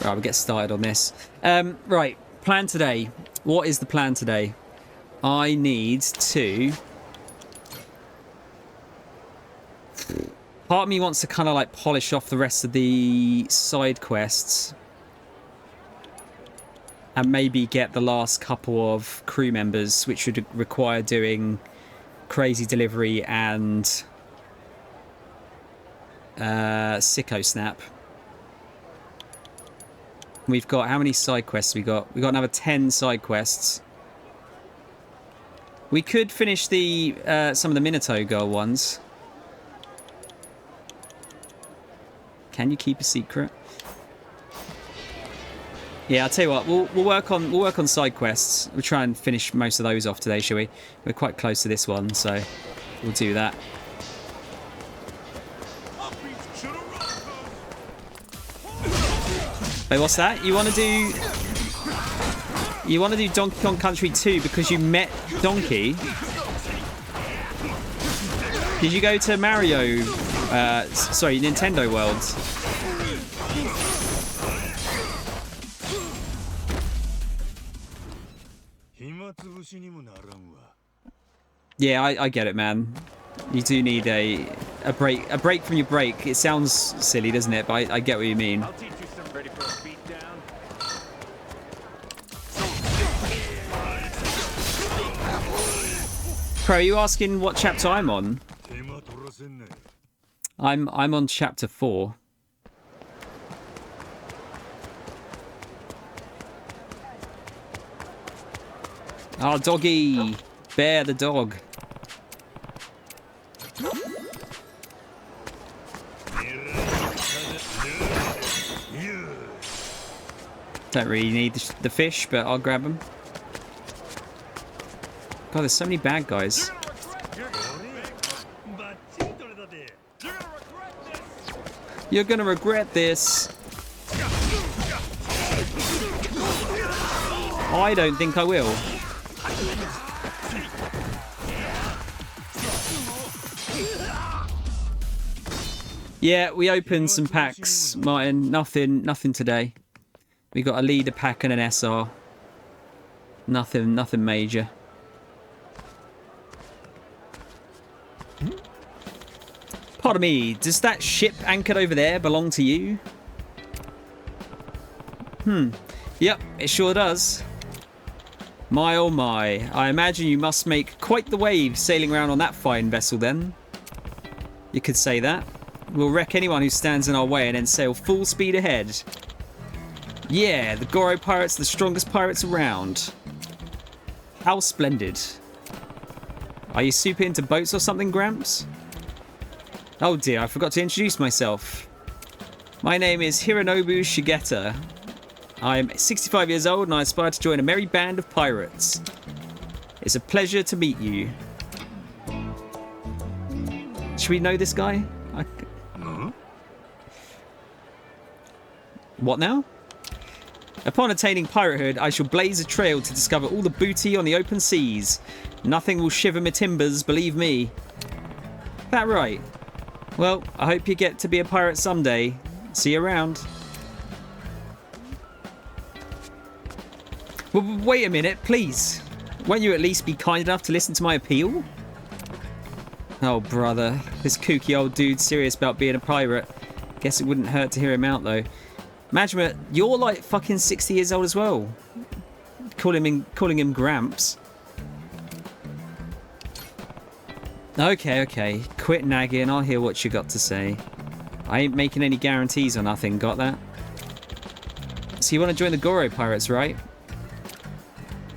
Right, we'll get started on this. Right, plan today. What is the plan today? I need to... Part of me wants to kind of like polish off the rest of the side quests. And maybe get the last couple of crew members, which would require doing Crazy Delivery and Sicko Snap. We've got, how many side quests we got? We've got another 10 side quests. We could finish the some of the Minato girl ones. Can you keep a secret? Yeah, I'll tell you what. We'll work on side quests. We'll try and finish most of those off today, shall we? We're quite close to this one, so we'll do that. Wait, what's that? You want to do Donkey Kong Country 2 because you met Donkey? Did you go to Mario? Sorry, Nintendo World? Yeah, I get it, man. You do need a break from your break. It sounds silly, doesn't it? But I get what you mean. I'll teach you some ready for a beatdown. Pro, are you asking what chapter I'm on? I'm on chapter 4. Oh, doggy! Bear the dog. Don't really need the fish, but I'll grab them. God, there's so many bad guys. You're gonna regret this. I don't think I will. Yeah, we opened some packs, Martin. Nothing today. We got a leader pack and an SR. Nothing major. Pardon me, does that ship anchored over there belong to you? Yep, it sure does. My oh my, I imagine you must make quite the wave sailing around on that fine vessel then. You could say that. We'll wreck anyone who stands in our way and then sail full speed ahead. Yeah, the Goro pirates are the strongest pirates around. How splendid. Are you super into boats or something, Gramps? Oh dear, I forgot to introduce myself. My name is Hironobu Shigeta. I'm 65 years old and I aspire to join a merry band of pirates. It's a pleasure to meet you. Should we know this guy? What now? Upon attaining piratehood, I shall blaze a trail to discover all the booty on the open seas. Nothing will shiver my timbers, believe me. That right? Well, I hope you get to be a pirate someday. See you around. Well, wait a minute, please. Won't you at least be kind enough to listen to my appeal? Oh, brother. This kooky old dude's serious about being a pirate. Guess it wouldn't hurt to hear him out, though. Majima, you're like fucking 60 years old as well. Calling him Gramps. Okay. Quit nagging. I'll hear what you got to say. I ain't making any guarantees or nothing. Got that? So you want to join the Goro Pirates, right?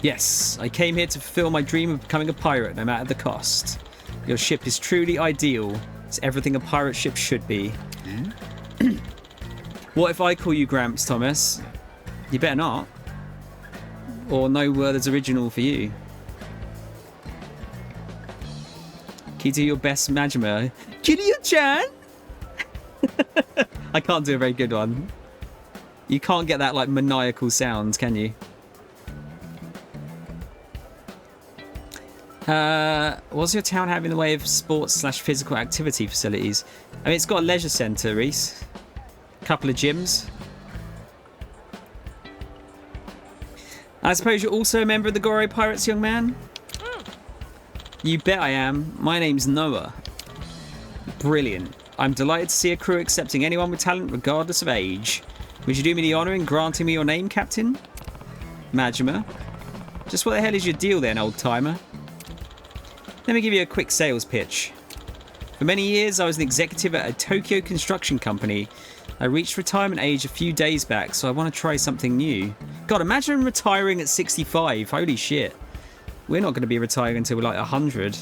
Yes. I came here to fulfill my dream of becoming a pirate, no matter the cost. Your ship is truly ideal. It's everything a pirate ship should be. What if I call you Gramps, Thomas? You better not. Or no word is original for you. Can you do your best Majima? Kiryu-chan? I can't do a very good one. You can't get that like maniacal sound, can you? What's your town have in the way of sports/physical activity facilities? I mean, it's got a leisure centre, Reese. A couple of gyms. I suppose you're also a member of the Gore Pirates, young man? You bet I am. My name's Noah. Brilliant. I'm delighted to see a crew accepting anyone with talent regardless of age. Would you do me the honour in granting me your name, Captain? Majima. Just what the hell is your deal then, old-timer? Let me give you a quick sales pitch. For many years, I was an executive at a Tokyo construction company. I reached retirement age a few days back, so I want to try something new. God, imagine retiring at 65. Holy shit. We're not going to be retiring until we're like 100.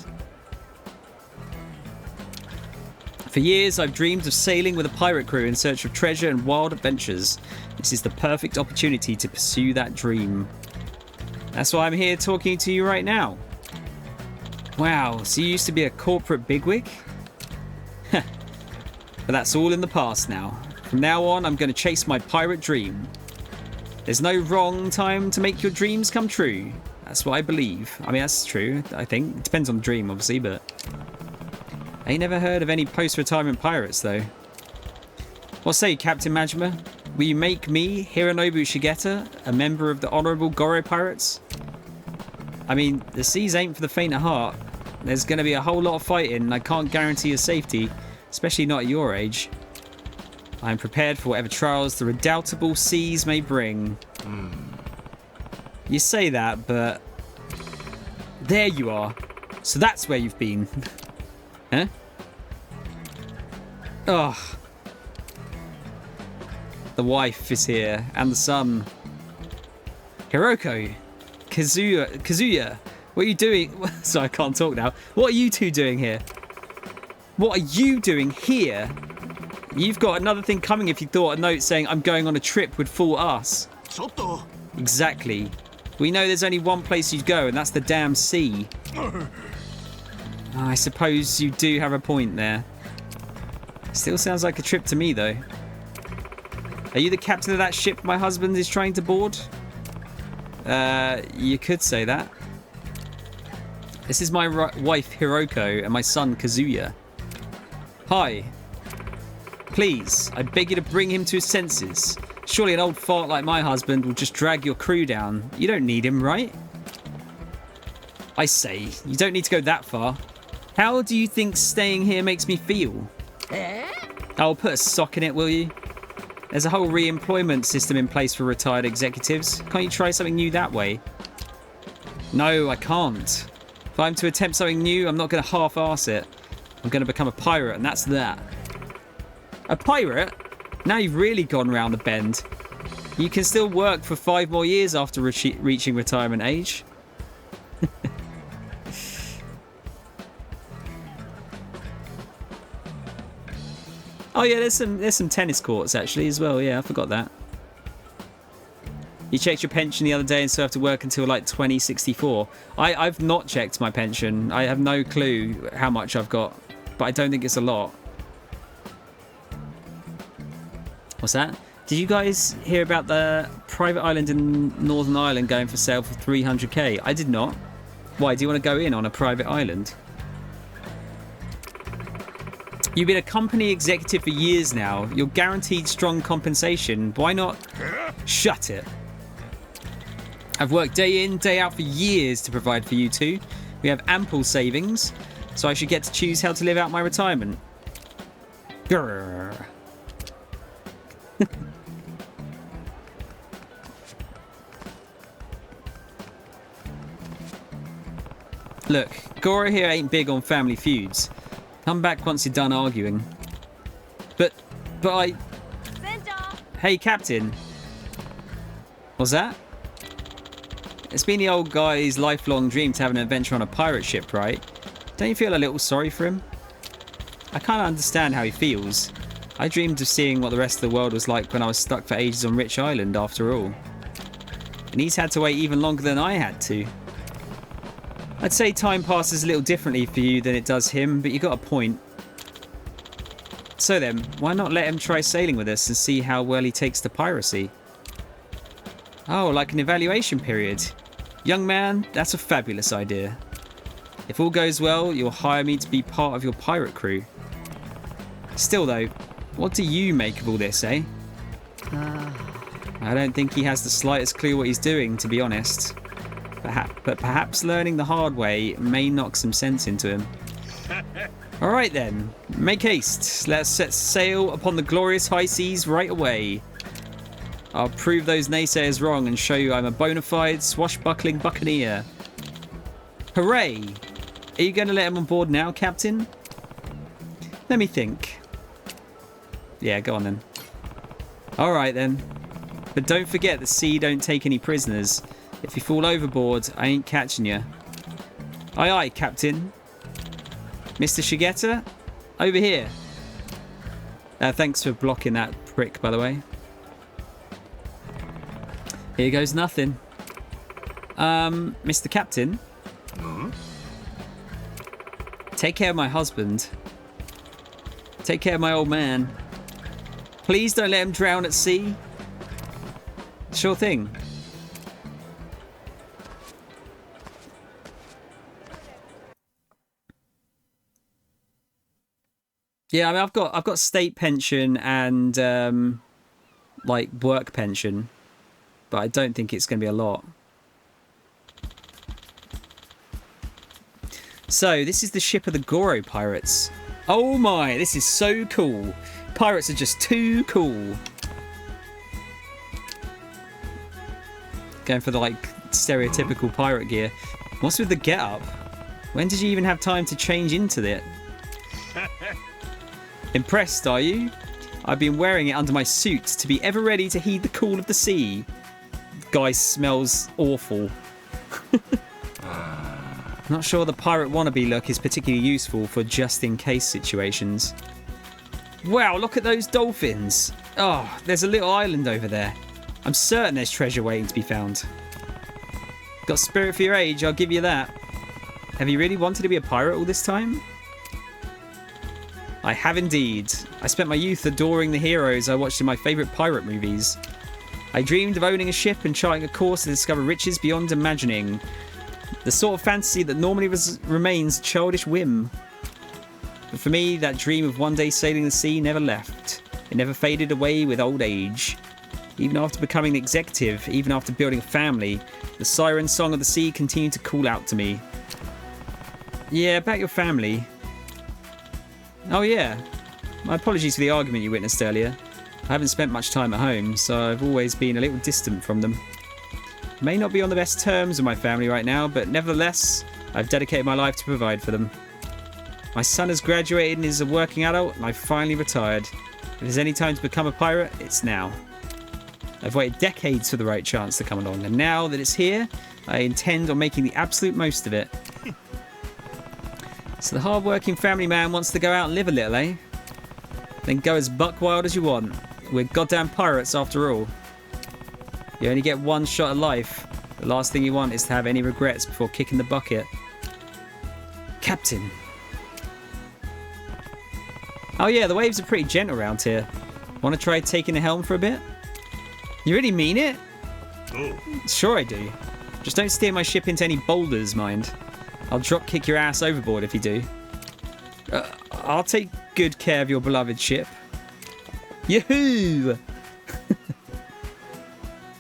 For years, I've dreamed of sailing with a pirate crew in search of treasure and wild adventures. This is the perfect opportunity to pursue that dream. That's why I'm here talking to you right now. Wow, so you used to be a corporate bigwig? But that's all in the past now. From now on, I'm going to chase my pirate dream. There's no wrong time to make your dreams come true. That's what I believe. I mean, that's true, I think. It depends on the dream, obviously, but... I ain't never heard of any post-retirement pirates, though. What say, Captain Majima? Will you make me, Hironobu Shigeta, a member of the Honourable Gore Pirates? I mean, the seas ain't for the faint of heart. There's going to be a whole lot of fighting, and I can't guarantee your safety, especially not at your age. I am prepared for whatever trials the redoubtable seas may bring. You say that, but... There you are. So that's where you've been. Huh? Ugh. The wife is here, and the son. Hiroko. Kazuya. What are you doing? Sorry, I can't talk now. What are you two doing here? What are you doing here? You've got another thing coming if you thought a note saying I'm going on a trip would fool us. Exactly. We know there's only one place you'd go, and that's the damn sea. I suppose you do have a point there. Still sounds like a trip to me, though. Are you the captain of that ship my husband is trying to board? You could say that. This is my wife, Hiroko, and my son, Kazuya. Hi. Please, I beg you to bring him to his senses. Surely an old fart like my husband will just drag your crew down. You don't need him, right? I say, you don't need to go that far. How do you think staying here makes me feel? I'll put a sock in it, will you? There's a whole re-employment system in place for retired executives. Can't you try something new that way? No, I can't. If I'm to attempt something new, I'm not going to half-arse it. I'm going to become a pirate, and that's that. A pirate? Now you've really gone round the bend. You can still work for 5 more years after reaching retirement age. Oh yeah, there's some tennis courts actually as well. Yeah, I forgot that. You checked your pension the other day and still have to work until like 2064. I've not checked my pension. I have no clue how much I've got, but I don't think it's a lot. What's that? Did you guys hear about the private island in Northern Ireland going for sale for 300k? I did not. Why, do you want to go in on a private island? You've been a company executive for years now. You're guaranteed strong compensation. Why not? Shut it. I've worked day in, day out for years to provide for you two. We have ample savings, so I should get to choose how to live out my retirement. Grrr. Look, Gora here ain't big on family feuds. Come back once you're done arguing. But I... Hey, Captain. What's that? It's been the old guy's lifelong dream to have an adventure on a pirate ship, right? Don't you feel a little sorry for him? I can't understand how he feels. I dreamed of seeing what the rest of the world was like when I was stuck for ages on Rich Island, after all. And he's had to wait even longer than I had to. I'd say time passes a little differently for you than it does him, but you got a point. So then, why not let him try sailing with us and see how well he takes to piracy? Oh, like an evaluation period. Young man, that's a fabulous idea. If all goes well, you'll hire me to be part of your pirate crew. Still though, what do you make of all this, eh? I don't think he has the slightest clue what he's doing, to be honest. But perhaps learning the hard way may knock some sense into him. Alright then, make haste. Let's set sail upon the glorious high seas right away. I'll prove those naysayers wrong and show you I'm a bona fide swashbuckling buccaneer. Hooray! Are you going to let him on board now, Captain? Let me think. Yeah, go on then. Alright then. But don't forget the sea don't take any prisoners. If you fall overboard, I ain't catching you. Aye aye, Captain. Mr. Shigeta? Over here. Thanks for blocking that prick, by the way. Here goes nothing. Mr. Captain? Take care of my husband. Take care of my old man. Please don't let him drown at sea. Sure thing. Yeah, I mean, I've got state pension and like work pension, but I don't think it's going to be a lot. So this is the ship of the Goro pirates. Oh my, this is so cool. Pirates are just too cool. Going for the like stereotypical pirate gear. What's with the get-up? When did you even have time to change into it? Impressed, are you? I've been wearing it under my suit to be ever ready to heed the call of the sea. Guy smells awful. Not sure the pirate wannabe look is particularly useful for just-in-case situations. Wow, look at those dolphins. Oh, there's a little island over there. I'm certain there's treasure waiting to be found. Got spirit for your age, I'll give you that. Have you really wanted to be a pirate all this time? I have indeed. I spent my youth adoring the heroes I watched in my favourite pirate movies. I dreamed of owning a ship and charting a course to discover riches beyond imagining. The sort of fantasy that normally remains a childish whim. But for me, that dream of one day sailing the sea never left. It never faded away with old age. Even after becoming an executive, even after building a family, the siren song of the sea continued to call out to me. Yeah, about your family. Oh yeah. My apologies for the argument you witnessed earlier. I haven't spent much time at home, so I've always been a little distant from them. May not be on the best terms with my family right now, but nevertheless, I've dedicated my life to provide for them. My son has graduated and is a working adult, and I've finally retired. If there's any time to become a pirate, it's now. I've waited decades for the right chance to come along, and now that it's here, I intend on making the absolute most of it. So the hard-working family man wants to go out and live a little, eh? Then go as buck wild as you want. We're goddamn pirates after all. You only get one shot at life. The last thing you want is to have any regrets before kicking the bucket. Captain. Oh yeah, the waves are pretty gentle around here. Want to try taking the helm for a bit? You really mean it? Oh. Sure I do. Just don't steer my ship into any boulders, mind. I'll drop kick your ass overboard if you do. I'll take good care of your beloved ship. Yahoo!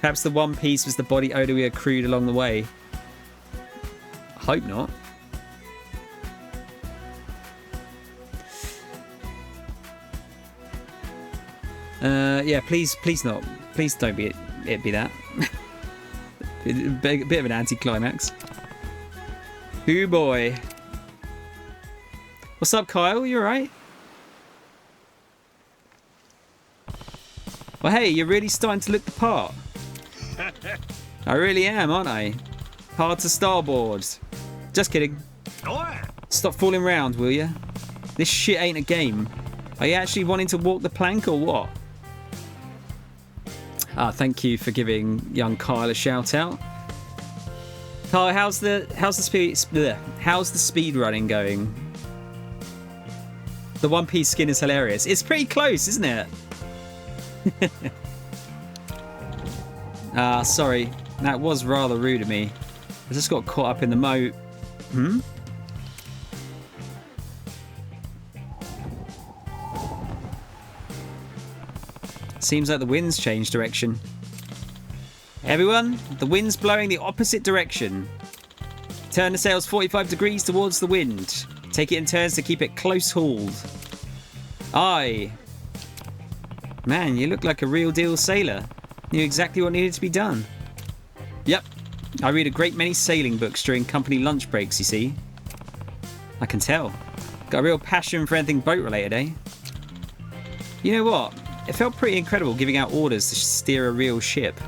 Perhaps the one piece was the body odor we accrued along the way. I hope not. Yeah, please not. Please don't be it be that. Bit of an anticlimax. Ooh boy. What's up, Kyle? You alright? Well, hey, you're really starting to look the part. I really am, aren't I? Hard to starboard. Just kidding. Stop fooling around, will you? This shit ain't a game. Are you actually wanting to walk the plank or what? Thank you for giving young Kyle a shout out. Kyle, how's the speed running going? The One Piece skin is hilarious. It's pretty close, isn't it? Sorry. That was rather rude of me. I just got caught up in the moat. Seems like the wind's changed direction. Everyone, the wind's blowing the opposite direction. Turn the sails 45 degrees towards the wind. Take it in turns to keep it close hauled. Aye. Man, you look like a real deal sailor. Knew exactly what needed to be done. Yep. I read a great many sailing books during company lunch breaks, you see. I can tell. Got a real passion for anything boat related, eh? You know what? It felt pretty incredible giving out orders to steer a real ship.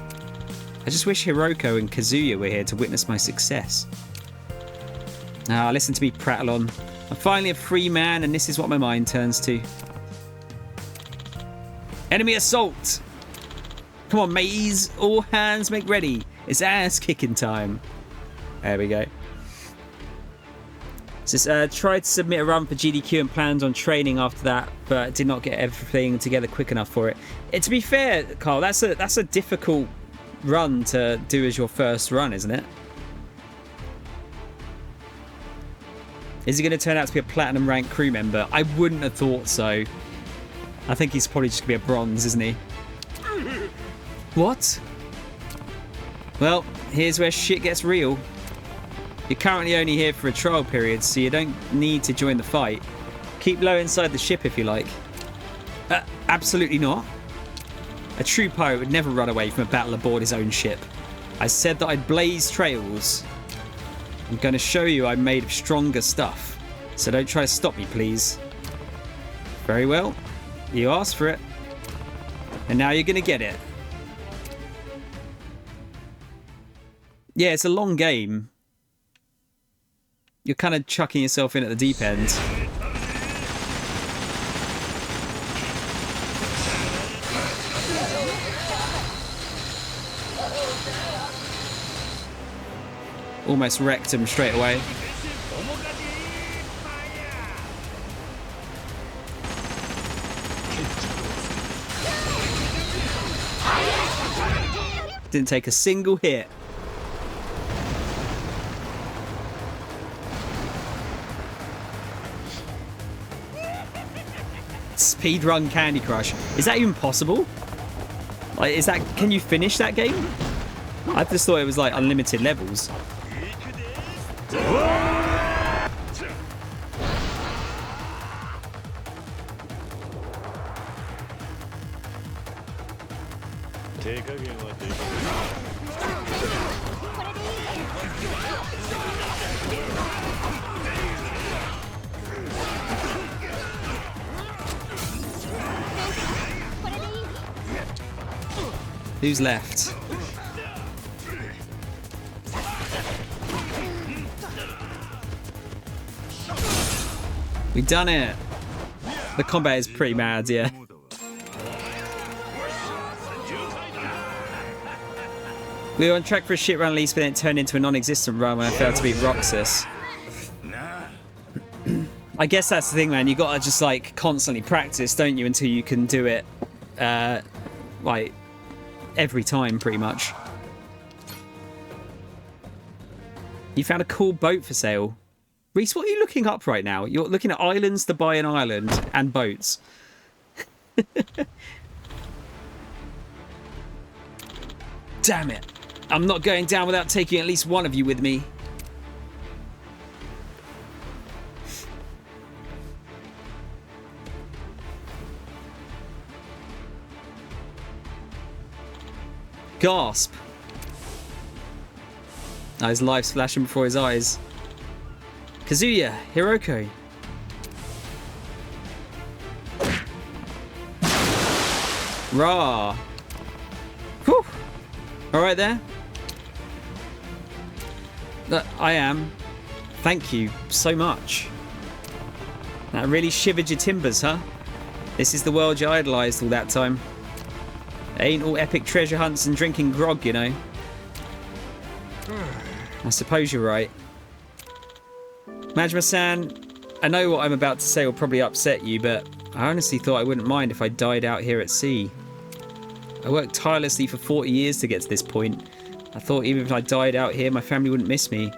I just wish Hiroko and Kazuya were here to witness my success. Ah, listen to me prattle on. I'm finally a free man and this is what my mind turns to. Enemy assault! Come on, mateys. All hands make ready. It's ass kicking time. There we go. So, tried to submit a run for GDQ and planned on training after that, but did not get everything together quick enough for it. To be fair, Carl, that's a difficult run to do as your first run, isn't it? Is he going to turn out to be a platinum rank crew member? I wouldn't have thought so. I think he's probably just going to be a bronze, isn't he? What? Well, here's where shit gets real. You're currently only here for a trial period, so you don't need to join the fight. Keep low inside the ship if you like. Absolutely not. A true pirate would never run away from a battle aboard his own ship. I said that I'd blaze trails. I'm going to show you I'm made of stronger stuff. So don't try to stop me, please. Very well. You asked for it. And now you're going to get it. Yeah, it's a long game. You're kind of chucking yourself in at the deep end. Almost wrecked him straight away. Didn't take a single hit. Speedrun Candy Crush. Is that even possible? Like, is that? Can you finish that game? I just thought it was like unlimited levels. Who's left? We done it. The combat is pretty mad, yeah. We were on track for a shit run at least, but then it turned into a non-existent run when I failed to beat Roxas. I guess that's the thing, man. You gotta just like constantly practice, don't you, until you can do it like every time, pretty much. You found a cool boat for sale. Reese, what are you looking up right now? You're looking at islands to buy an island and boats. Damn it. I'm not going down without taking at least one of you with me. Gasp. Oh, his life's flashing before his eyes. Kazuya, Hiroko. Rah. Whew. Alright there. I am. Thank you so much. That really shivered your timbers, huh? This is the world you idolised all that time. Ain't all epic treasure hunts and drinking grog, you know. I suppose you're right. Majima-san, I know what I'm about to say will probably upset you, but I honestly thought I wouldn't mind if I died out here at sea. I worked tirelessly for 40 years to get to this point. I thought even if I died out here, my family wouldn't miss me.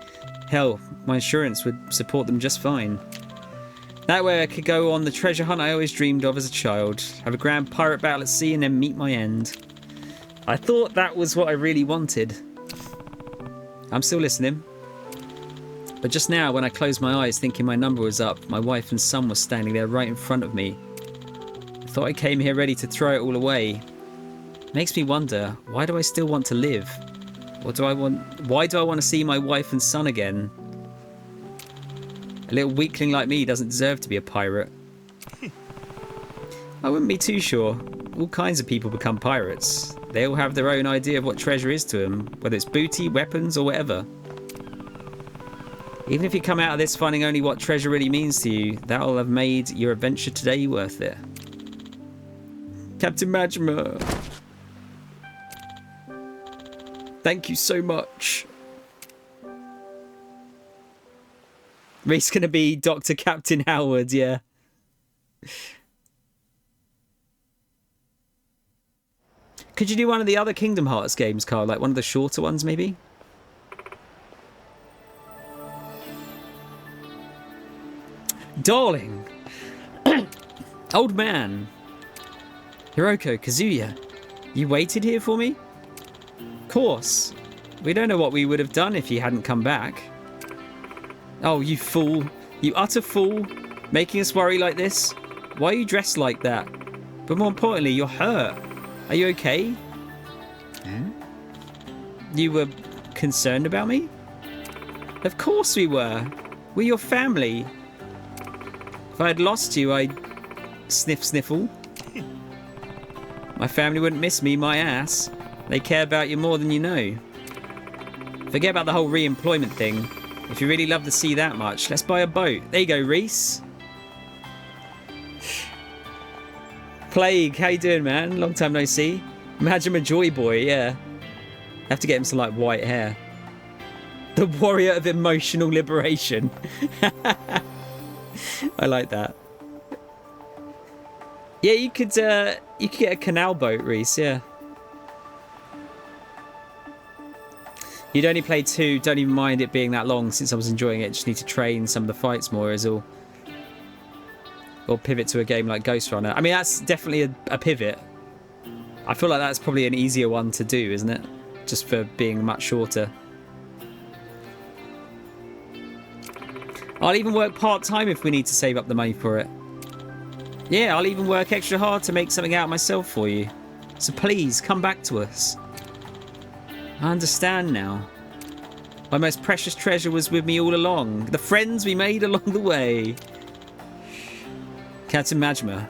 Hell, my insurance would support them just fine. That way I could go on the treasure hunt I always dreamed of as a child, have a grand pirate battle at sea and then meet my end. I thought that was what I really wanted. I'm still listening. But just now, when I closed my eyes thinking my number was up, my wife and son were standing there right in front of me. I thought I came here ready to throw it all away. Makes me wonder, why do I still want to live? Why do I want to see my wife and son again? A little weakling like me doesn't deserve to be a pirate. I wouldn't be too sure. All kinds of people become pirates. They all have their own idea of what treasure is to them, whether it's booty, weapons, or whatever. Even if you come out of this finding only what treasure really means to you, that'll have made your adventure today worth it. Captain Majima, thank you so much. Reese gonna be Dr. Captain Howard, yeah. Could you do one of the other Kingdom Hearts games, Carl? Like one of the shorter ones, maybe? Darling. Old man. Hiroko, Kazuya. You waited here for me? Of course. We don't know what we would have done if you hadn't come back. Oh, you fool. You utter fool. Making us worry like this? Why are you dressed like that? But more importantly, you're hurt. Are you okay? You were concerned about me? Of course we were. We're your family. If I had lost you, I'd sniffle. My family wouldn't miss me, my ass. They care about you more than you know. Forget about the whole re-employment thing. If you really love the sea that much, let's buy a boat. There you go, Reese. Plague, how you doing, man? Long time no see. Imagine a joy boy, yeah. Have to get him some, like, white hair. The warrior of emotional liberation. I like that. Yeah, you could get a canal boat, Reese, yeah. You'd only play 2, don't even mind it being that long since I was enjoying it. Just need to train some of the fights more is all. Or pivot to a game like Ghost Runner. I mean, that's definitely a pivot. I feel like that's probably an easier one to do, isn't it? Just for being much shorter. I'll even work part-time if we need to save up the money for it. Yeah, I'll even work extra hard to make something out of myself for you. So please, come back to us. I understand now. My most precious treasure was with me all along. The friends we made along the way. Captain Majima.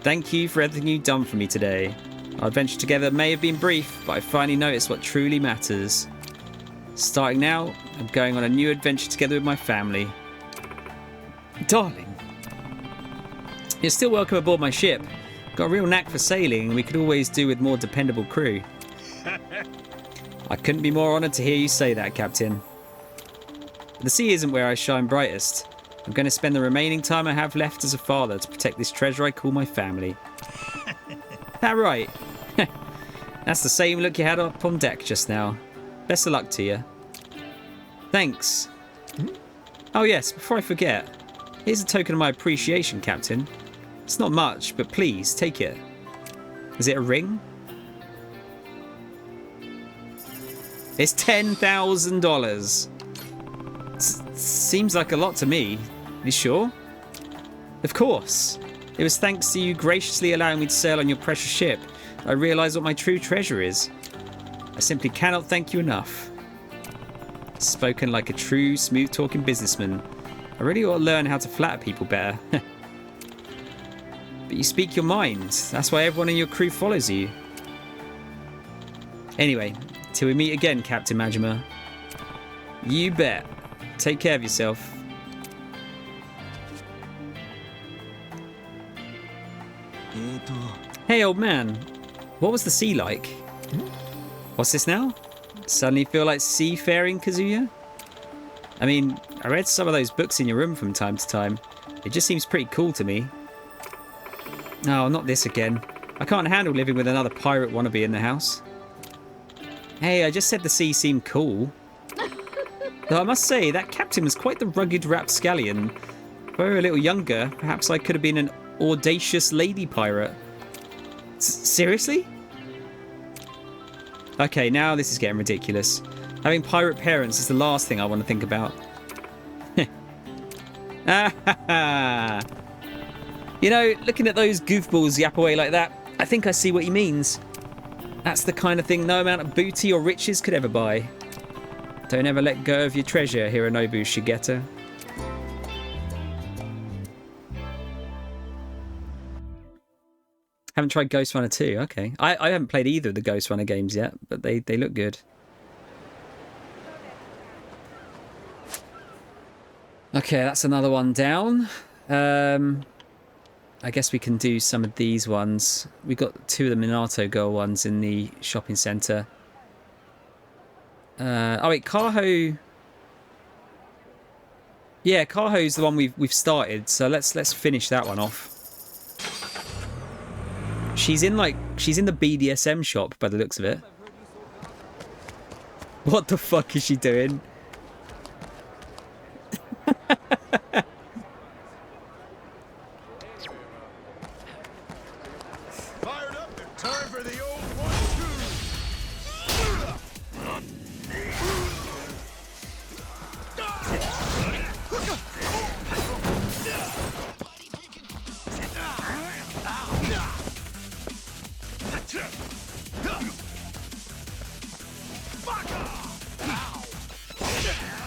Thank you for everything you've done for me today. Our adventure together may have been brief, but I finally noticed what truly matters. Starting now, I'm going on a new adventure together with my family. Darling. You're still welcome aboard my ship. Got a real knack for sailing, and we could always do with more dependable crew. I couldn't be more honoured to hear you say that, Captain. The sea isn't where I shine brightest. I'm going to spend the remaining time I have left as a father to protect this treasure I call my family. That right? That's the same look you had up on deck just now. Best of luck to you. Thanks. Oh yes, before I forget, here's a token of my appreciation, Captain. It's not much, but please, take it. Is it a ring? It's $10,000. Seems like a lot to me. You sure? Of course. It was thanks to you graciously allowing me to sail on your precious ship that I realised what my true treasure is. I simply cannot thank you enough. Spoken like a true, smooth-talking businessman. I really ought to learn how to flatter people better. But you speak your mind. That's why everyone in your crew follows you. Anyway, till we meet again, Captain Majima. You bet. Take care of yourself. Hey, old man. What was the sea like? What's this now? Suddenly feel like seafaring, Kazuya? I mean, I read some of those books in your room from time to time. It just seems pretty cool to me. Oh, not this again. I can't handle living with another pirate wannabe in the house. Hey, I just said the sea seemed cool. Though I must say, that captain was quite the rugged rapscallion. If I were a little younger, perhaps I could have been an audacious lady pirate. Seriously? Okay, now this is getting ridiculous. Having pirate parents is the last thing I want to think about. You know, looking at those goofballs yap away like that, I think I see what he means. That's the kind of thing no amount of booty or riches could ever buy. Don't ever let go of your treasure, Hironobu Shigeta. Haven't tried Ghost Runner 2, okay. I haven't played either of the Ghost Runner games yet, but they look good. Okay, that's another one down. I guess we can do some of these ones. We got 2 of the Minato Girl ones in the shopping centre. Oh wait, Kaho. Yeah, Kaho's the one we've started, so let's finish that one off. She's in the BDSM shop by the looks of it. What the fuck is she doing? Fired up and time for the old 1-2.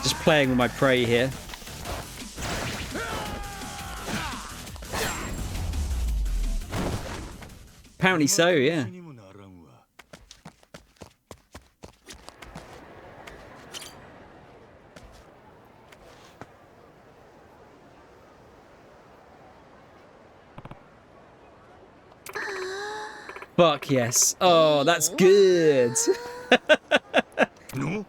Just playing with my prey here. Apparently so, yeah. Fuck yes. Oh, that's good. No?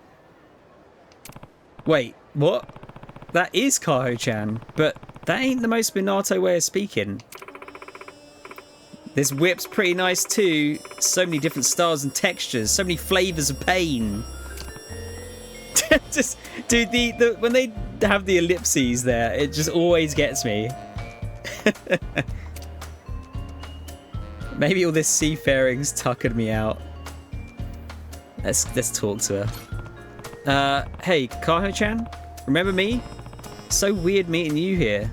Wait, what? That is Kaho-chan, but that ain't the most Minato way of speaking. This whip's pretty nice too. So many different styles and textures, so many flavors of pain. Just, dude, the when they have the ellipses there, it just always gets me. Maybe all this seafaring's tuckered me out. Let's talk to her. Hey, Kaho-chan, remember me? So weird meeting you here.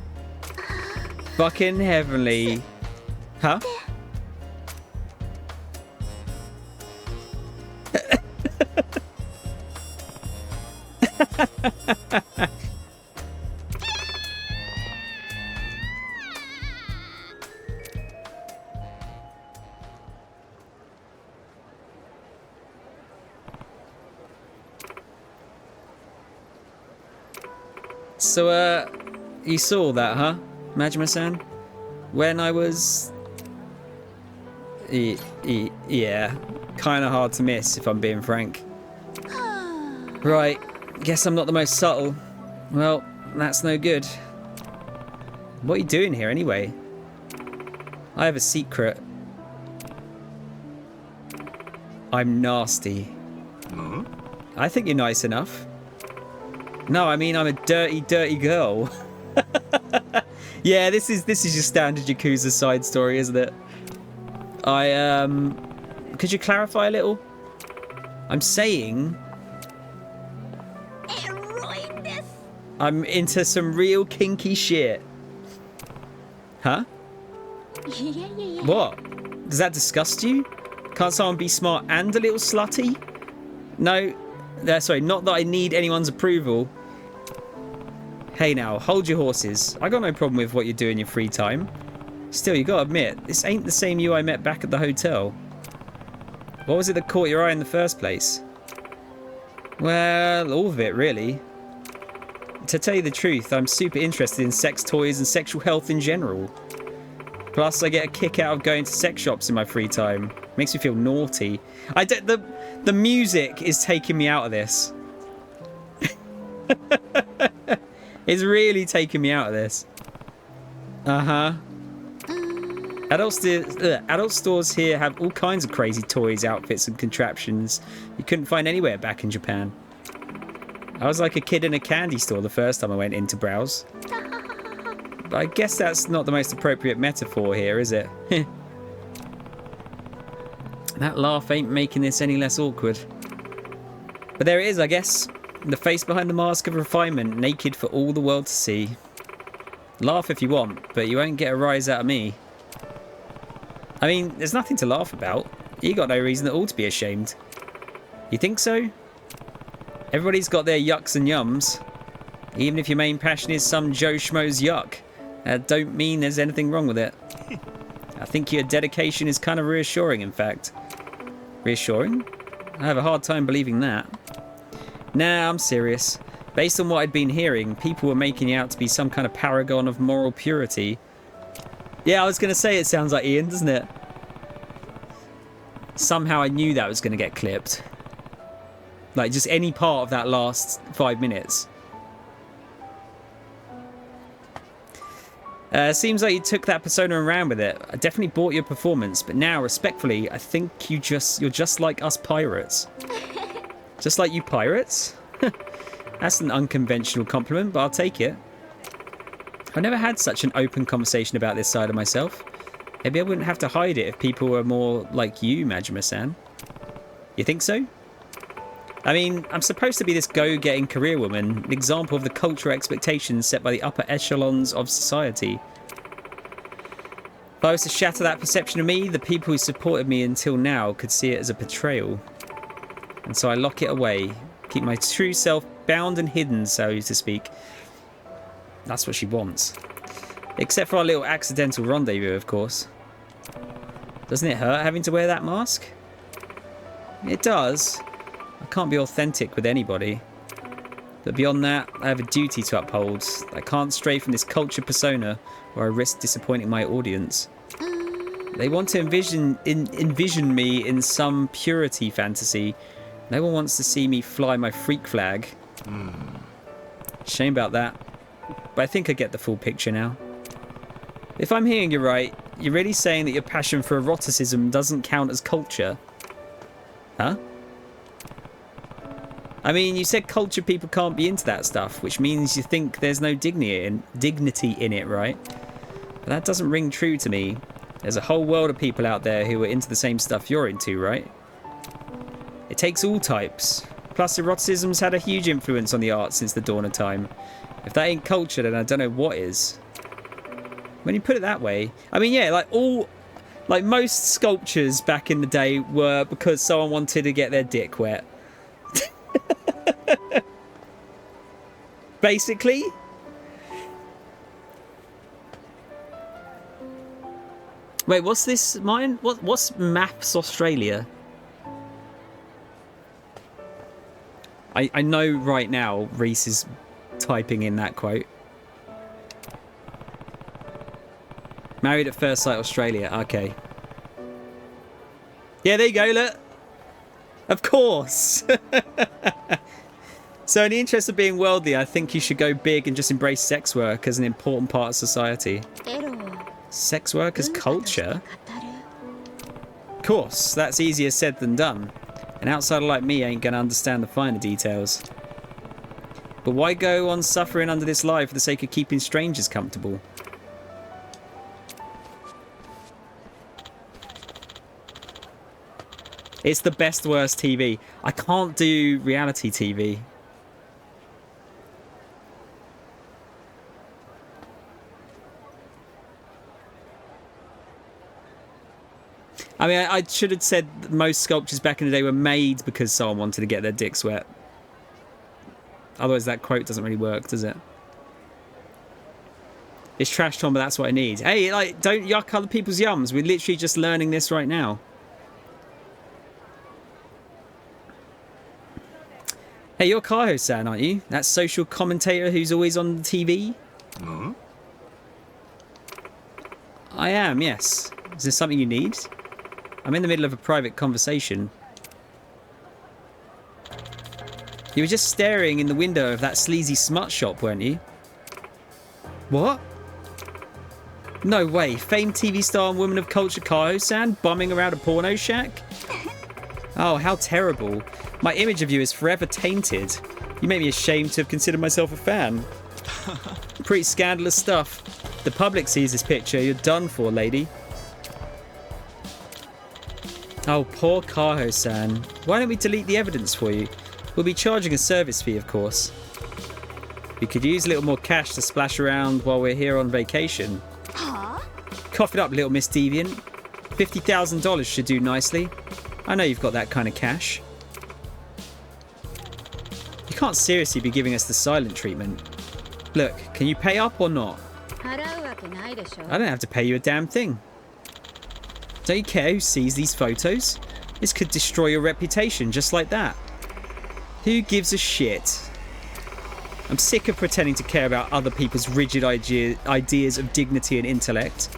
Fucking heavenly. Huh? So, you saw that, huh, Majima-san? When I was... yeah, kind of hard to miss, if I'm being frank. Right, guess I'm not the most subtle. Well, that's no good. What are you doing here, anyway? I have a secret. I'm nasty. Huh? I think you're nice enough. No, I mean I'm a dirty, dirty girl. Yeah, this is your standard Yakuza side story, isn't it? Could you clarify a little? I'm saying I'm into some real kinky shit. Huh? What? Does that disgust you? Can't someone be smart and a little slutty? No, sorry, not that I need anyone's approval. Hey now, hold your horses. I got no problem with what you do in your free time. Still, you gotta admit, this ain't the same you I met back at the hotel. What was it that caught your eye in the first place? Well, all of it, really. To tell you the truth, I'm super interested in sex toys and sexual health in general. Plus, I get a kick out of going to sex shops in my free time. Makes me feel naughty. The music is taking me out of this. It's really taking me out of this. Uh-huh. Adult stores here have all kinds of crazy toys, outfits, and contraptions you couldn't find anywhere back in Japan. I was like a kid in a candy store the first time I went in to browse. But I guess that's not the most appropriate metaphor here, is it? That laugh ain't making this any less awkward. But there it is, I guess. The face behind the mask of refinement, naked for all the world to see. Laugh if you want, but you won't get a rise out of me. I mean, there's nothing to laugh about. You got no reason at all to be ashamed. You think so? Everybody's got their yucks and yums. Even if your main passion is some Joe Schmo's yuck, that don't mean there's anything wrong with it. I think your dedication is kind of reassuring, in fact. Reassuring? I have a hard time believing that. Nah, I'm serious. Based on what I'd been hearing, people were making you out to be some kind of paragon of moral purity. Yeah, I was going to say it sounds like Ian, doesn't it? Somehow I knew that was going to get clipped. Like, just any part of that last 5 minutes. Seems like you took that persona and ran with it. I definitely bought your performance, but now, respectfully, I think you're just like us pirates. Just like you pirates? That's an unconventional compliment, but I'll take it. I've never had such an open conversation about this side of myself. Maybe I wouldn't have to hide it if people were more like you, Majima-san. You think so? I mean, I'm supposed to be this go-getting career woman, an example of the cultural expectations set by the upper echelons of society. If I was to shatter that perception of me, the people who supported me until now could see it as a betrayal. And so I lock it away, keep my true self bound and hidden, so to speak. That's what she wants. Except for our little accidental rendezvous, of course. Doesn't it hurt having to wear that mask? It does. I can't be authentic with anybody. But beyond that, I have a duty to uphold. I can't stray from this culture persona or I risk disappointing my audience. They want to envision me in some purity fantasy. No one wants to see me fly my freak flag. Shame about that. But I think I get the full picture now. If I'm hearing you right, you're really saying that your passion for eroticism doesn't count as culture? Huh? I mean, you said culture people can't be into that stuff, which means you think there's no dignity in it, right? But that doesn't ring true to me. There's a whole world of people out there who are into the same stuff you're into, right? It takes all types. Plus, eroticism's had a huge influence on the arts since the dawn of time. If that ain't culture, then I don't know what is. When you put it that way, I mean, yeah, like most sculptures back in the day were because someone wanted to get their dick wet. Basically. Wait, what's this, mine? What's Maps Australia? I know right now Reese is typing in that quote. Married at First Sight Australia. Okay. Yeah, there you go, look. Of course. So in the interest of being worldly, I think you should go big and just embrace sex work as an important part of society. Sex work as culture? Of course, that's easier said than done. An outsider like me ain't gonna understand the finer details. But why go on suffering under this lie for the sake of keeping strangers comfortable? It's the best worst TV. I can't do reality TV. I mean, I should have said that most sculptures back in the day were made because someone wanted to get their dicks wet. Otherwise, that quote doesn't really work, does it? It's trash, Tom, but that's what I need. Hey, like, don't yuck other people's yums. We're literally just learning this right now. Hey, you're Kaiho-san, aren't you? That social commentator who's always on the TV? Huh? I am, yes. Is there something you need? I'm in the middle of a private conversation. You were just staring in the window of that sleazy smut shop, weren't you? What? No way. Famed TV star and woman of culture Kaiho-san bumming around a porno shack? Oh, how terrible. My image of you is forever tainted. You make me ashamed to have considered myself a fan. Pretty scandalous stuff. The public sees this picture. You're done for, lady. Oh, poor Kaho-san. Why don't we delete the evidence for you? We'll be charging a service fee, of course. We could use a little more cash to splash around while we're here on vacation. Huh? Cough it up, little Miss Deviant. $50,000 should do nicely. I know you've got that kind of cash. You can't seriously be giving us the silent treatment. Look, can you pay up or not? I don't have to pay you a damn thing. Don't you care who sees these photos? This could destroy your reputation just like that. Who gives a shit? I'm sick of pretending to care about other people's rigid ideas of dignity and intellect.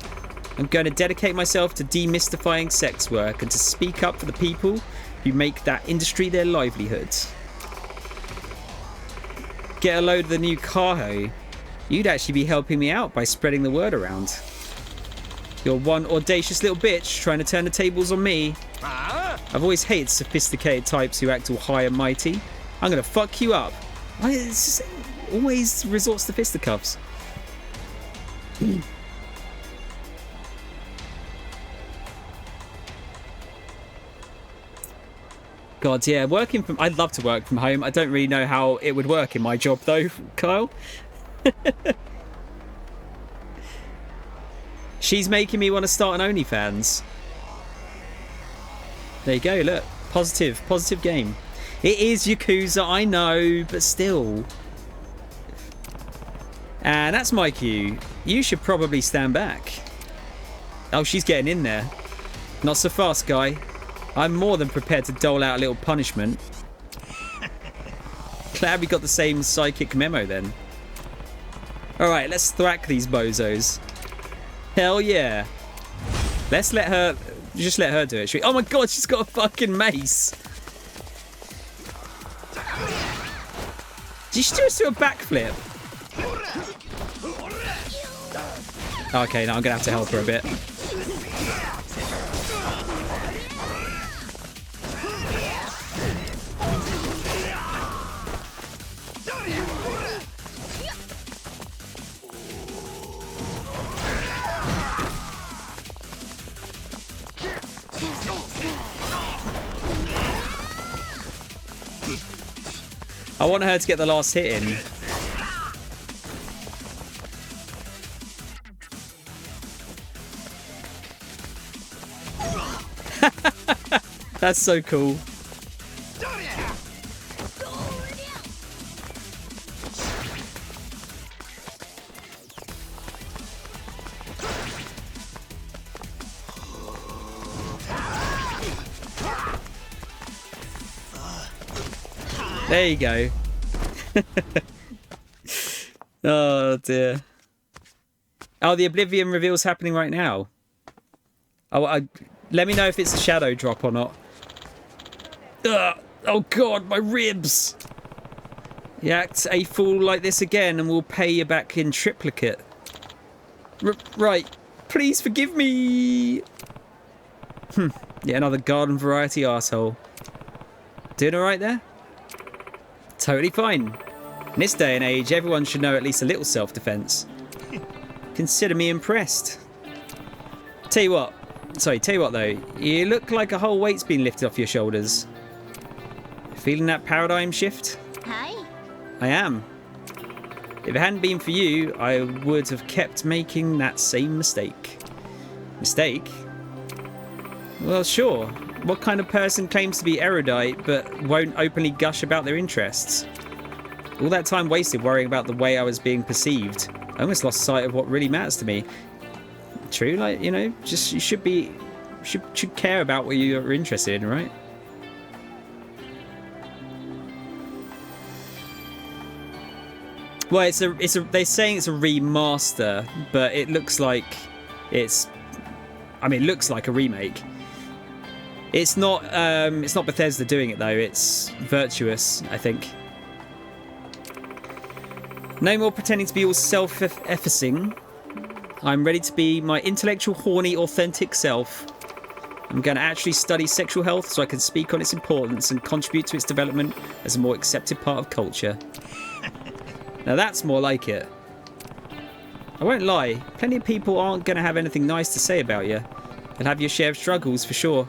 I'm going to dedicate myself to demystifying sex work and to speak up for the people who make that industry their livelihood. Get a load of the new Kaho. You'd actually be helping me out by spreading the word around. You're one audacious little bitch trying to turn the tables on me. I've always hated sophisticated types who act all high and mighty. I'm going to fuck you up. It's just always resorts to fisticuffs. God, yeah, I'd love to work from home. I don't really know how it would work in my job, though, Kyle. She's making me want to start an OnlyFans. There you go, look. Positive game. It is Yakuza, I know, but still. And that's my cue. You should probably stand back. Oh, she's getting in there. Not so fast, guy. I'm more than prepared to dole out a little punishment. Glad we got the same psychic memo then. Alright, let's thwack these bozos. Hell yeah. Let's let her... Just let her do it. Oh my god, she's got a fucking mace. Did she just do a backflip? Okay, now I'm going to have to help her a bit. I want her to get the last hit in. That's so cool. There you go. Oh dear. Oh, the Oblivion reveal's happening right now. Oh, let me know if it's a shadow drop or not. Ugh. Oh god, my ribs. You act a fool like this again and we'll pay you back in triplicate. Right. Please forgive me. Yeah, another garden variety arsehole. Doing alright there? Totally fine. In this day and age, everyone should know at least a little self-defense. Consider me impressed. Tell you what though, you look like a whole weight's been lifted off your shoulders. Feeling that paradigm shift? Hi. I am. If it hadn't been for you, I would have kept making that same mistake. Mistake? Well, sure. What kind of person claims to be erudite but won't openly gush about their interests? All that time wasted worrying about the way I was being perceived. I almost lost sight of what really matters to me. True, like, you know, just you should care about what you're interested in, right? Well, they're saying it's a remaster, but it looks like it looks like a remake. It's not Bethesda doing it though, it's Virtuous, I think. No more pretending to be all self-effacing. I'm ready to be my intellectual, horny, authentic self. I'm going to actually study sexual health so I can speak on its importance and contribute to its development as a more accepted part of culture. Now that's more like it. I won't lie, plenty of people aren't going to have anything nice to say about you. They'll have your share of struggles for sure.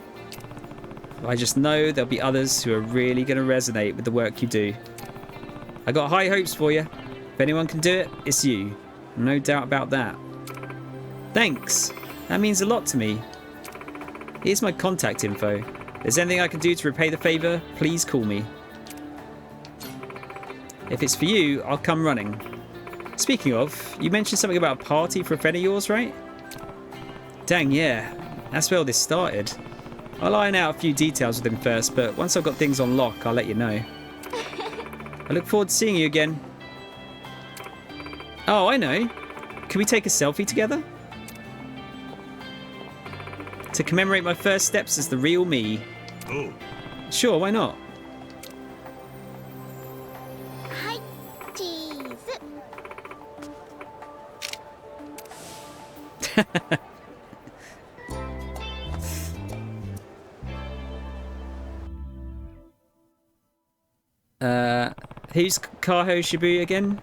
I just know there'll be others who are really going to resonate with the work you do. I got high hopes for you. If anyone can do it, it's you. No doubt about that. Thanks. That means a lot to me. Here's my contact info. If there's anything I can do to repay the favour, please call me. If it's for you, I'll come running. Speaking of, you mentioned something about a party for a friend of yours, right? Dang, yeah. That's where all this started. I'll iron out a few details with him first, but once I've got things on lock, I'll let you know. I look forward to seeing you again. Oh, I know. Can we take a selfie together? To commemorate my first steps as the real me. Oh. Sure, why not? Hi, cheese. Who's Kaho Shibuya again?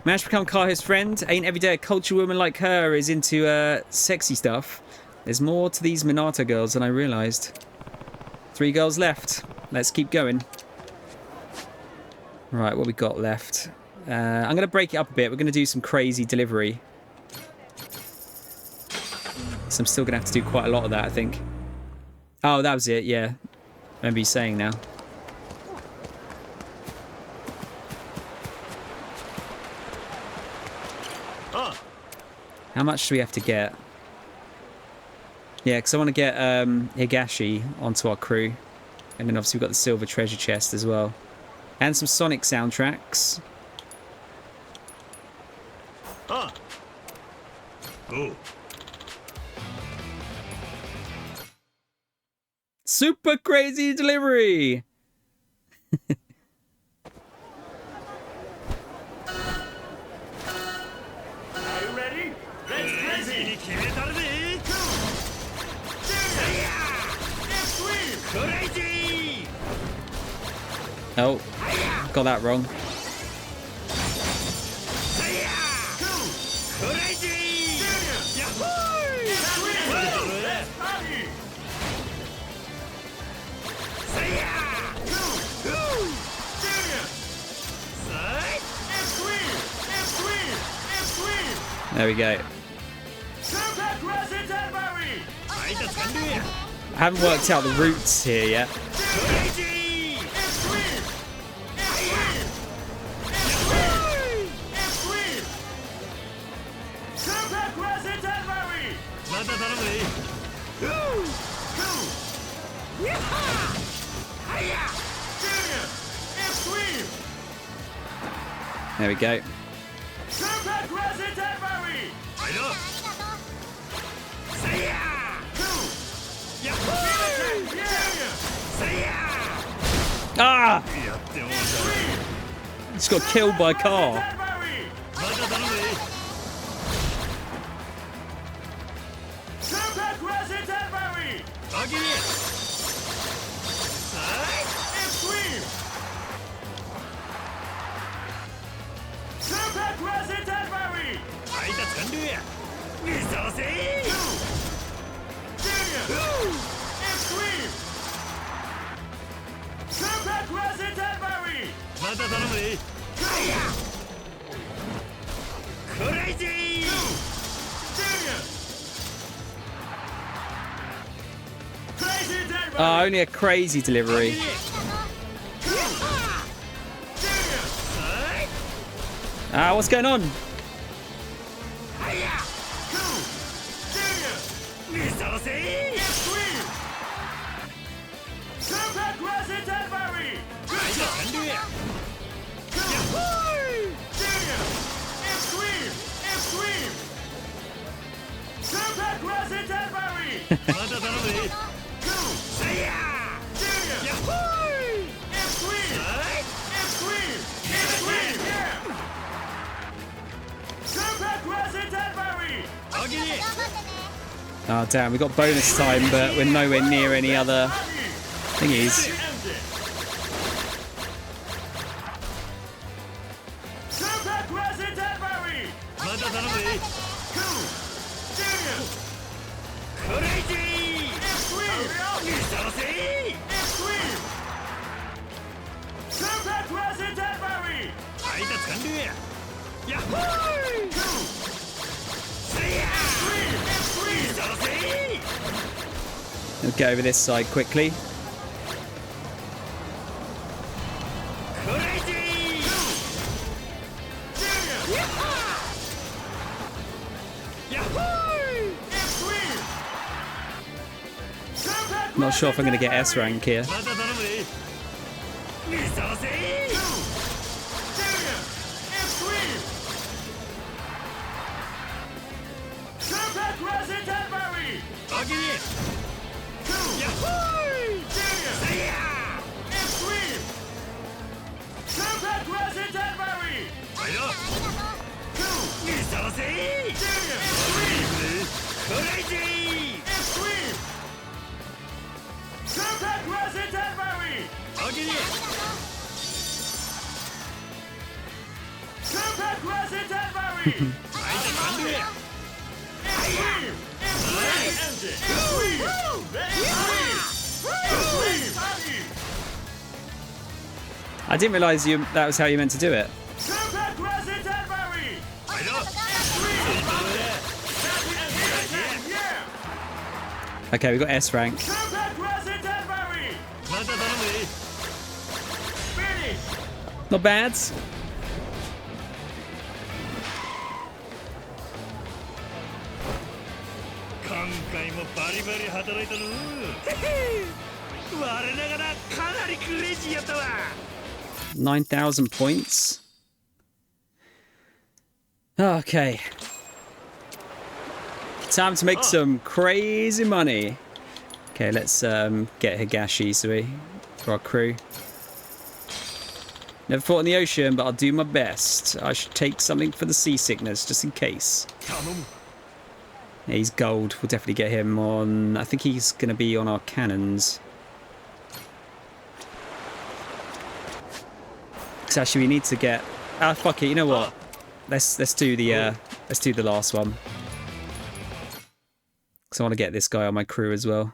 Managed to become Kaho's friend. Ain't every day a cultured woman like her is into sexy stuff. There's more to these Minato girls than I realised. 3 girls left. Let's keep going. Right, what we got left? I'm going to break it up a bit. We're going to do some crazy delivery. So I'm still going to have to do quite a lot of that, I think. Oh, that was it, yeah. I remember you saying now. How much do we have to get? Yeah, because I want to get Higashi onto our crew. And then obviously we've got the silver treasure chest as well. And some Sonic soundtracks. Oh. Super crazy delivery! Are you ready? Let's crazy. Crazy. Oh, got that wrong. There we go. I haven't worked out the routes here yet. There we go. Ah! Just got killed by a car. Only a crazy delivery. What's going on? Oh damn, we got bonus time, but we're nowhere near any other thingies. We'll get over this side quickly. Not sure if I'm going to get S rank here. I didn't realise that was how you meant to do it. Okay, we got S rank. Not bad. $9,000 points. Okay. Time to make some crazy money. Okay, let's get Higashi for our crew. Never fought in the ocean, but I'll do my best. I should take something for the seasickness, just in case. Yeah, he's gold. We'll definitely get him on... I think he's going to be on our cannons. Because actually we need to get... Ah, fuck it. You know what? Let's do the last one. Because I want to get this guy on my crew as well.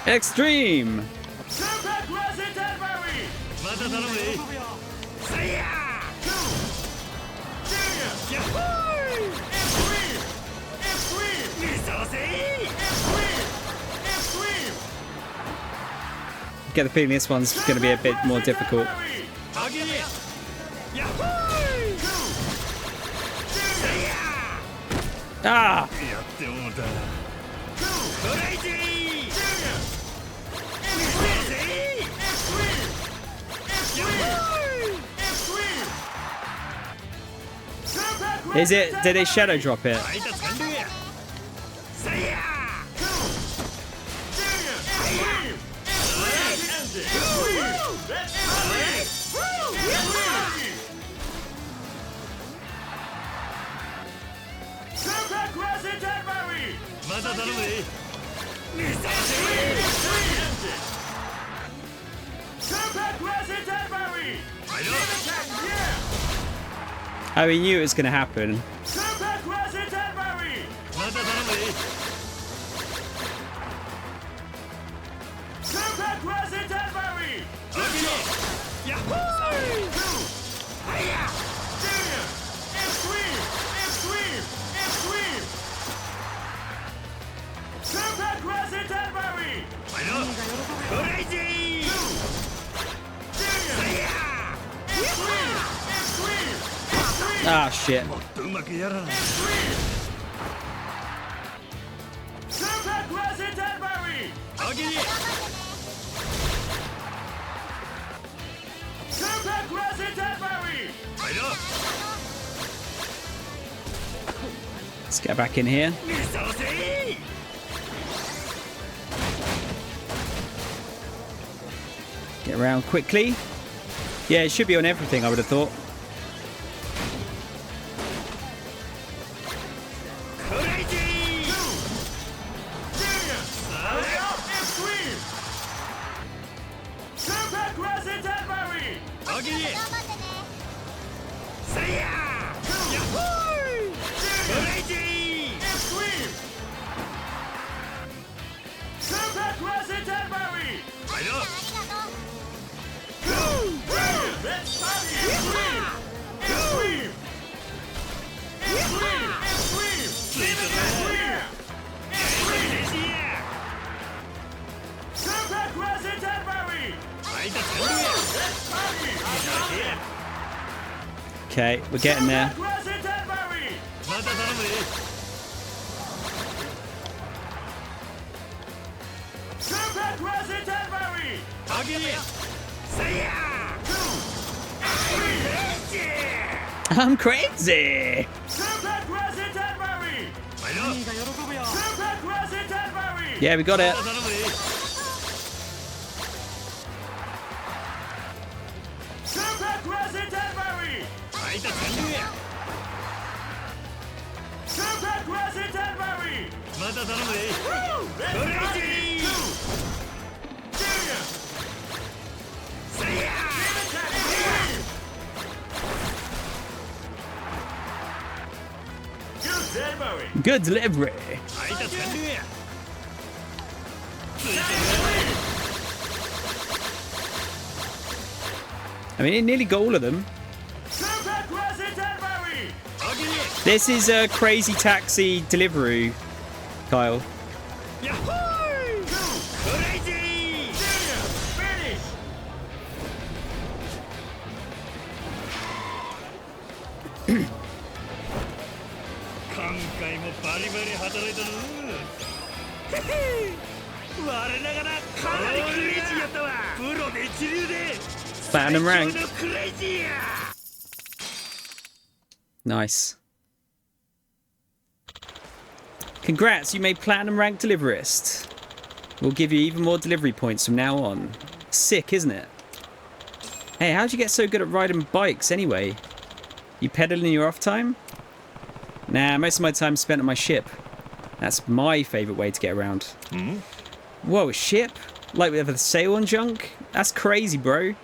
Extreme! Get the feeling this one's going to be a bit more difficult. Ah! Is it? Did they shadow drop it? Oh, we knew it was going to happen. Ah, shit. Let's get back in here. Get around quickly. Yeah, it should be on everything, I would have thought. Okay, we're getting there. I'm crazy. Yeah, we got it. Good delivery. I mean, it nearly got all of them. This is a crazy taxi delivery, Kyle. Platinum rank. Nice. Congrats, you made platinum rank deliverist. We'll give you even more delivery points from now on. Sick, isn't it? Hey, how'd you get so good at riding bikes anyway? You pedal in your off time? Nah, most of my time's spent on my ship. That's my favourite way to get around. Whoa, a ship? Like with a sail on junk? That's crazy, bro.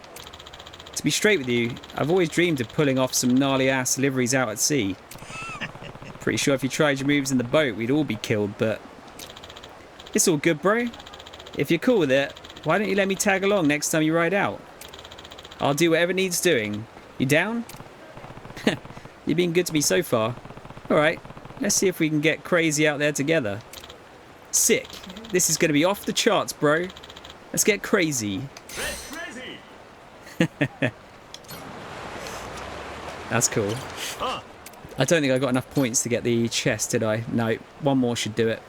To be straight with you, I've always dreamed of pulling off some gnarly-ass deliveries out at sea. Pretty sure if you tried your moves in the boat, we'd all be killed, but... It's all good, bro. If you're cool with it, why don't you let me tag along next time you ride out? I'll do whatever needs doing. You down? You've been good to me so far. Alright, let's see if we can get crazy out there together. Sick. This is going to be off the charts, bro. Let's get crazy. That's cool. I don't think I got enough points to get the chest, did I? No, one more should do it.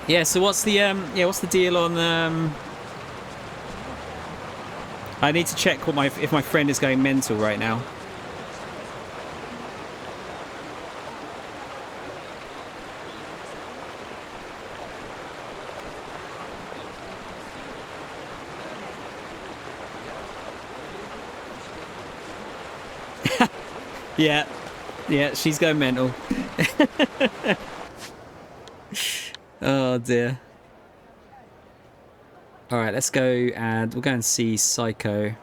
Yeah, so what's the deal on I need to check what if my friend is going mental right now. Yeah, she's going mental. Oh dear. Alright, let's go and we'll go and see Psycho.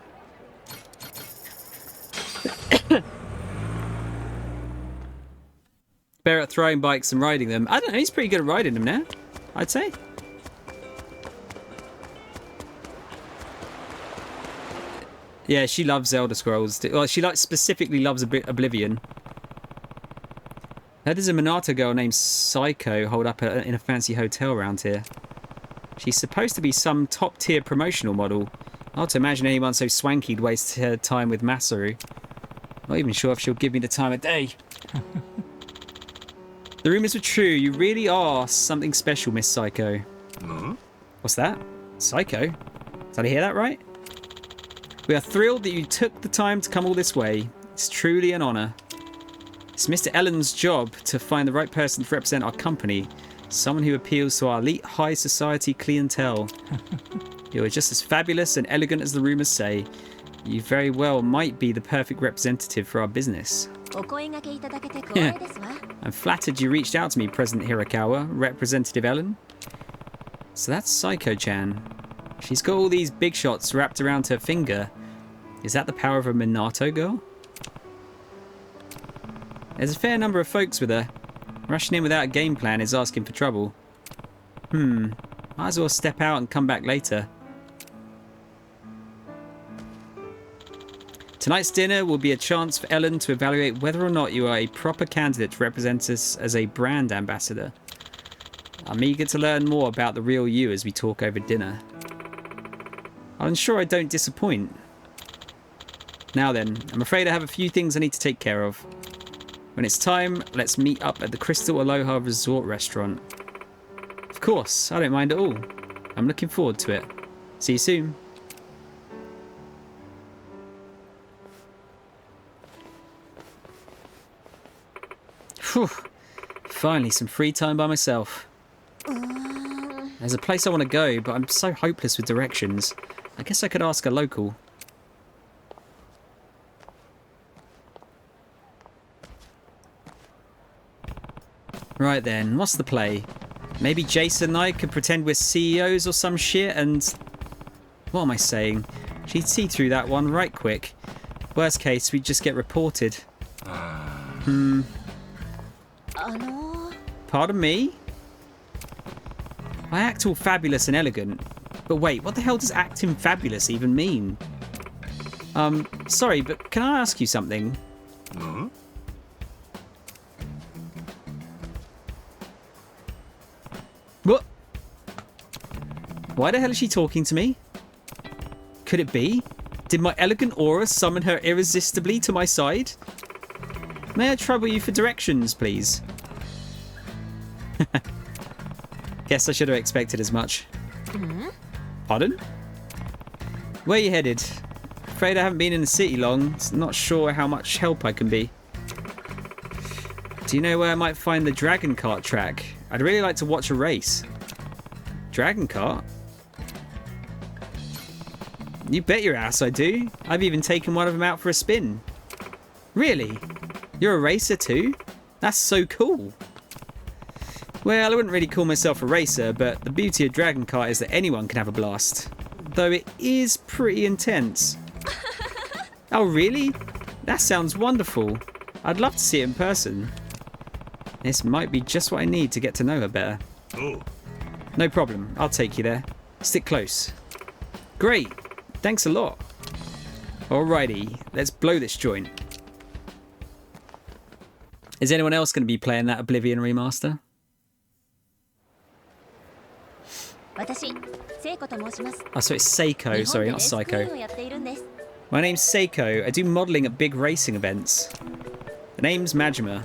Better at throwing bikes and riding them. I don't know, he's pretty good at riding them now, I'd say. Yeah, she loves Elder Scrolls. Well, she specifically loves Oblivion. Now, there's a Minato girl named Psycho holed up in a fancy hotel around here. She's supposed to be some top-tier promotional model. Hard to imagine anyone so swanky'd waste her time with Masaru. Not even sure if she'll give me the time of day. The rumours were true. You really are something special, Miss Psycho. What's that? Psycho? Did I hear that right? We are thrilled that you took the time to come all this way. It's truly an honor. It's Mr. Ellen's job to find the right person to represent our company. Someone who appeals to our elite high society clientele. You are just as fabulous and elegant as the rumors say. You very well might be the perfect representative for our business. Yeah. I'm flattered you reached out to me, President Hirakawa, Representative Ellen. So that's Psycho-chan. She's got all these big shots wrapped around her finger. Is that the power of a Minato girl? There's a fair number of folks with her. Rushing in without a game plan is asking for trouble. Might as well step out and come back later. Tonight's dinner will be a chance for Ellen to evaluate whether or not you are a proper candidate to represent us as a brand ambassador. I'm eager to learn more about the real you as we talk over dinner. I'll ensure I don't disappoint. Now then, I'm afraid I have a few things I need to take care of. When it's time, let's meet up at the Crystal Aloha Resort Restaurant. Of course, I don't mind at all. I'm looking forward to it. See you soon. Whew. Finally, some free time by myself. There's a place I want to go, but I'm so hopeless with directions. I guess I could ask a local. Right then, what's the play? Maybe Jason and I could pretend we're CEOs or some shit and... What am I saying? She'd see through that one right quick. Worst case, we'd just get reported. Pardon me? I act all fabulous and elegant. But wait, what the hell does acting fabulous even mean? Sorry, but can I ask you something? What? Why the hell is she talking to me? Could it be? Did my elegant aura summon her irresistibly to my side? May I trouble you for directions, please? Guess I should have expected as much. Pardon? Where are you headed? Afraid I haven't been in the city long. Not sure how much help I can be. Do you know where I might find the Dragon Kart track? I'd really like to watch a race. Dragon Kart? You bet your ass I do. I've even taken one of them out for a spin. Really? You're a racer too? That's so cool. Well, I wouldn't really call myself a racer, but the beauty of Dragon Kart is that anyone can have a blast. Though it is pretty intense. Oh, really? That sounds wonderful. I'd love to see it in person. This might be just what I need to get to know her better. Oh. No problem. I'll take you there. Stick close. Great. Thanks a lot. Alrighty. Let's blow this joint. Is anyone else going to be playing that Oblivion remaster? Oh, so it's Seiko. Sorry, not Psycho. My name's Seiko. I do modelling at big racing events. The name's Majima.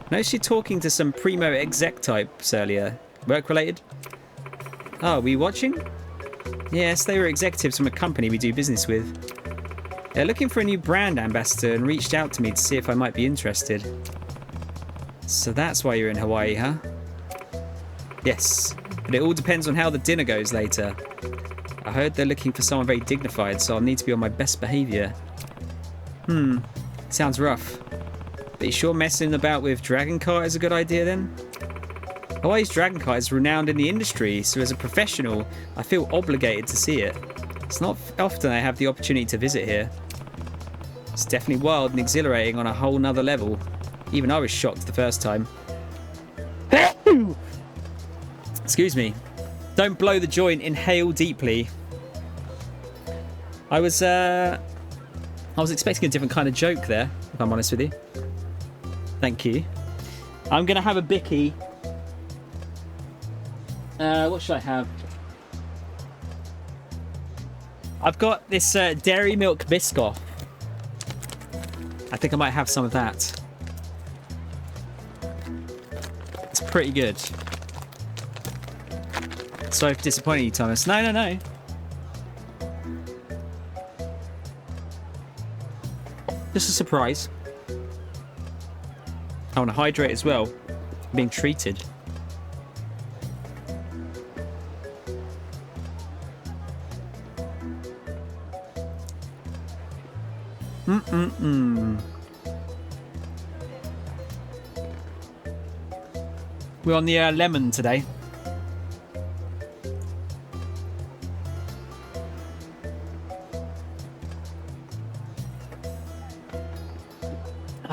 Noticed you talking to some primo exec types earlier. Work related? Oh, were you watching? Yes, they were executives from a company we do business with. They're looking for a new brand ambassador and reached out to me to see if I might be interested. So that's why you're in Hawaii, huh? Yes, but it all depends on how the dinner goes later. I heard they're looking for someone very dignified, so I'll need to be on my best behaviour. Sounds rough. But you sure messing about with Dragon Kart is a good idea then? Hawaii's Dragon Kart is renowned in the industry, so as a professional, I feel obligated to see it. It's not often I have the opportunity to visit here. It's definitely wild and exhilarating on a whole nother level. Even I was shocked the first time. Excuse me. Don't blow the joint, inhale deeply. I was expecting a different kind of joke there, if I'm honest with you. Thank you. I'm going to have a bicky. What should I have? I've got this dairy milk Biscoff. I think I might have some of that. It's pretty good. Sorry for disappointing you, Thomas. No. Just a surprise. I want to hydrate as well. I'm being treated. We're on the lemon today.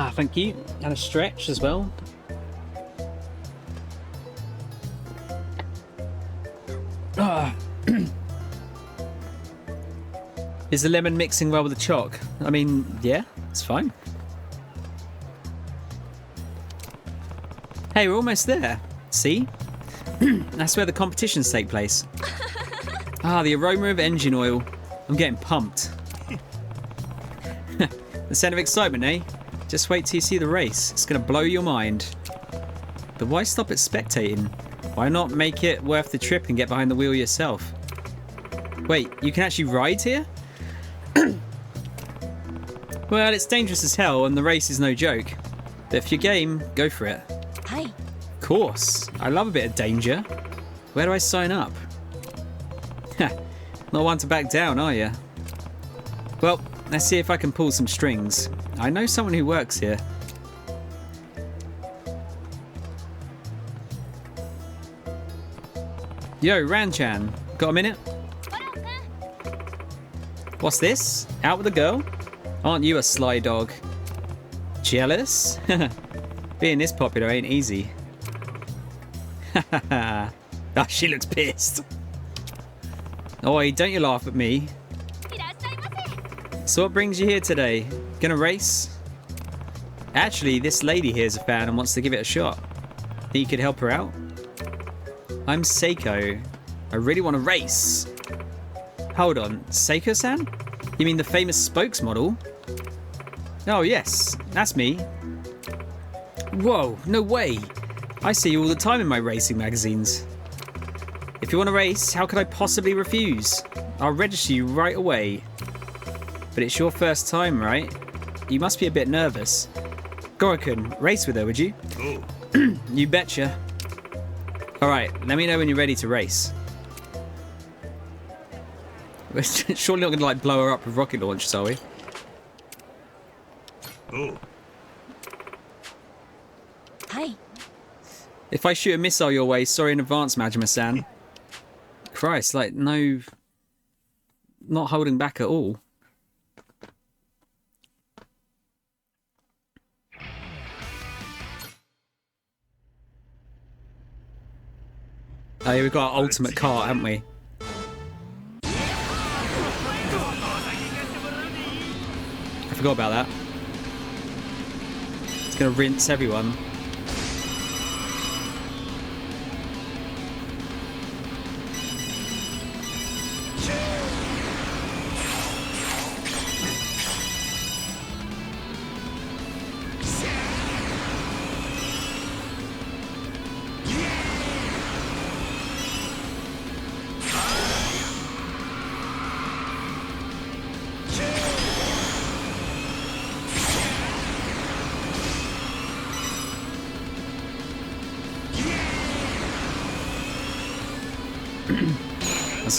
Ah, thank you. And a stretch as well. Ah. Is the lemon mixing well with the chalk? I mean, yeah, it's fine. Hey, we're almost there. See? That's where the competitions take place. Ah, the aroma of engine oil. I'm getting pumped. The scent of excitement, eh? Just wait till you see the race. It's going to blow your mind. But why stop at spectating? Why not make it worth the trip and get behind the wheel yourself? Wait, you can actually ride here? Well, it's dangerous as hell and the race is no joke. But if you're game, go for it. Hi. Of course. I love a bit of danger. Where do I sign up? Not one to back down, are you? Well, let's see if I can pull some strings. I know someone who works here. Yo, Ranchan, got a minute? What's this? Out with the girl? Aren't you a sly dog? Jealous? Being this popular ain't easy. Ah, she looks pissed. Oi, don't you laugh at me. So what brings you here today? Gonna race? Actually, this lady here's a fan and wants to give it a shot. Think you could help her out? I'm Seiko. I really want to race. Hold on, Seiko-san? You mean the famous spokesmodel? Oh yes, that's me. Whoa, no way. I see you all the time in my racing magazines. If you want to race, how could I possibly refuse? I'll register you right away. But it's your first time, right? You must be a bit nervous. Gorakun, race with her, would you? Oh. You betcha. Alright, let me know when you're ready to race. We're surely not going to like blow her up with rocket launchers, are we? Oh. Hi. If I shoot a missile your way, sorry in advance, Majima-san. Christ, like, no... Not holding back at all. Oh, yeah, we've got our ultimate car, haven't we? I forgot about that. It's going to rinse everyone.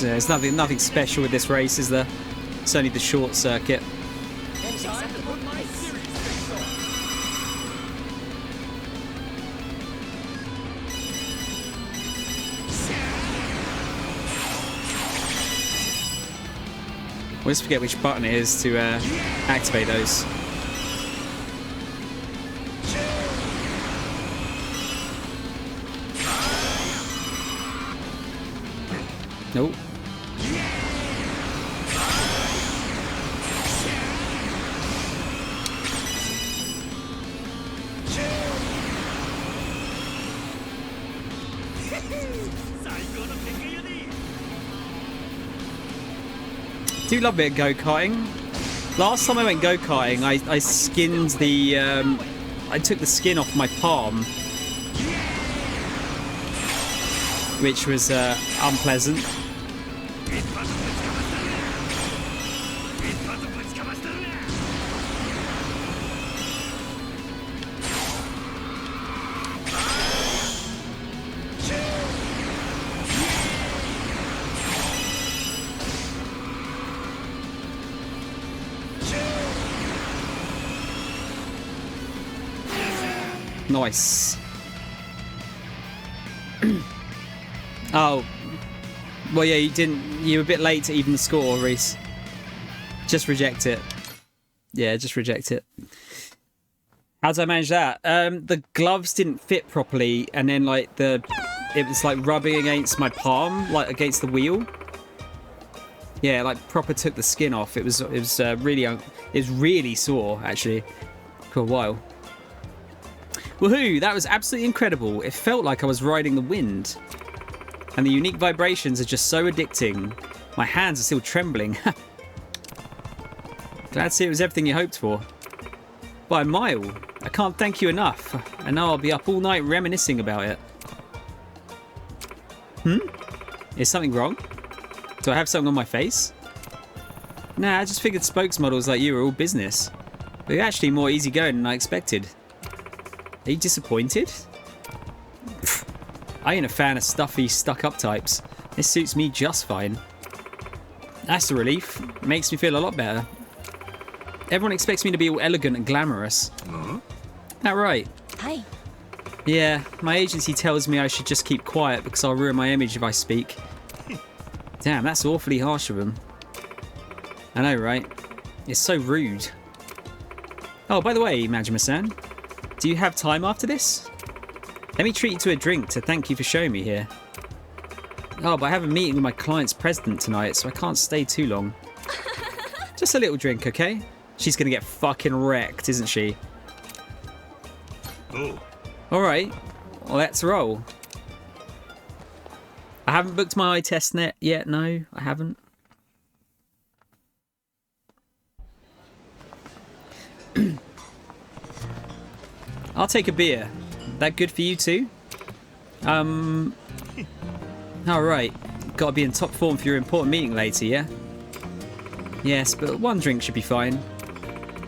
There's nothing special with this race, is there? It's only the short circuit. I always forget which button it is to activate those. Nope. Do love a bit of go-karting. Last time I went go-karting, I skinned the... I took the skin off my palm, which was unpleasant. Nice. Oh. Well, yeah, you were a bit late to even the score, Reese. Just reject it. Yeah, just reject it. How did I manage that? The gloves didn't fit properly, and then like it was like rubbing against my palm, like against the wheel. Yeah, like proper took the skin off. It was really sore actually for a while. Woohoo! That was absolutely incredible. It felt like I was riding the wind, and the unique vibrations are just so addicting. My hands are still trembling. Glad to see it was everything you hoped for. By a mile. I can't thank you enough. I know I'll be up all night reminiscing about it. Is something wrong? Do I have something on my face? Nah, I just figured spokesmodels like you were all business. But you're actually more easygoing than I expected. Are you disappointed? Pfft, I ain't a fan of stuffy, stuck-up types. This suits me just fine. That's a relief. It makes me feel a lot better. Everyone expects me to be all elegant and glamorous. That right? Hi. Yeah, my agency tells me I should just keep quiet because I'll ruin my image if I speak. Damn, that's awfully harsh of them. I know, right? It's so rude. Oh, by the way, Majima-san, do you have time after this? Let me treat you to a drink to thank you for showing me here. Oh, but I have a meeting with my client's president tonight, so I can't stay too long. Just a little drink, okay? She's gonna get fucking wrecked, isn't she? Oh. Alright, well, let's roll. I haven't booked my eye test net yet, no, I haven't. I'll take a beer. That good for you too? Alright, gotta be in top form for your important meeting later, yeah? Yes, but one drink should be fine.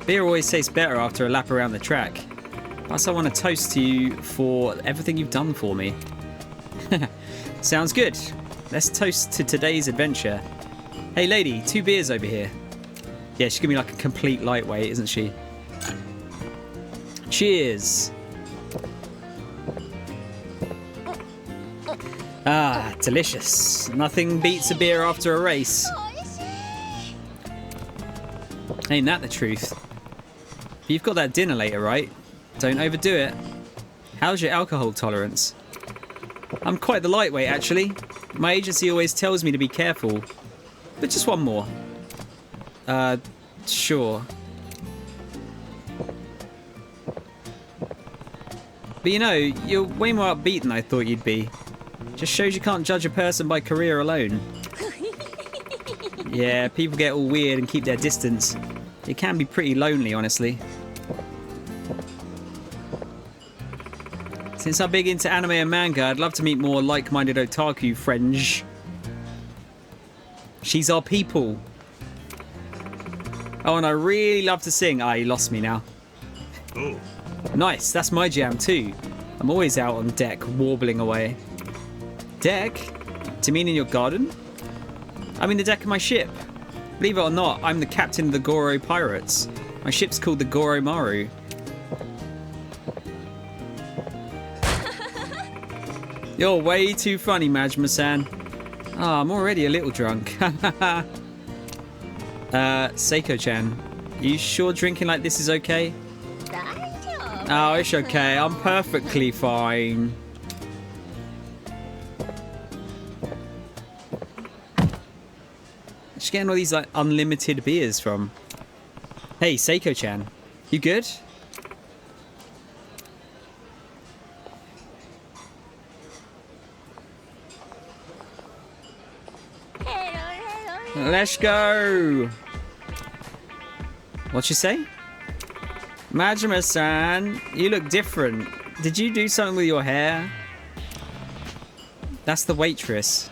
Beer always tastes better after a lap around the track. Plus, I want to toast to you for everything you've done for me. Sounds good. Let's toast to today's adventure. Hey, lady, 2 beers over here. Yeah, she's gonna be like a complete lightweight, isn't she? Cheers. Ah, delicious. Nothing beats a beer after a race. Ain't that the truth? But you've got that dinner later, right? Don't overdo it. How's your alcohol tolerance? I'm quite the lightweight, actually. My agency always tells me to be careful. But just one more. Sure. But you know, you're way more upbeat than I thought you'd be. Just shows you can't judge a person by career alone. Yeah, people get all weird and keep their distance. It can be pretty lonely, honestly. Since I'm big into anime and manga, I'd love to meet more like-minded otaku friends. She's our people. Oh, and I really love to sing. Ah, you lost me now. Oh. Nice, that's my jam too. I'm always out on deck, warbling away. Deck? Do you mean in your garden? I mean the deck of my ship. Believe it or not, I'm the captain of the Goro Pirates. My ship's called the Goro Maru. You're way too funny, Majima-san. Ah, I'm already a little drunk. Seiko-chan, you sure drinking like this is okay? Oh, it's okay. I'm perfectly fine. She's getting all these like unlimited beers from. Hey, Seiko-chan, you good? Let's go. What'd you say? Majima-san, you look different. Did you do something with your hair? That's the waitress.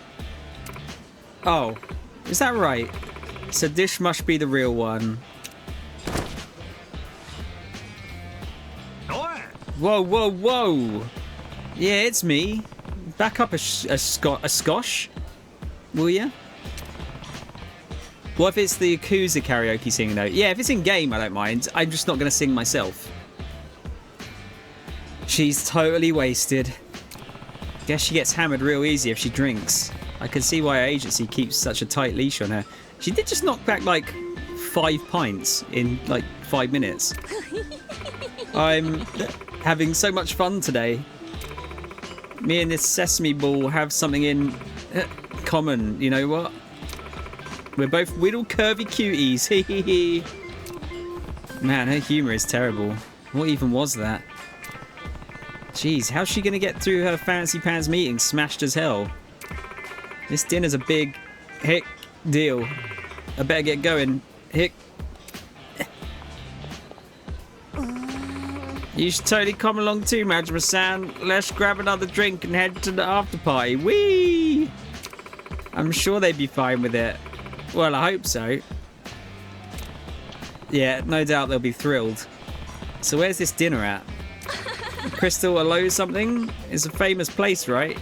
Oh, is that right? So this must be the real one. Whoa, whoa, whoa. Yeah, it's me. Back up a skosh, will ya? What if it's the Yakuza karaoke singing though? Yeah, if it's in game, I don't mind. I'm just not going to sing myself. She's totally wasted. Guess she gets hammered real easy if she drinks. I can see why her agency keeps such a tight leash on her. She did just knock back like 5 pints in like 5 minutes. I'm having so much fun today. Me and this sesame ball have something in common. You know what? We're both little curvy cuties. Man, her humor is terrible. What even was that? Jeez, how's she gonna get through her fancy pants meeting smashed as hell? This dinner's a big hick deal. I better get going. Hick. You should totally come along too, Majima-san. Let's grab another drink and head to the after party. Whee! I'm sure they'd be fine with it. Well, I hope so. Yeah, no doubt they'll be thrilled. So where's this dinner at? Crystal Aloe something? It's a famous place, right?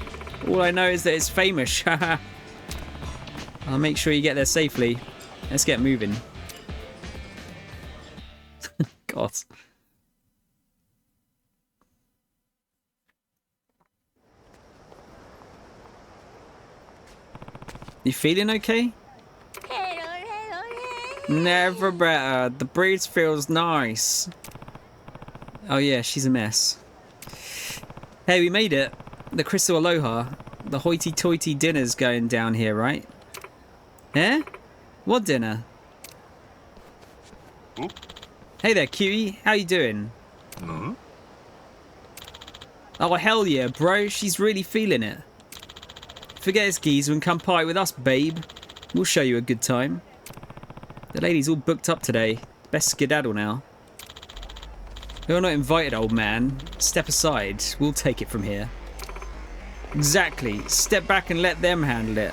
All I know is that it's famous. I'll make sure you get there safely. Let's get moving. God. You feeling okay? Never better. The breeze feels nice. Oh yeah, she's a mess. Hey, we made it. The Crystal Aloha. The hoity-toity dinner's going down here, right? Eh? What dinner? Hmm? Hey there, cutie. How you doing? Hmm? Oh, hell yeah, bro. She's really feeling it. Forget this geezer and come party with us, babe. We'll show you a good time. The lady's all booked up today. Best skedaddle now. You're not invited, old man. Step aside. We'll take it from here. Exactly. Step back and let them handle it.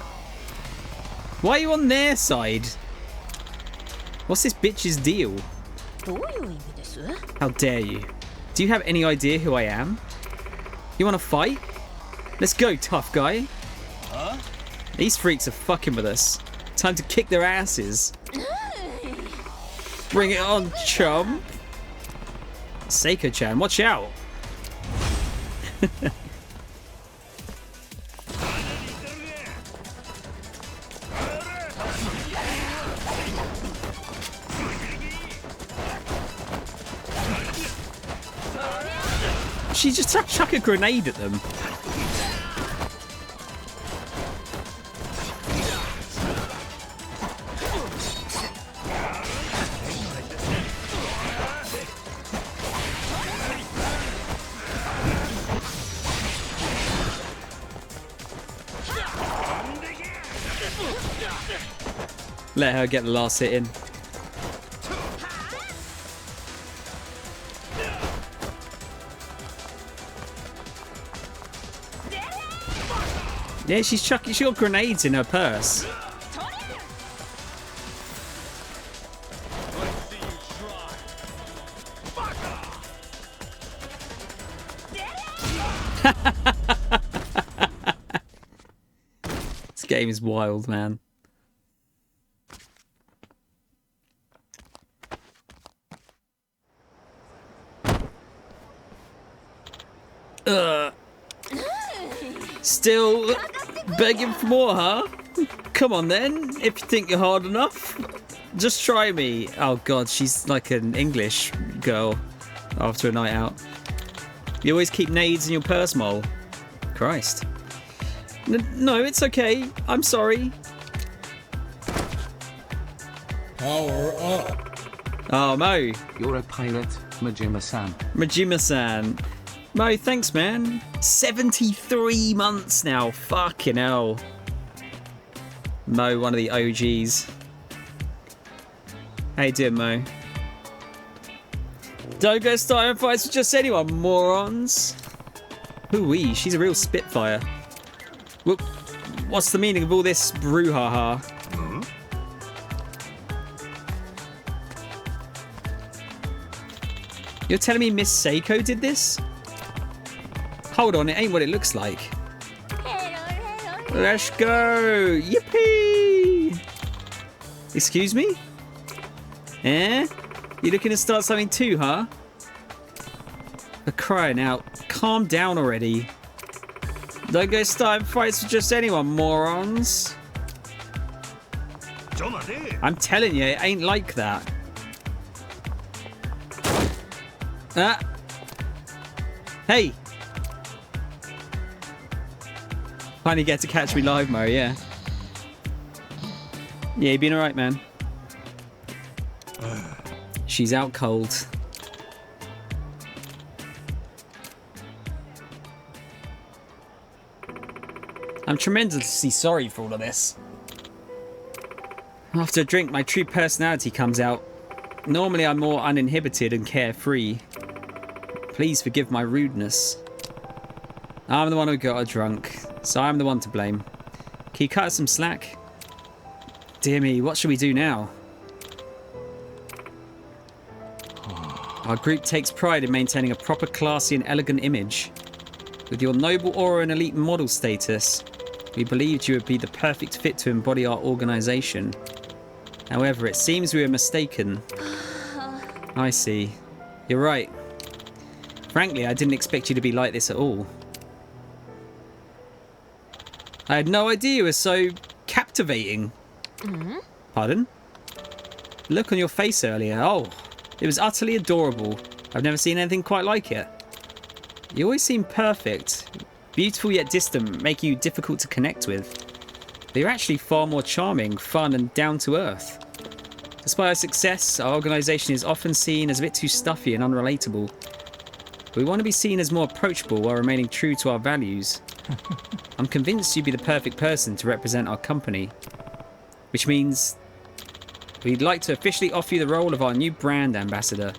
Why are you on their side? What's this bitch's deal? How dare you? Do you have any idea who I am? You want to fight? Let's go, tough guy. Huh? These freaks are fucking with us. Time to kick their asses. Bring it on, chum. Seiko-chan, watch out. She just chuck a grenade at them. Let her get the last hit in. Yeah, she got grenades in her purse. This game is wild, man. Still begging for more, huh? Come on then, if you think you're hard enough. Just try me. Oh god, she's like an English girl after a night out. You always keep nades in your purse, Mole. Christ. No, it's okay. I'm sorry. Power up. Oh, Mo. You're a pirate, Majima-san. Majima-san. Mo, thanks, man. 73 months now. Fucking hell. Mo, one of the OGs. How you doing, Mo? Don't go starting fights with just anyone, morons. Hoo-wee, she's a real spitfire. Well, what's the meaning of all this brouhaha? Hmm? You're telling me Miss Seiko did this? Hold on, it ain't what it looks like. Let's go! Yippee! Excuse me? Eh? You looking to start something too, huh? For crying out. Calm down already. Don't go starting fights with just anyone, morons. ちょ待て I'm telling you, it ain't like that. Ah. Hey. Finally get to catch me live, Mo, yeah. Yeah, you been alright, man. She's out cold. I'm tremendously sorry for all of this. After a drink, my true personality comes out. Normally, I'm more uninhibited and carefree. Please forgive my rudeness. I'm the one who got her drunk, so I'm the one to blame. Can you cut us some slack? Dear me, what should we do now? Our group takes pride in maintaining a proper, classy and elegant image. With your noble aura and elite model status, we believed you would be the perfect fit to embody our organisation. However, it seems we were mistaken. I see. You're right. Frankly, I didn't expect you to be like this at all. I had no idea you were so captivating. Pardon? The look on your face earlier. Oh, it was utterly adorable. I've never seen anything quite like it. You always seem perfect. Beautiful yet distant, making you difficult to connect with. But you're actually far more charming, fun and down to earth. Despite our success, our organisation is often seen as a bit too stuffy and unrelatable. But we want to be seen as more approachable while remaining true to our values. I'm convinced you'd be the perfect person to represent our company. Which means we'd like to officially offer you the role of our new brand ambassador.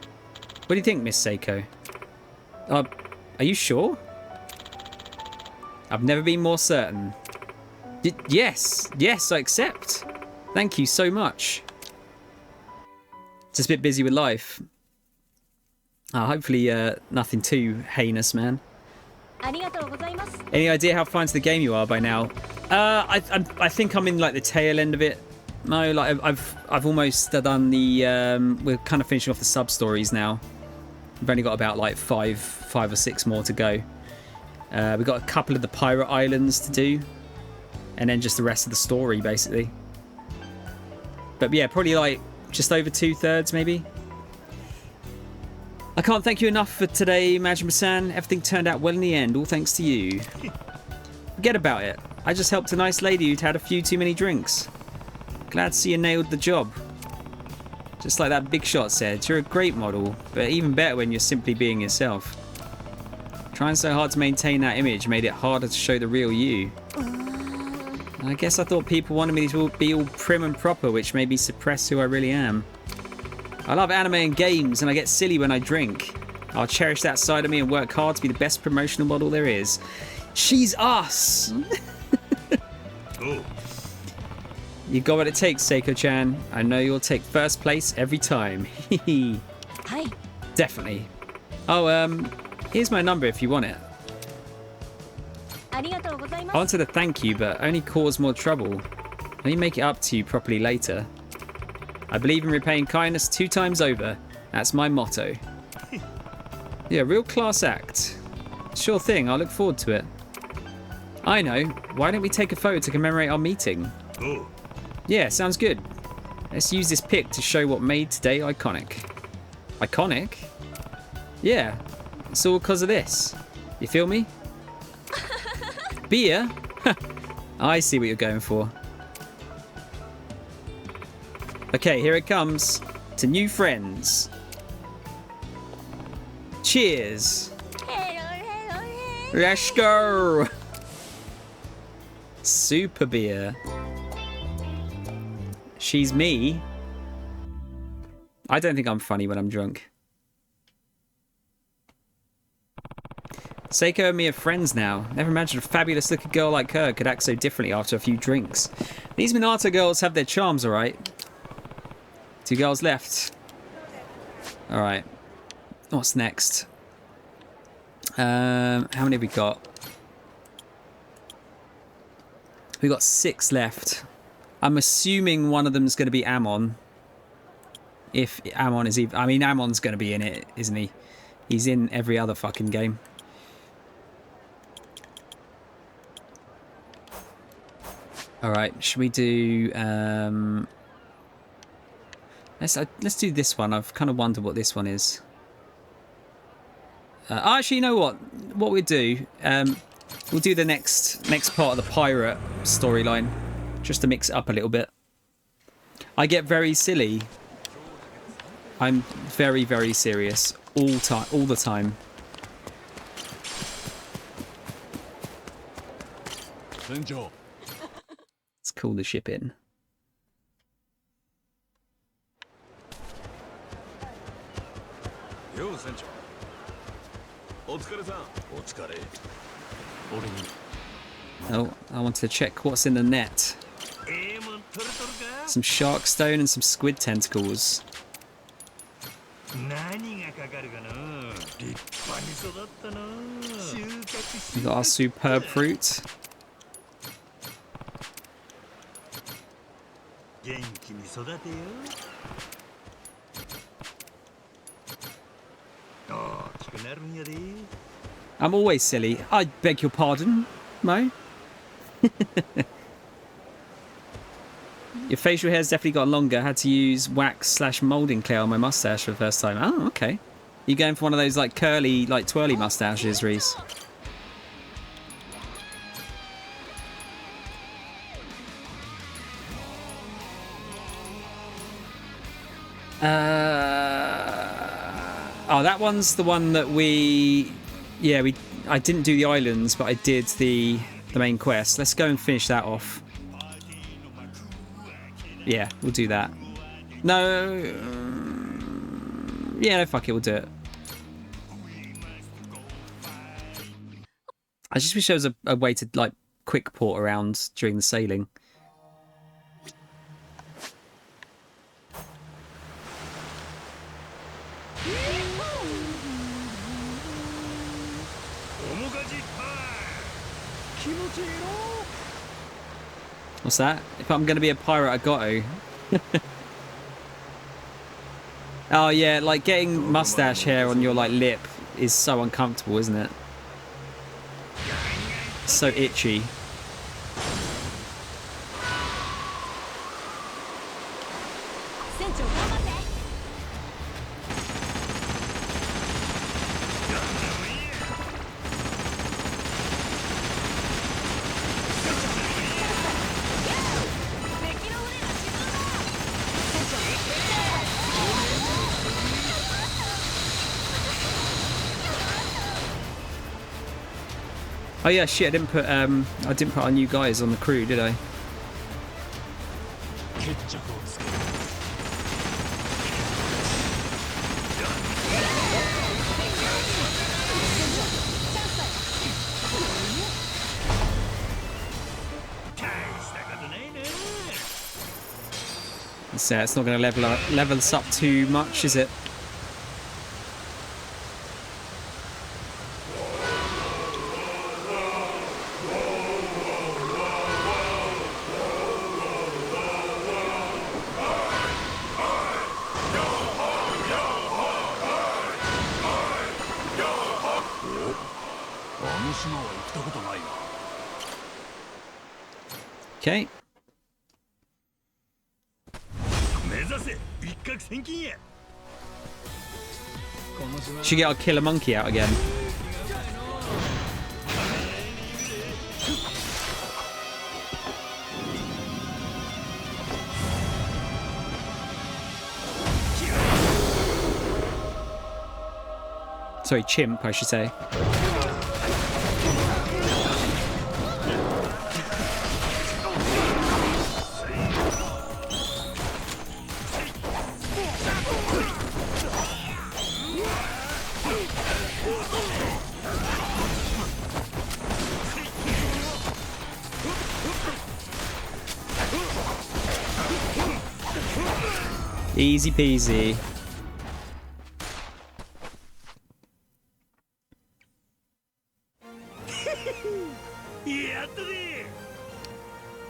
What do you think, Miss Seiko? Are you sure? I've never been more certain. Yes, I accept. Thank you so much. Just a bit busy with life. Hopefully nothing too heinous, man. Any idea how far into the game you are by now? I think I'm in like the tail end of it. No, like I've almost done the. We're kind of finishing off the sub stories now. We've only got about like five or six more to go. We've got a couple of the pirate islands to do, and then just the rest of the story basically. But yeah, probably like just over 2/3 maybe. I can't thank you enough for today, Majima-san. Everything turned out well in the end, all thanks to you. Forget about it. I just helped a nice lady who'd had a few too many drinks. Glad to see you nailed the job. Just like that big shot said, you're a great model, but even better when you're simply being yourself. Trying so hard to maintain that image made it harder to show the real you. I guess I thought people wanted me to be all prim and proper, which made me suppress who I really am. I love anime and games, and I get silly when I drink. I'll cherish that side of me and work hard to be the best promotional model there is. She's us! Oh. You got what it takes, Seiko-chan. I know you'll take first place every time. Hi. Definitely. Oh, here's my number if you want it. I wanted to thank you, but only cause more trouble. Let me make it up to you properly later. I believe in repaying kindness 2 times over. That's my motto. Yeah, real class act. Sure thing, I'll look forward to it. I know. Why don't we take a photo to commemorate our meeting? Oh. Yeah, sounds good. Let's use this pic to show what made today iconic. Iconic? Yeah, it's all because of this. You feel me? Beer? I see what you're going for. Okay, here it comes. To new friends. Cheers. Let's go. Super beer. She's me. I don't think I'm funny when I'm drunk. Seiko and me are friends now. Never imagined a fabulous looking girl like her could act so differently after a few drinks. These Minato girls have their charms, alright. 2 girls left. Alright. What's next? How many have we got? We've got 6 left. I'm assuming one of them is going to be Amon. If Amon is even... I mean, Amon's going to be in it, isn't he? He's in every other fucking game. All right, should we do? Let's do this one. I've kind of wondered what this one is. Actually, you know what? What we'll do? We'll do the next part of the pirate storyline, just to mix it up a little bit. I get very silly. I'm very, very serious all the time. Let's call the ship in. Oh, I want to check what's in the net. Some shark stone and some squid tentacles. We got our superb fruit. I'm always silly. I beg your pardon, Mo. Your facial hair's definitely gotten longer. Had to use wax/molding clay on my mustache for the first time. Oh, okay. You going for one of those like curly, like twirly mustaches, Reese? Oh, that one's the one that I didn't do the islands, but I did the main quest. Let's go and finish that off. Yeah, we'll do that. No. Yeah, no, fuck it, we'll do it. I just wish there was a way to, like, quick port around during the sailing. What's that? If I'm going to be a pirate, I got to. Oh yeah, like getting mustache hair on your like lip is so uncomfortable, isn't it? So itchy. Oh yeah, shit! I didn't put our new guys on the crew, did I? So it's not going to level us up too much, is it? Okay. Should get our killer monkey out again. Sorry, chimp, I should say. Easy peasy.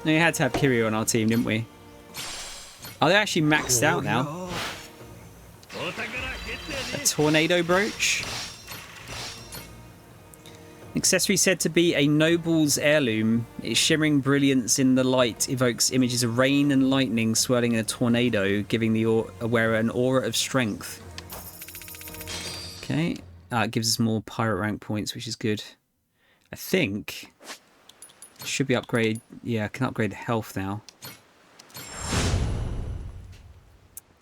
No, we had to have Kiryu on our team, didn't we? Oh, they're actually maxed out now. A tornado brooch? Accessory said to be a noble's heirloom. Its shimmering brilliance in the light evokes images of rain and lightning swirling in a tornado, giving the wearer an aura of strength. Okay. It gives us more pirate rank points, which is good. I think it should be upgraded. Yeah, I can upgrade health now.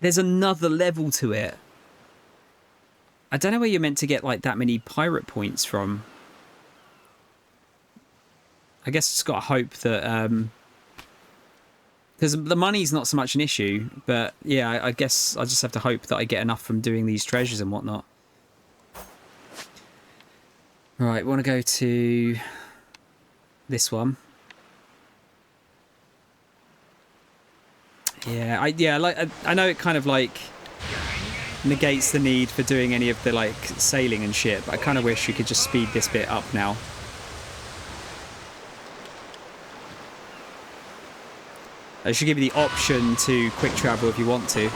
There's another level to it. I don't know where you're meant to get like that many pirate points from. I guess it's got to hope that because the money's not so much an issue, but yeah, I guess I just have to hope that I get enough from doing these treasures and whatnot. Right, we want to go to this one. Yeah, I know it kind of like negates the need for doing any of the like sailing and shit, but I kind of wish you could just speed this bit up now. I should give you the option to quick travel if you want to.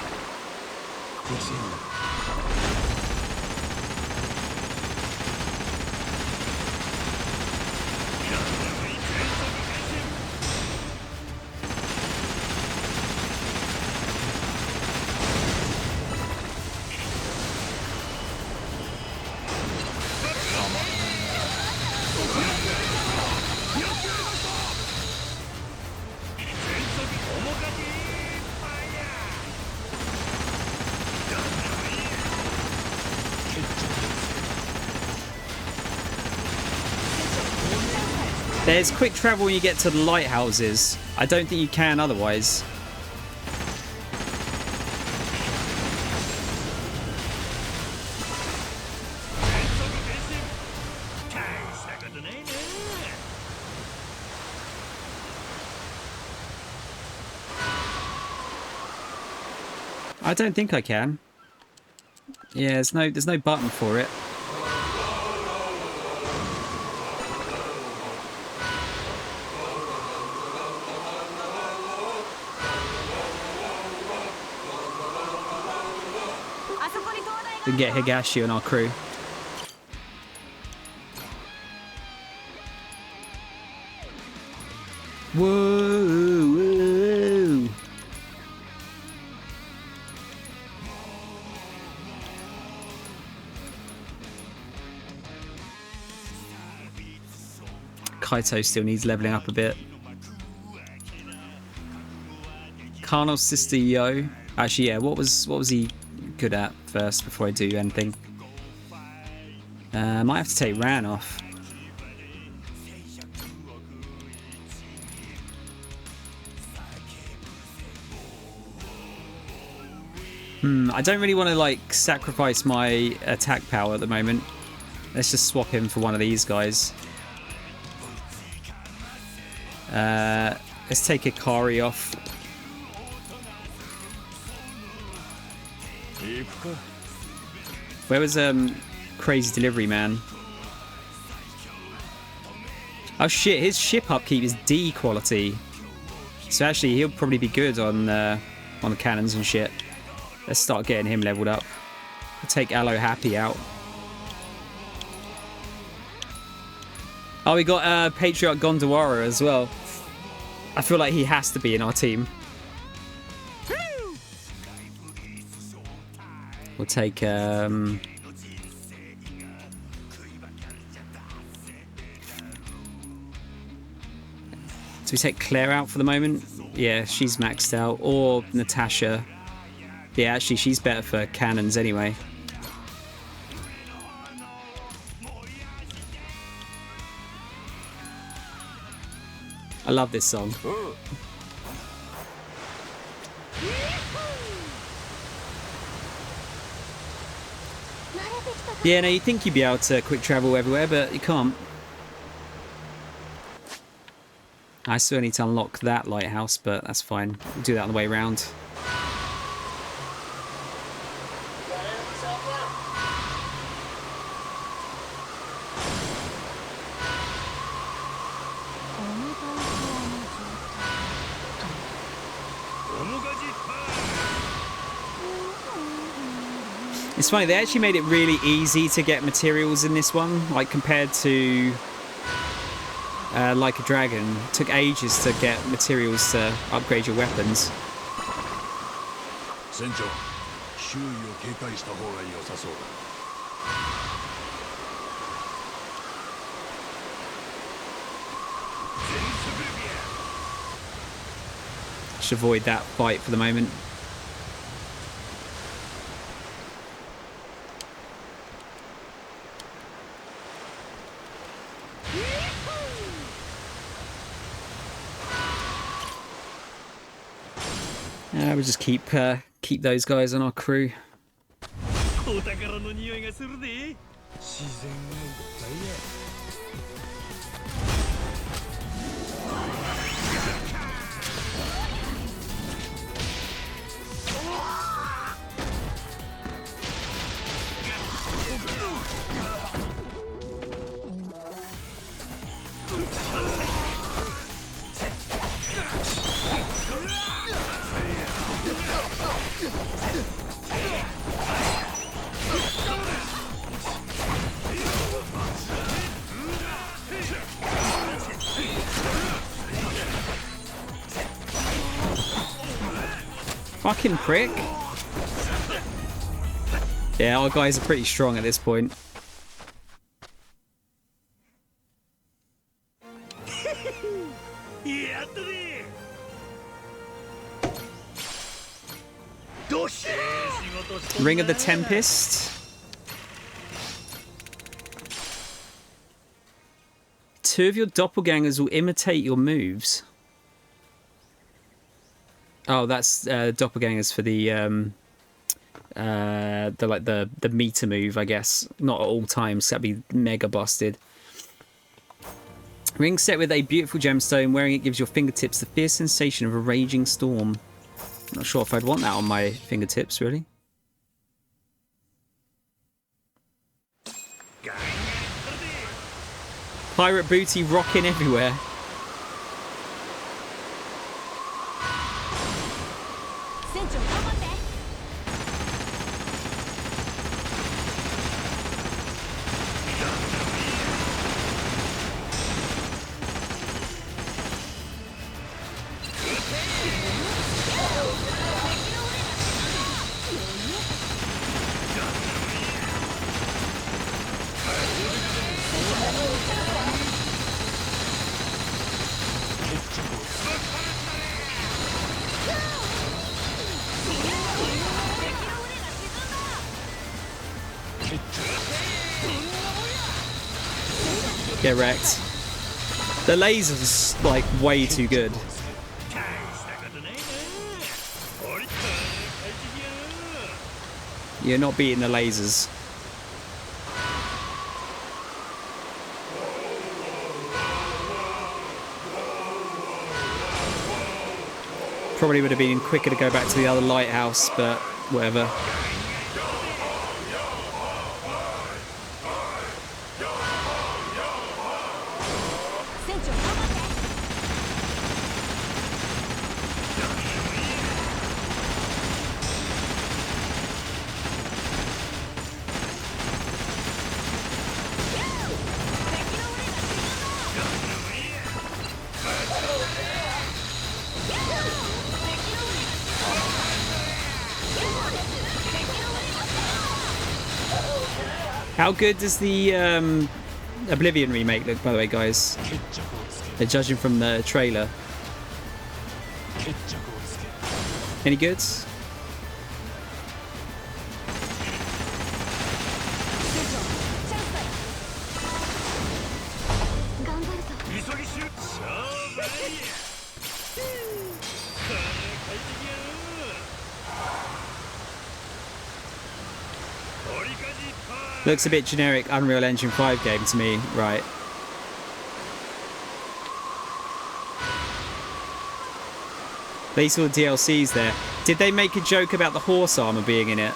There's quick travel when you get to the lighthouses. I don't think you can otherwise. I don't think I can. Yeah, there's no button for it. We can get Higashi on our crew. Whoa, whoa. Kaito still needs leveling up a bit. Carnal's sister Yo. Actually, yeah, what was he good at first before I do anything? Might have to take Ran off. I don't really want to like sacrifice my attack power at the moment. Let's just swap him for one of these guys. Let's take Ikari off. Where was Crazy Delivery Man? Oh shit, his ship upkeep is D quality. So actually he'll probably be good on the cannons and shit. Let's start getting him leveled up. We'll take Aloe Happy out. Oh, we got Patriarch Gondawara as well. I feel like he has to be in our team. We'll take do we take Claire out for the moment? Yeah, she's maxed out. Or Natasha. Yeah, actually, she's better for cannons anyway. I love this song. Yeah, no, you'd think you'd be able to quick travel everywhere, but you can't. I still need to unlock that lighthouse, but that's fine. We'll do that on the way around. It's funny, they actually made it really easy to get materials in this one, like compared to like a dragon. Took ages to get materials to upgrade your weapons. 船長、周囲を警戒した方が良さそうだ。Should avoid that fight for the moment. We'll just keep those guys on our crew. お宝の匂いがするで。自然がいっぱいや。Fucking prick. Yeah, our guys are pretty strong at this point. やったね。 Ring of the Tempest. 2 of your doppelgangers will imitate your moves. Oh, that's doppelgangers for the meter move, I guess. Not at all times. That'd be mega busted. Ring set with a beautiful gemstone. Wearing it gives your fingertips the fierce sensation of a raging storm. Not sure if I'd want that on my fingertips, really. Pirate booty rocking everywhere. Get wrecked. The laser's like way too good. You're not beating the lasers. Probably would have been quicker to go back to the other lighthouse, but whatever. How good does the Oblivion remake look, by the way, guys? They're judging from the trailer. Any goods? Looks a bit generic Unreal Engine 5 game to me, right? At least all the DLCs there. Did they make a joke about the horse armor being in it?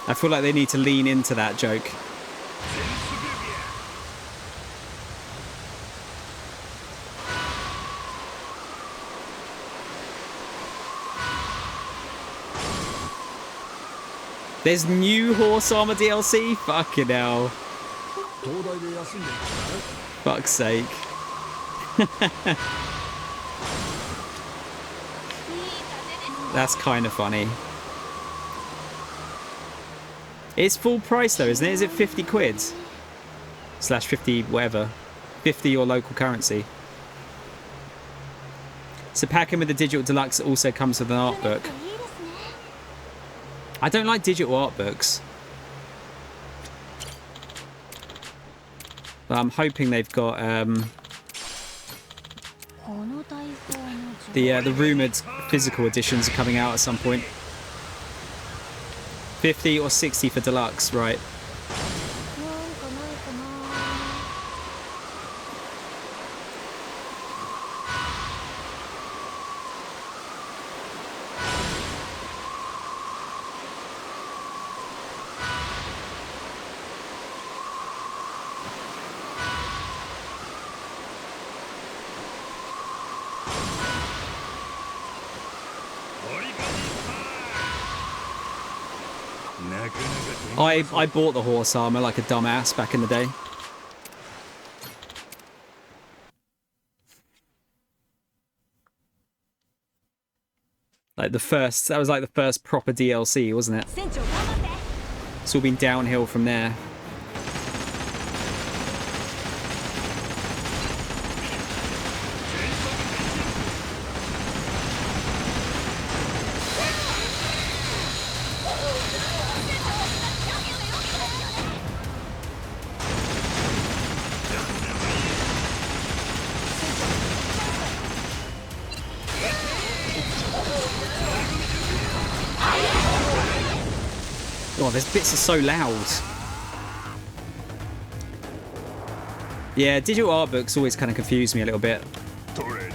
I feel like they need to lean into that joke. There's new horse armor DLC? Fucking hell. 東大で休んでるか Fuck's sake. That's kind of funny. It's full price though, isn't it? Is it 50 quid? Slash 50 whatever. 50 your local currency. So packing with the digital deluxe also comes with an art book. I don't like digital art books. But I'm hoping they've got the rumoured physical editions are coming out at some point. 50 or 60 for deluxe, right? I bought the horse armor like a dumbass back in the day. Like that was like the first proper DLC, wasn't it? It's all been downhill from there. Oh, these bits are so loud. Yeah, digital art books always kind of confuse me a little bit. 取れ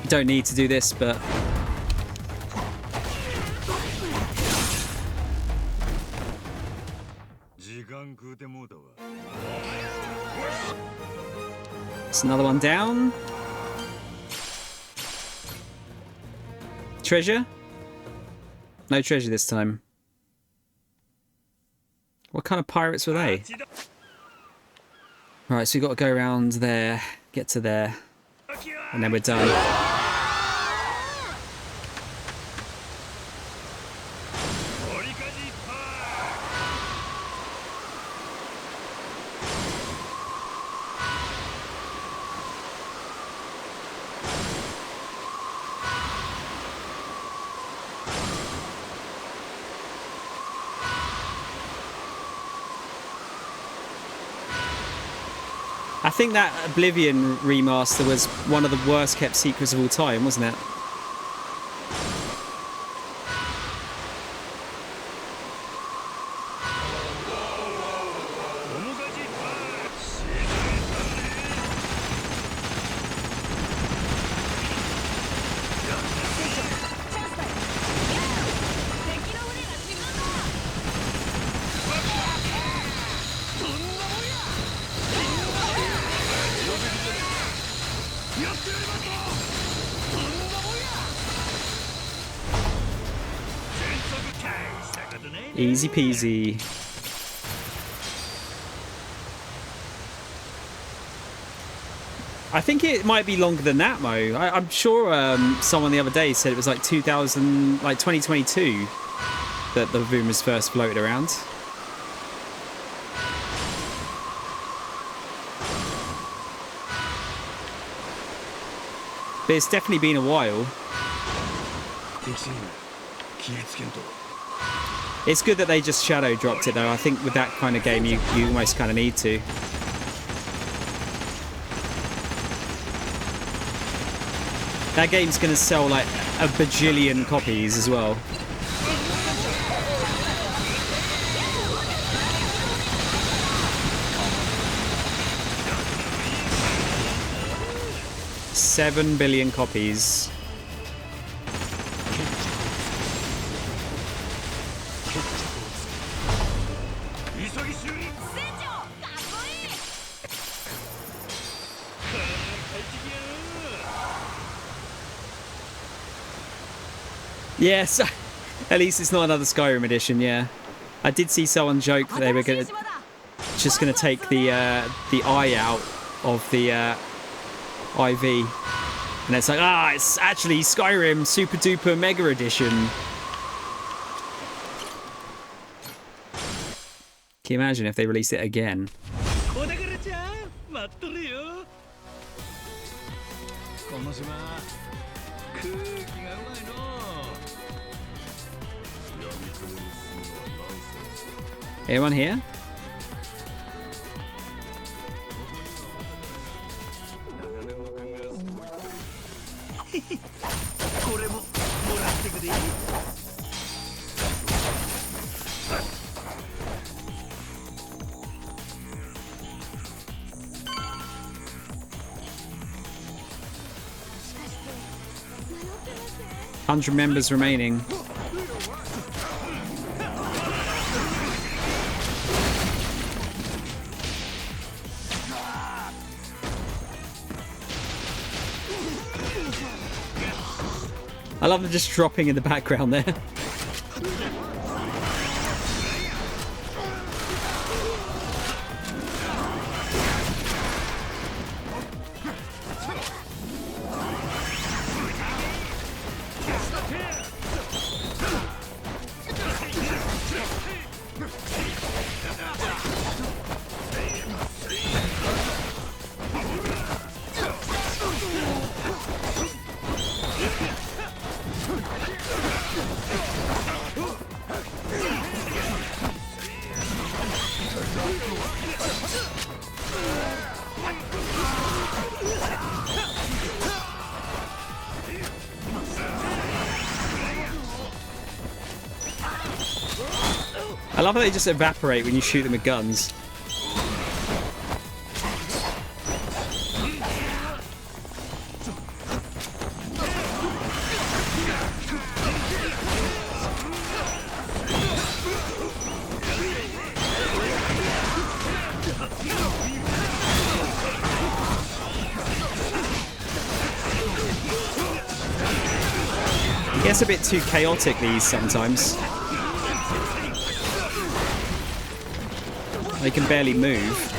You don't need to do this, but it's another one down. Treasure? No treasure this time. What kind of pirates were they? Right, so we've got to go around there, get to there, and then we're done. I think that Oblivion remaster was one of the worst kept secrets of all time, wasn't it? Easy peasy. I think it might be longer than that, Mo. I'm sure someone the other day said it was like 2022 that the rumors first floated around. But it's definitely been a while. It's good that they just shadow dropped it though. I think with that kind of game you almost kind of need to. That game's going to sell like a bajillion copies as well. 7 billion copies. Yes, at least it's not another Skyrim edition. Yeah, I did see someone joke that they were just gonna take the eye out of the IV, and it's like, it's actually Skyrim Super Duper Mega Edition. Can you imagine if they released it again? お宝ちゃん待っとるよこの島空気がうまいの Anyone here? これももらってくれ 100 members remaining. I love them just dropping in the background there. I love how they just evaporate when you shoot them with guns. It gets a bit too chaotic, these, sometimes. They can barely move.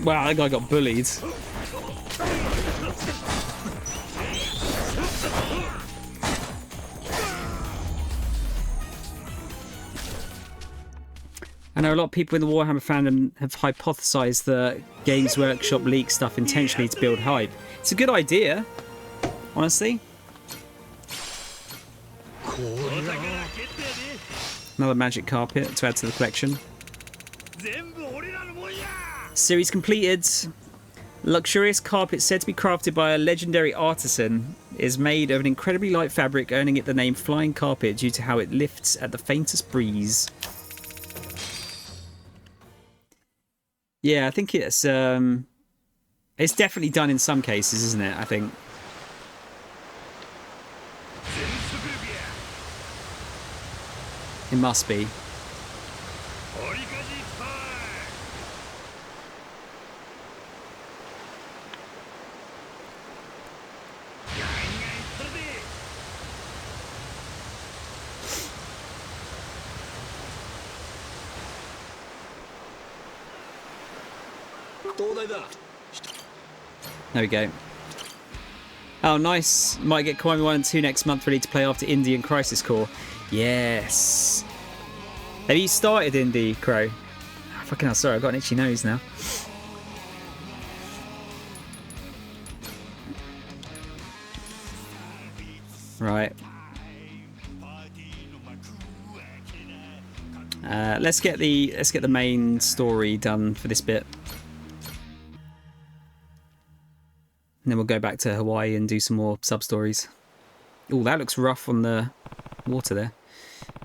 Wow, that guy got bullied. I know a lot of people in the Warhammer fandom have hypothesized that Games Workshop leaks stuff intentionally to build hype. It's a good idea, honestly. Another magic carpet to add to the collection. Series completed. Luxurious carpet said to be crafted by a legendary artisan is made of an incredibly light fabric, earning it the name Flying Carpet due to how it lifts at the faintest breeze. Yeah, I think it's definitely done in some cases, isn't it? I think. It must be. There we go. Oh, nice. Might get Kiwami 1 and 2 next month, ready to play after Indie and Crisis Core. Yes. Have you started Indie, Crow? Oh, fucking hell, sorry, I've got an itchy nose now. Right. Let's get the main story done for this bit. And then we'll go back to Hawaii and do some more sub-stories. Oh, that looks rough on the water there.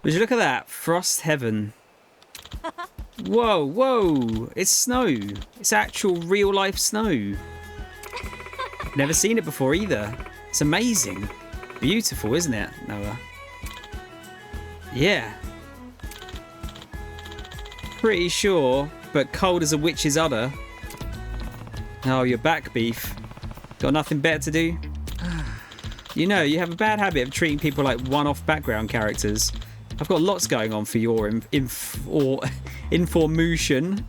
Would you look at that? Frost heaven. Whoa, whoa. It's snow. It's actual real-life snow. Never seen it before either. It's amazing. Beautiful, isn't it, Noah? Yeah. Pretty sure, but cold as a witch's udder. Oh, you're back, beef. Got nothing better to do? You know, you have a bad habit of treating people like one-off background characters. I've got lots going on for your information.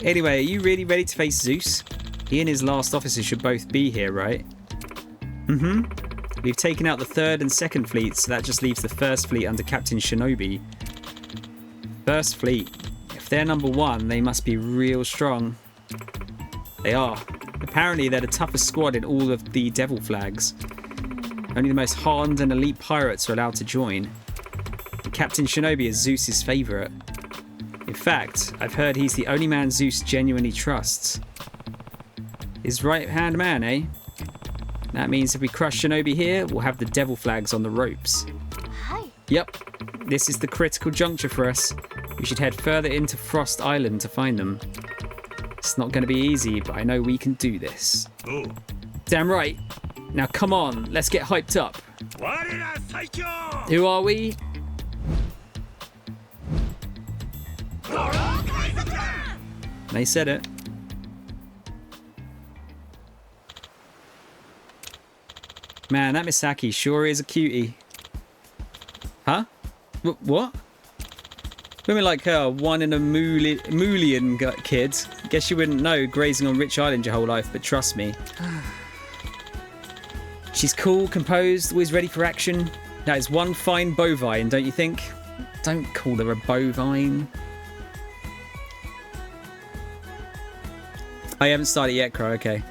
Anyway, are you really ready to face Zeus? He and his last officer should both be here, right? Mm-hmm. We've taken out the 3rd and 2nd fleets, so that just leaves the 1st fleet under Captain Shinobi. 1st fleet. If they're number 1, they must be real strong. They are. Apparently, they're the toughest squad in all of the Devil Flags. Only the most hardened and elite pirates are allowed to join. And Captain Shinobi is Zeus's favourite. In fact, I've heard he's the only man Zeus genuinely trusts. His right-hand man, eh? That means if we crush Shinobi here, we'll have the Devil Flags on the ropes. Hi. Yep, this is the critical juncture for us. We should head further into Frost Island to find them. It's not going to be easy, but I know we can do this. Oh. Damn right. Now come on, let's get hyped up. Who are we? They said it. Man, that Misaki sure is a cutie. Huh? What? Women like her are one in a million kid. Guess you wouldn't know grazing on Rich Island your whole life, but trust me. She's cool, composed, always ready for action. That is one fine bovine, don't you think? Don't call her a bovine. I haven't started yet, Crow, okay.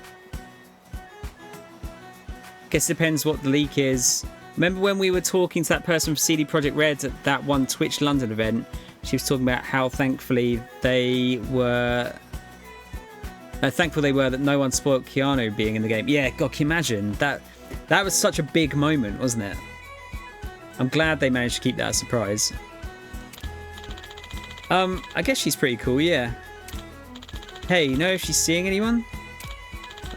Guess it depends what the leak is. Remember when we were talking to that person from CD Projekt Red at that one Twitch London event? She was talking about how thankful they were that no one spoiled Keanu being in the game. Yeah, God, can you imagine? That was such a big moment, wasn't it? I'm glad they managed to keep that a surprise. I guess she's pretty cool, yeah. Hey, you know if she's seeing anyone?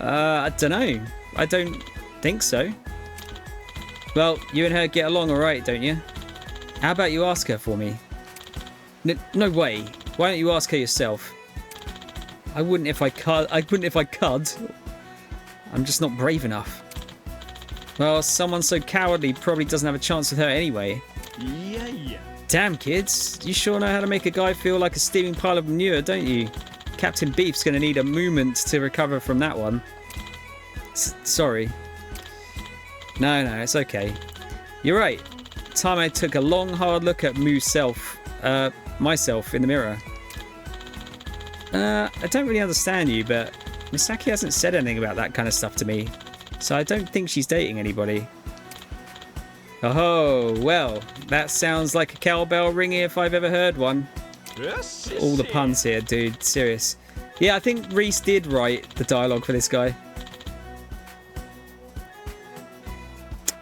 I don't know. I don't think so. Well, you and her get along alright, don't you? How about you ask her for me? No way. Why don't you ask her yourself? I wouldn't if I could. I'm just not brave enough. Well, someone so cowardly probably doesn't have a chance with her anyway. Yeah. Damn, kids. You sure know how to make a guy feel like a steaming pile of manure, don't you? Captain Beef's going to need a moment to recover from that one. Sorry. No, it's okay. You're right. Time I took a long, hard look at myself in the mirror. I don't really understand you, but Misaki hasn't said anything about that kind of stuff to me, so I don't think she's dating anybody. Oh, well, that sounds like a cowbell ringing if I've ever heard one. All the puns here, dude. Serious. Yeah, I think Reese did write the dialogue for this guy.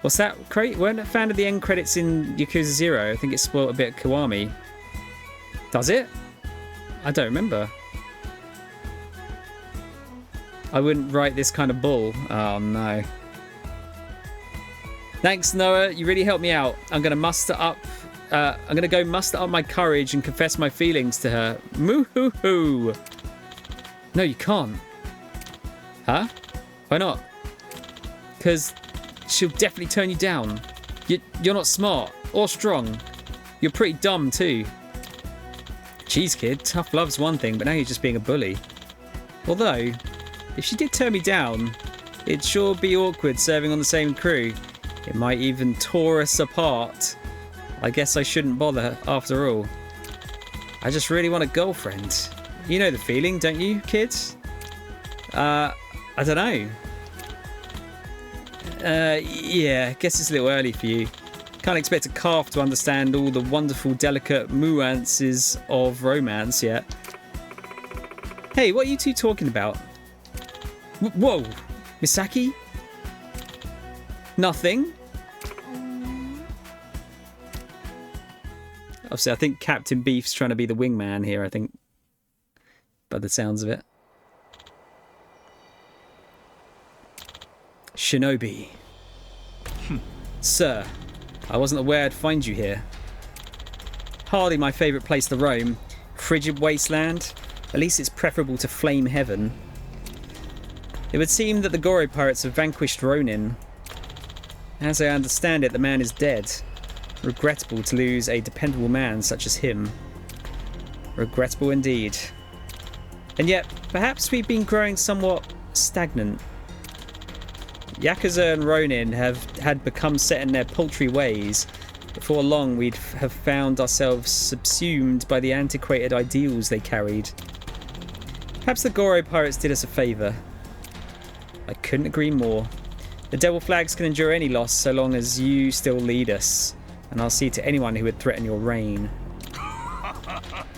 What's that? Weren't a fan of the end credits in Yakuza 0. I think it spoiled a bit of Kiwami. Does it? I don't remember. I wouldn't write this kind of bull. Oh, no. Thanks, Noah. You really helped me out. I'm going to muster up... I'm going to go muster up my courage and confess my feelings to her. Moo-hoo-hoo. No, you can't. Huh? Why not? Because she'll definitely turn you down. You're not smart or strong. You're pretty dumb, too. Jeez, kid. Tough love's one thing, but now you're just being a bully. Although, if she did turn me down, it'd sure be awkward serving on the same crew. It might even tore us apart. I guess I shouldn't bother after all. I just really want a girlfriend. You know the feeling, don't you, kids? I don't know. Yeah, I guess it's a little early for you. Can't expect a calf to understand all the wonderful, delicate nuances of romance yet. Hey, what are you two talking about? Whoa, Misaki? Nothing? Obviously, I think Captain Beef's trying to be the wingman here, I think. By the sounds of it. Shinobi. Sir, I wasn't aware I'd find you here. Hardly my favourite place to roam. Frigid wasteland. At least it's preferable to flame heaven. It would seem that the Goro pirates have vanquished Ronin. As I understand it, the man is dead. Regrettable to lose a dependable man such as him. Regrettable indeed. And yet, perhaps we've been growing somewhat stagnant. Yakuza and Ronin had become set in their paltry ways. Before long, we'd have found ourselves subsumed by the antiquated ideals they carried. Perhaps the Goro pirates did us a favour. I couldn't agree more. The Devil Flags can endure any loss so long as you still lead us. And I'll see to anyone who would threaten your reign.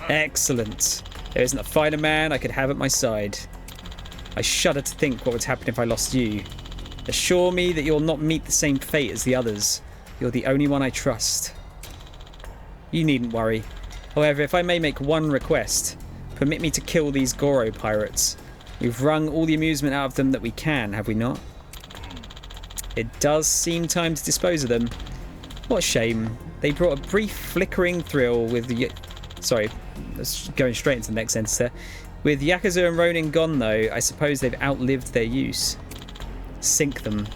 Excellent. There isn't a finer man I could have at my side. I shudder to think what would happen if I lost you. Assure me that you'll not meet the same fate as the others. You're the only one I trust. You needn't worry. However, if I may make one request, permit me to kill these Goro pirates. We've wrung all the amusement out of them that we can, have we not? It does seem time to dispose of them. What a shame. They brought a brief flickering thrill with the... Sorry, that's going straight into the next sentence there. With Yakuza and Ronin gone, though, I suppose they've outlived their use. Sink them.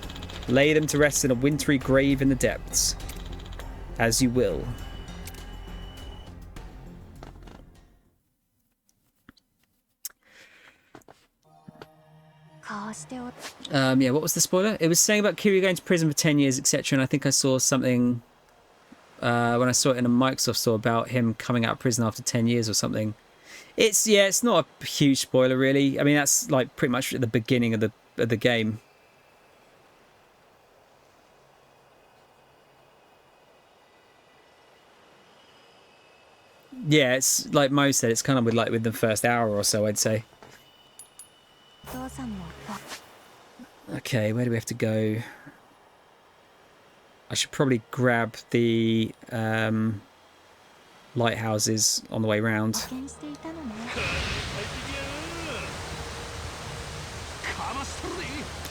Lay them to rest in a wintry grave in the depths. As you will. Yeah, what was the spoiler? It was saying about Kiryu going to prison for 10 years, etc. And I think I saw something when I saw it in a Microsoft store about him coming out of prison after 10 years or something. It's not a huge spoiler, really. I mean, that's like pretty much at the beginning of the game. Yeah, it's like Mo said, it's kind of with the first hour or so, I'd say. Okay, where do we have to go? I should probably grab the lighthouses on the way round.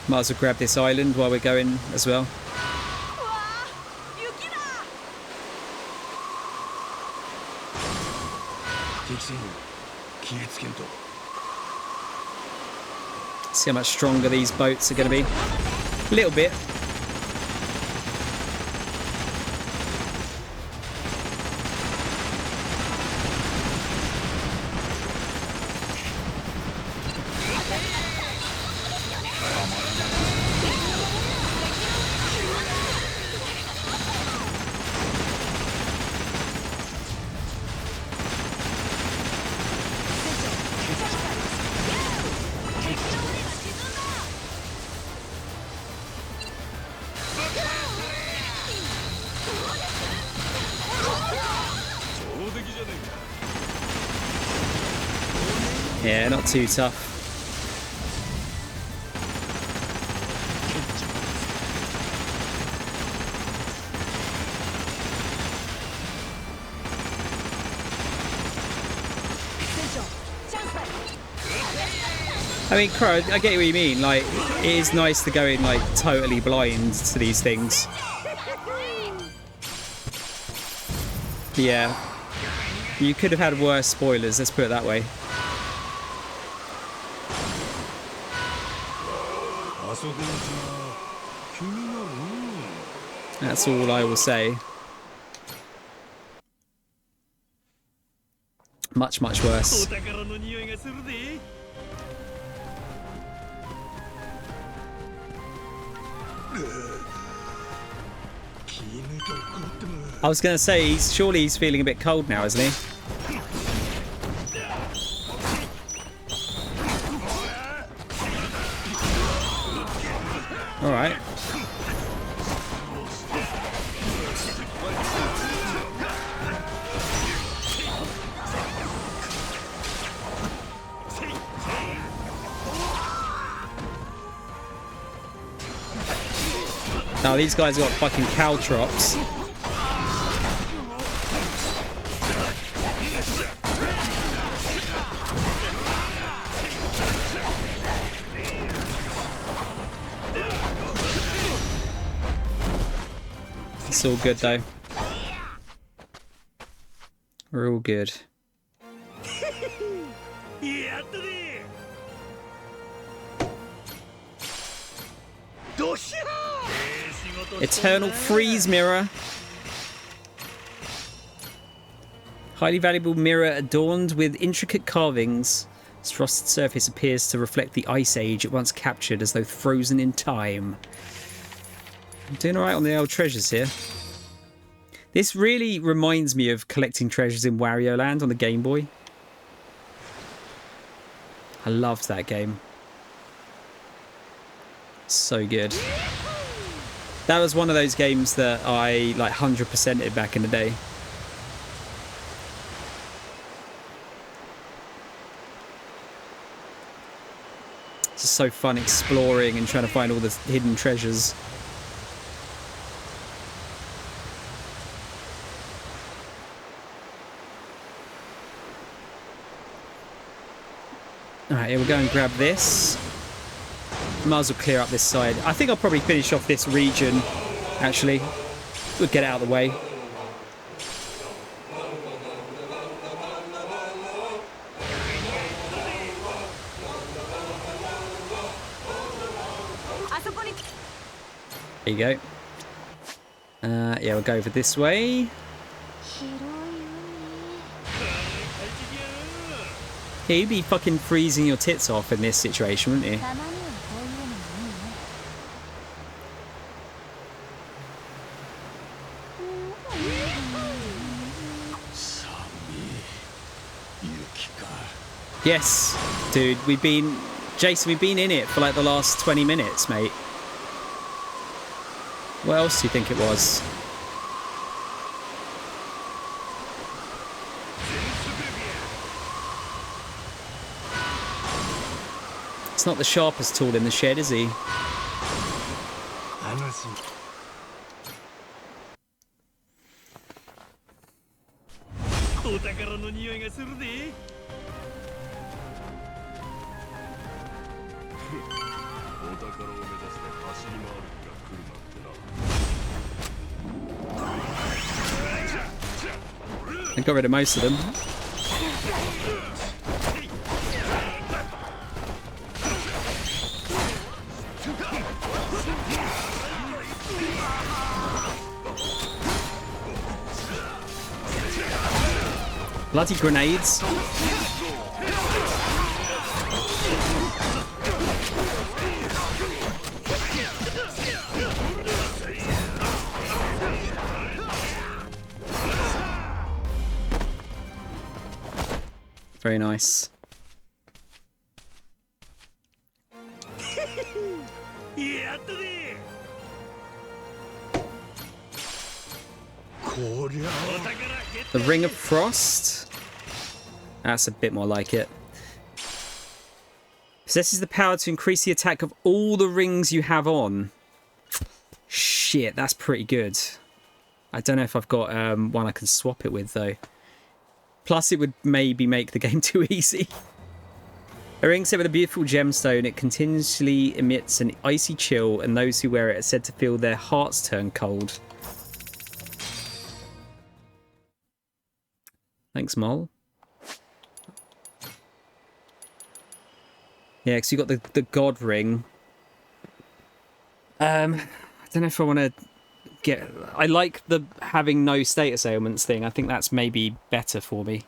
Might as well grab this island while we're going as well. See how much stronger these boats are going to be. A little bit. Yeah, not too tough. I mean, Crow, I get what you mean. Like, it is nice to go in, like, totally blind to these things. Yeah. You could have had worse spoilers, let's put it that way. That's all I will say. Much, much worse. I was going to say, surely he's feeling a bit cold now, isn't he? Alright. Oh, these guys got fucking caltrops. It's all good though. We're all good. Eternal freeze mirror. Highly valuable mirror adorned with intricate carvings. Its frosted surface appears to reflect the ice age it once captured as though frozen in time. I'm doing alright on the old treasures here. This really reminds me of collecting treasures in Wario Land on the Game Boy. I loved that game. So good. That was one of those games that I like 100%ed back in the day. It's just so fun exploring and trying to find all the hidden treasures. Alright, here we'll go and grab this. Might as well clear up this side. I think I'll probably finish off this region, actually. We'll get it out of the way. There you go. Yeah, we'll go over this way. Yeah, you'd be fucking freezing your tits off in this situation, wouldn't you? Yes, dude, Jason, we've been in it for like the last 20 minutes, mate. What else do you think it was? It's not the sharpest tool in the shed, is he? I got rid of most of them. Bloody grenades. Very nice. The Ring of Frost. That's a bit more like it. Possesses the power to increase the attack of all the rings you have on. Shit, that's pretty good. I don't know if I've got one I can swap it with though. Plus, it would maybe make the game too easy. A ring set with a beautiful gemstone, it continuously emits an icy chill, and those who wear it are said to feel their hearts turn cold. Thanks, Mol. Yeah, because you got the god ring. I don't know if I want to get... I like the having no status ailments thing. I think that's maybe better for me.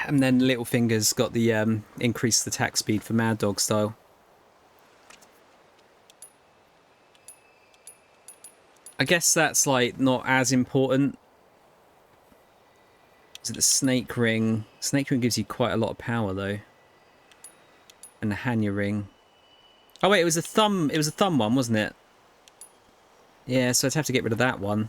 And then Littlefinger's got the increased attack speed for Mad Dog style. I guess that's like not as important. Is it the Snake Ring? Snake Ring gives you quite a lot of power though. And the Hanya Ring. Oh wait, it was a thumb one, wasn't it? Yeah, so I'd have to get rid of that one.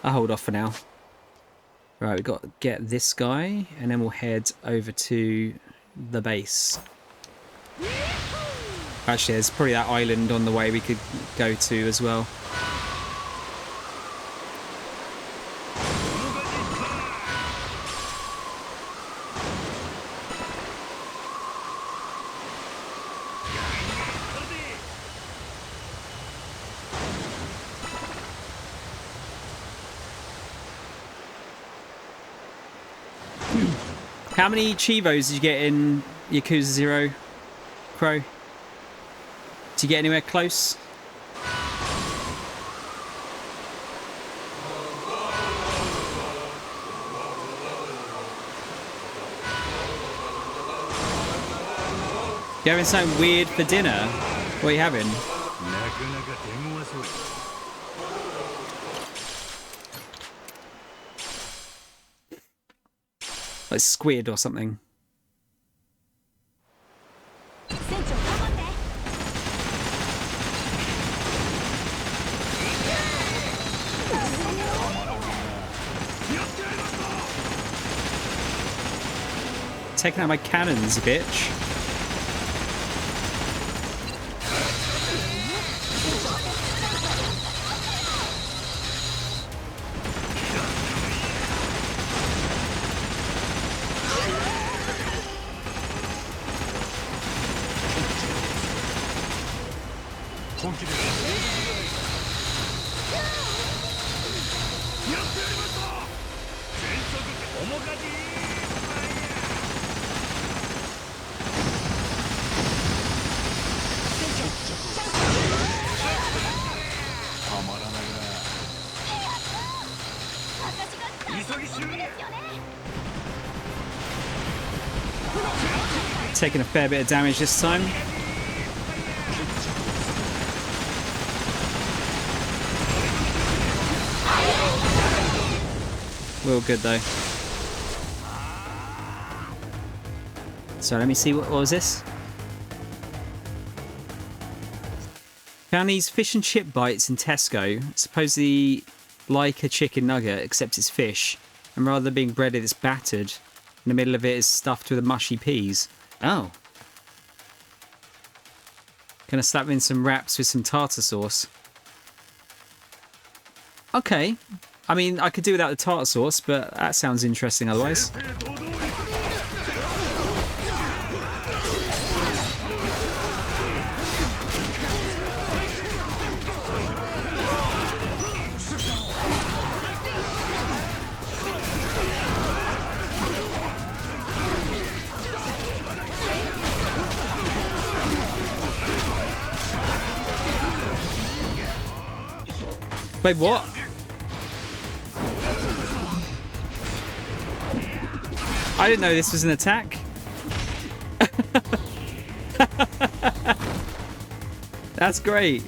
I'll hold off for now. Right, we've got to get this guy, and then we'll head over to the base. Actually, there's probably that island on the way we could go to as well. How many Chivos did you get in Yakuza 0, Crow? Did you get anywhere close? You having something weird for dinner? What are you having? Like squid or something. Taking out my cannons, bitch. Taking a fair bit of damage this time. We're all good though. So let me see, what was this? Found these fish and chip bites in Tesco. Supposedly like a chicken nugget, except it's fish. And rather than being breaded, it's battered. In the middle of it is stuffed with mushy peas. Oh. Gonna slap in some wraps with some tartar sauce. Okay. I mean, I could do without the tartar sauce, but that sounds interesting otherwise. Wait, what? I didn't know this was an attack. That's great.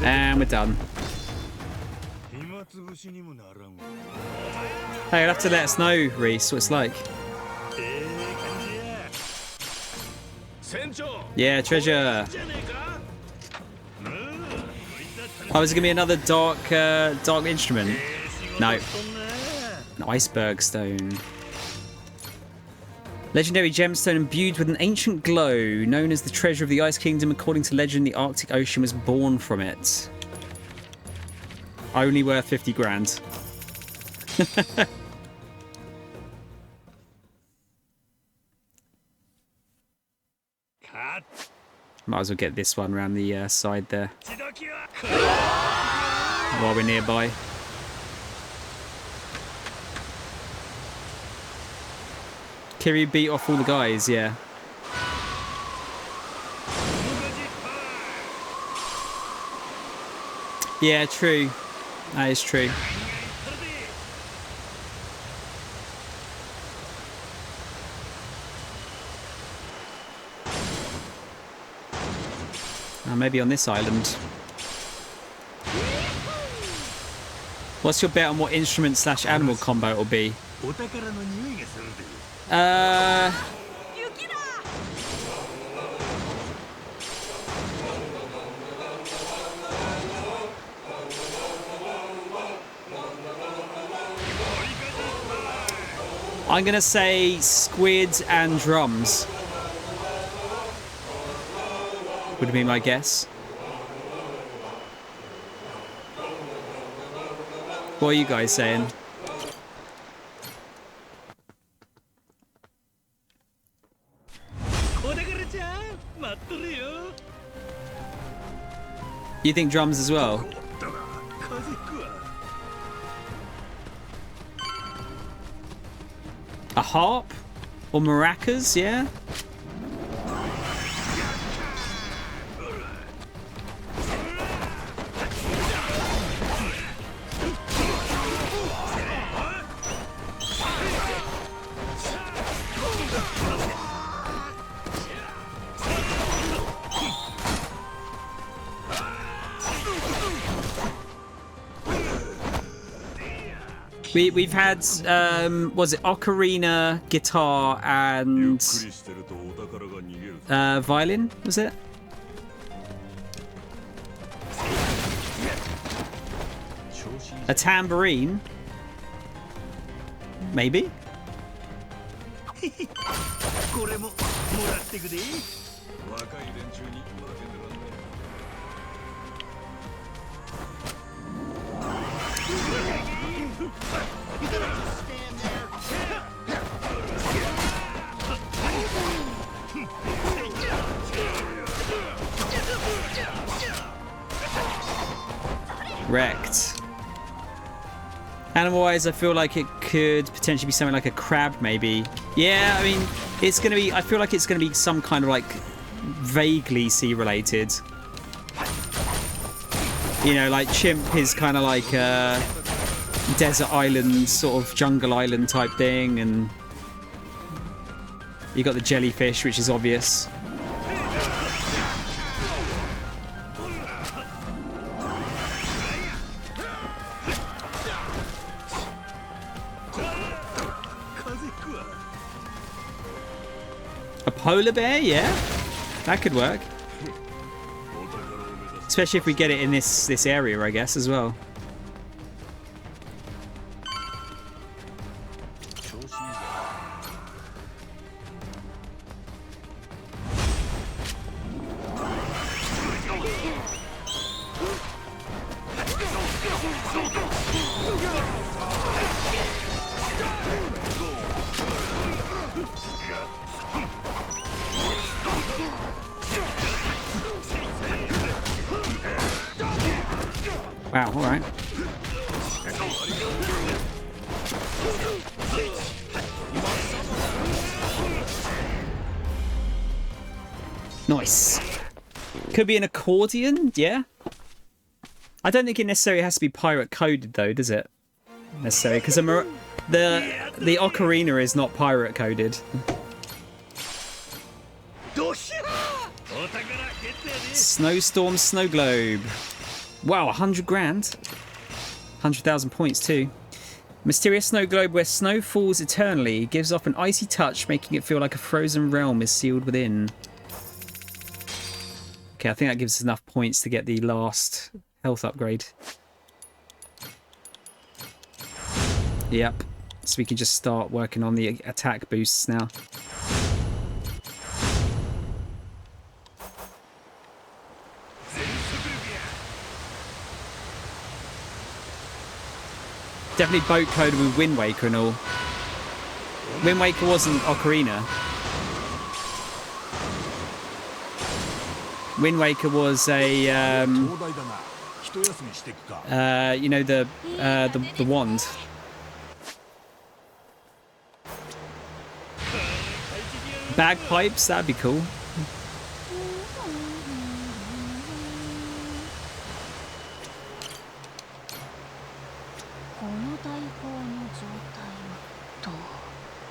And we're done. Hey, you'll have to let us know, Reese, what it's like. Yeah, treasure. Oh, is it gonna be another dark instrument? No. An iceberg stone. Legendary gemstone imbued with an ancient glow, known as the treasure of the Ice Kingdom. According to legend, the Arctic Ocean was born from it. Only worth 50 grand. Might as well get this one around the side there. While we're nearby. Kiryu beat off all the guys, yeah. Yeah, true. That is true. Maybe on this island. What's your bet on what instrument / animal combo it will be? お宝の匂いがするで。 I'm gonna say squid and drums. Would be my guess. What are you guys saying? お宝ちゃん、待っとるよ。 You think drums as well? だな、風邪ひくわ。 A harp? Or maracas, yeah? We've had was it ocarina, guitar, and ゆっくりしてるとお宝が逃げる。 violin? Was it? A tambourine? Maybe. これももらってくで。若い連中に負けてらんね Wrecked. Animal-wise, I feel like it could potentially be something like a crab, maybe. Yeah, I mean, it's gonna be. I feel like it's gonna be some kind of like vaguely sea-related. You know, like chimp is kind of like a desert island, sort of jungle island type thing, and you got the jellyfish, which is obvious. A polar bear, yeah, that could work. Especially if we get it in this area, I guess, as well. Wow, all right. Nice. Could be an accordion, yeah. I don't think it necessarily has to be pirate coded though, does it? Necessarily, because the ocarina is not pirate coded. Snowstorm snow globe. Wow, 100 grand. 100,000 points too. Mysterious snow globe where snow falls eternally, gives off an icy touch, making it feel like a frozen realm is sealed within. Okay, I think that gives us enough points to get the last health upgrade. Yep. So we can just start working on the attack boosts now. Definitely boat coded with Wind Waker and all. Wind Waker wasn't Ocarina. Wind Waker was a, 東大だな。一休みしてくか。 you know, the wand. Bagpipes, that'd be cool.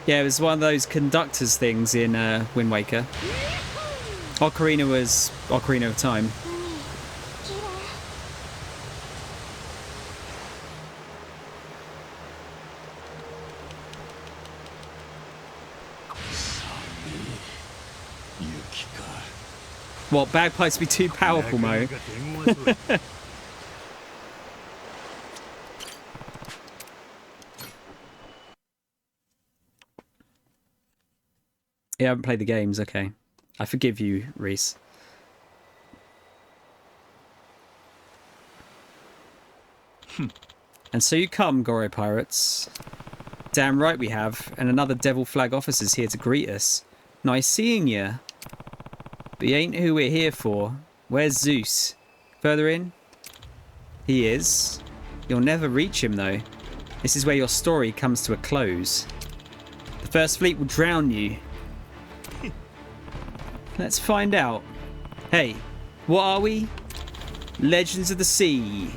Yeah, it was one of those conductors things in Wind Waker. Ocarina was Ocarina of Time. 雪か What, bagpipes be too powerful, Mo? なかなか手強そう。You haven't played the games, okay. I forgive you, Reese. And so you come, Goro Pirates. Damn right we have, and another Devil Flag officer's here to greet us. Nice seeing ya. But you ain't who we're here for. Where's Zeus? Further in? He is. You'll never reach him, though. This is where your story comes to a close. The First Fleet will drown you. Let's find out. Hey, what are we? Legends of the Sea.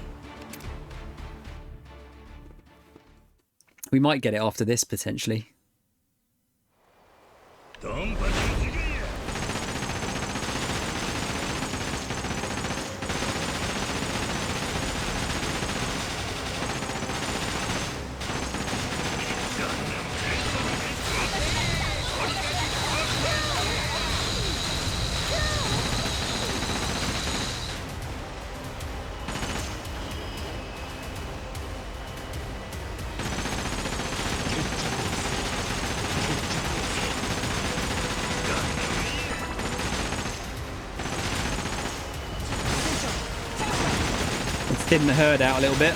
We might get it after this, potentially. ドンパチの次元や。 Let's thin the herd out a little bit.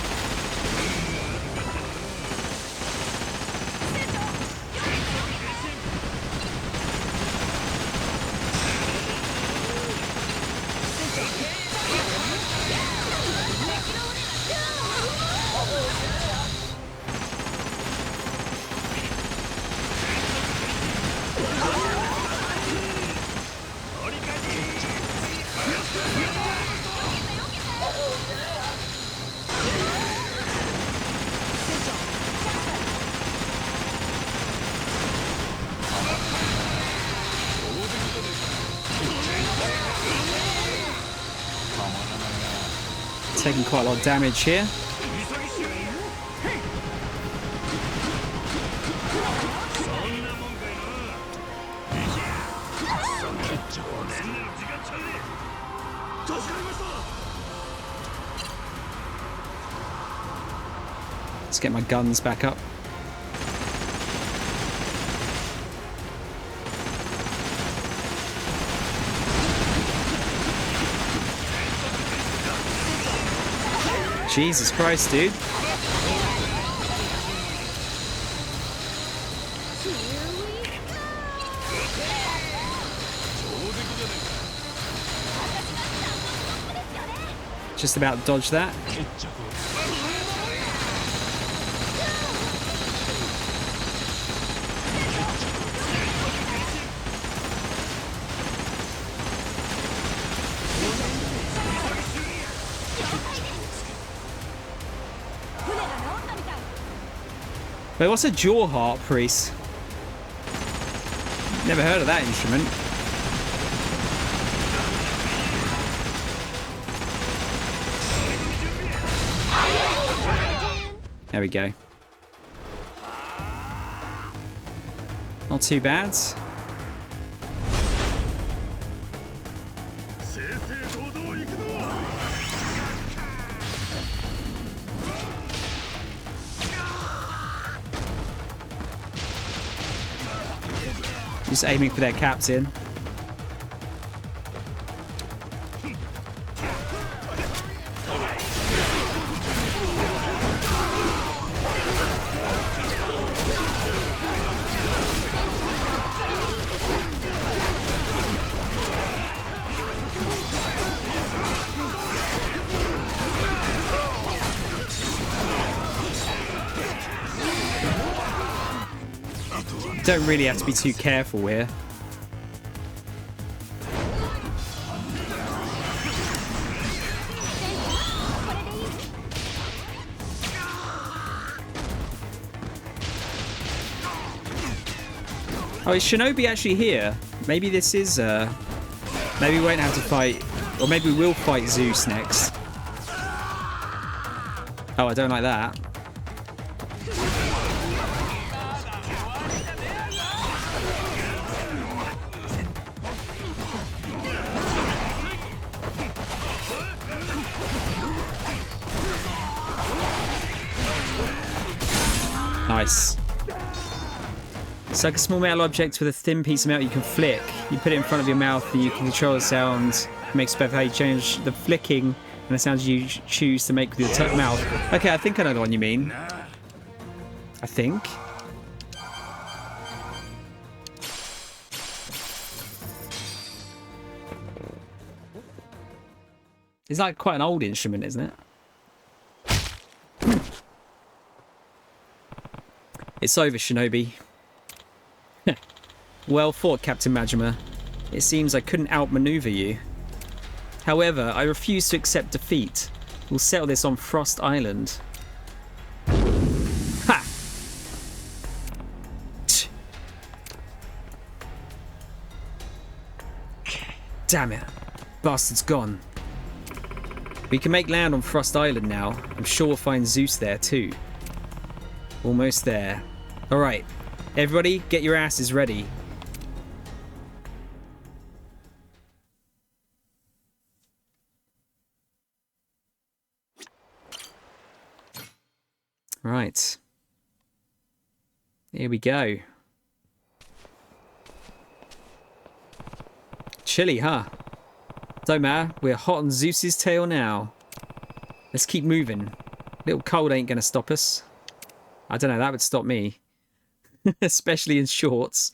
Taking quite a lot of damage here. Let's get my guns back up. Jesus Christ, dude. Just about dodged that. Wait, what's a jaw harp, Priest? Never heard of that instrument. There we go. Not too bad. Just aiming for their captain. Don't really have to be too careful here. Oh, is Shinobi actually here? Maybe this is, maybe we won't have to fight, or maybe we will fight Zeus next. Oh, I don't like that. Nice. It's like a small metal object with a thin piece of metal you can flick. You put it in front of your mouth and you can control the sound. It makes better how you change the flicking and the sounds you choose to make with your mouth. Okay, I think I know the one you mean. I think. It's like quite an old instrument, isn't it? It's over, Shinobi. Well fought, Captain Majima. It seems I couldn't outmaneuver you. However, I refuse to accept defeat. We'll settle this on Frost Island. Ha! Damn it. Bastard's gone. We can make land on Frost Island now. I'm sure we'll find Zeus there too. Almost there. Alright. Everybody, get your asses ready. Right. Here we go. Chilly, huh? Don't matter. We're hot on Zeus's tail now. Let's keep moving. Little cold ain't gonna stop us. I don't know, that would stop me. Especially in shorts.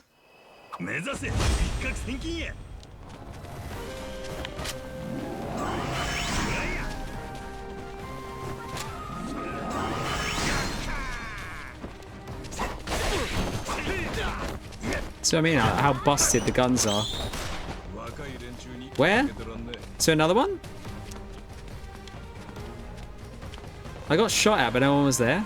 So I mean, how busted the guns are. Where? So another one? I got shot at, but no one was there.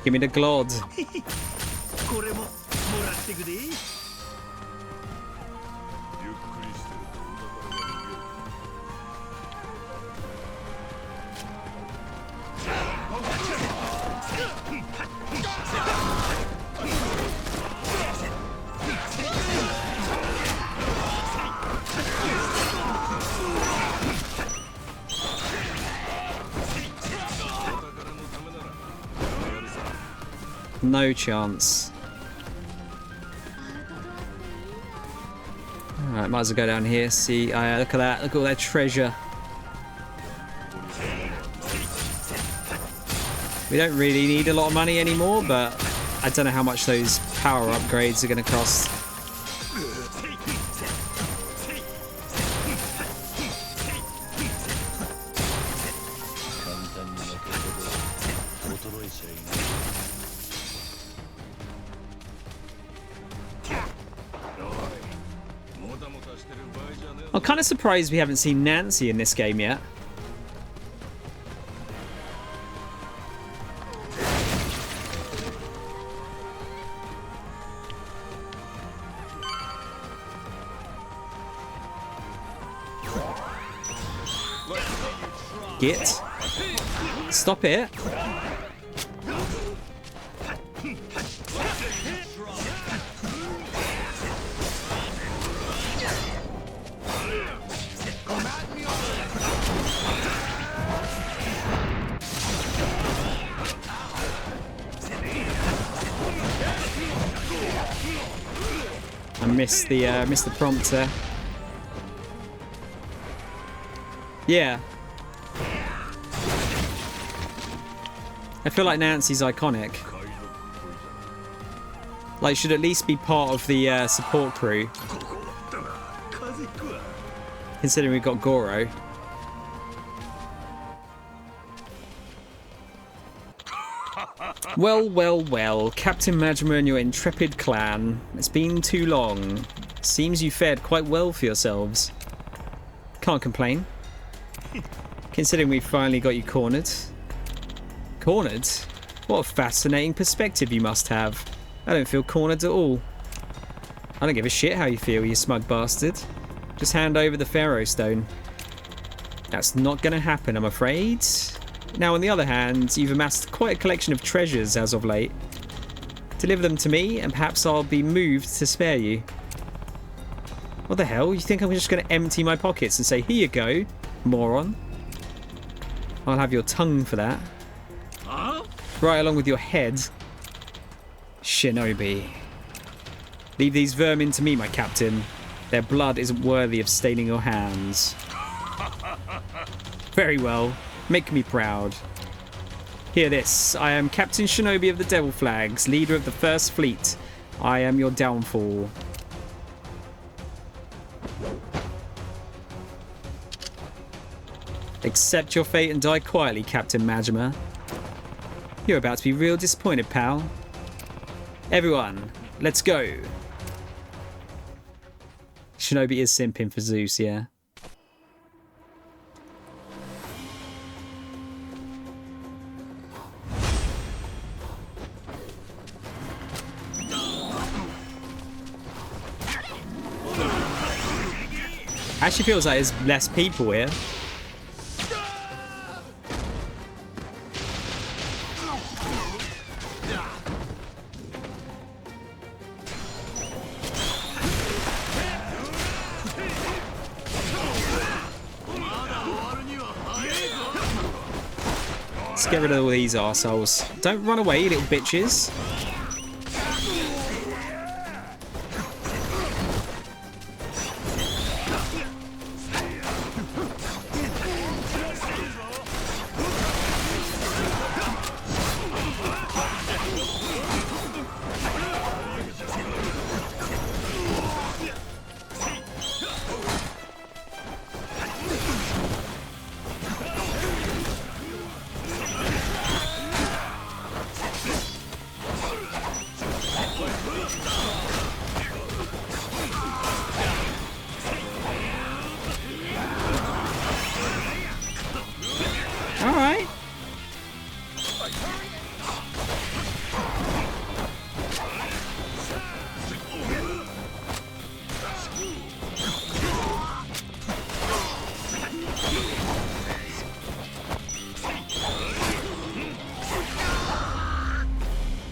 Give me the glod. No chance. Alright, might as well go down here. See, look at that. Look at all that treasure. We don't really need a lot of money anymore, but I don't know how much those power upgrades are going to cost. I'm kind of surprised we haven't seen Nancy in this game yet. Git. Stop it. I missed the prompt there. Yeah. I feel like Nancy's iconic. Like, should at least be part of the support crew. Considering we've got Goro. Well, well, well. Captain Majima and your intrepid clan. It's been too long. Seems you fared quite well for yourselves. Can't complain. Considering we finally got you cornered. Cornered? What a fascinating perspective you must have. I don't feel cornered at all. I don't give a shit how you feel, you smug bastard. Just hand over the Pharaoh Stone. That's not going to happen, I'm afraid. Now, on the other hand, you've amassed quite a collection of treasures as of late. Deliver them to me, and perhaps I'll be moved to spare you. What the hell? You think I'm just going to empty my pockets and say, here you go, moron? I'll have your tongue for that. Right along with your head. Shinobi. Leave these vermin to me, my captain. Their blood isn't worthy of staining your hands. Very well. Make me proud. Hear this. I am Captain Shinobi of the Devil Flags, leader of the First Fleet. I am your downfall. Accept your fate and die quietly, Captain Majima. You're about to be real disappointed, pal. Everyone, let's go. Shinobi is simping for Zeus, yeah. Actually feels like there's less people here. Let's get rid of all these arseholes. Don't run away, little bitches.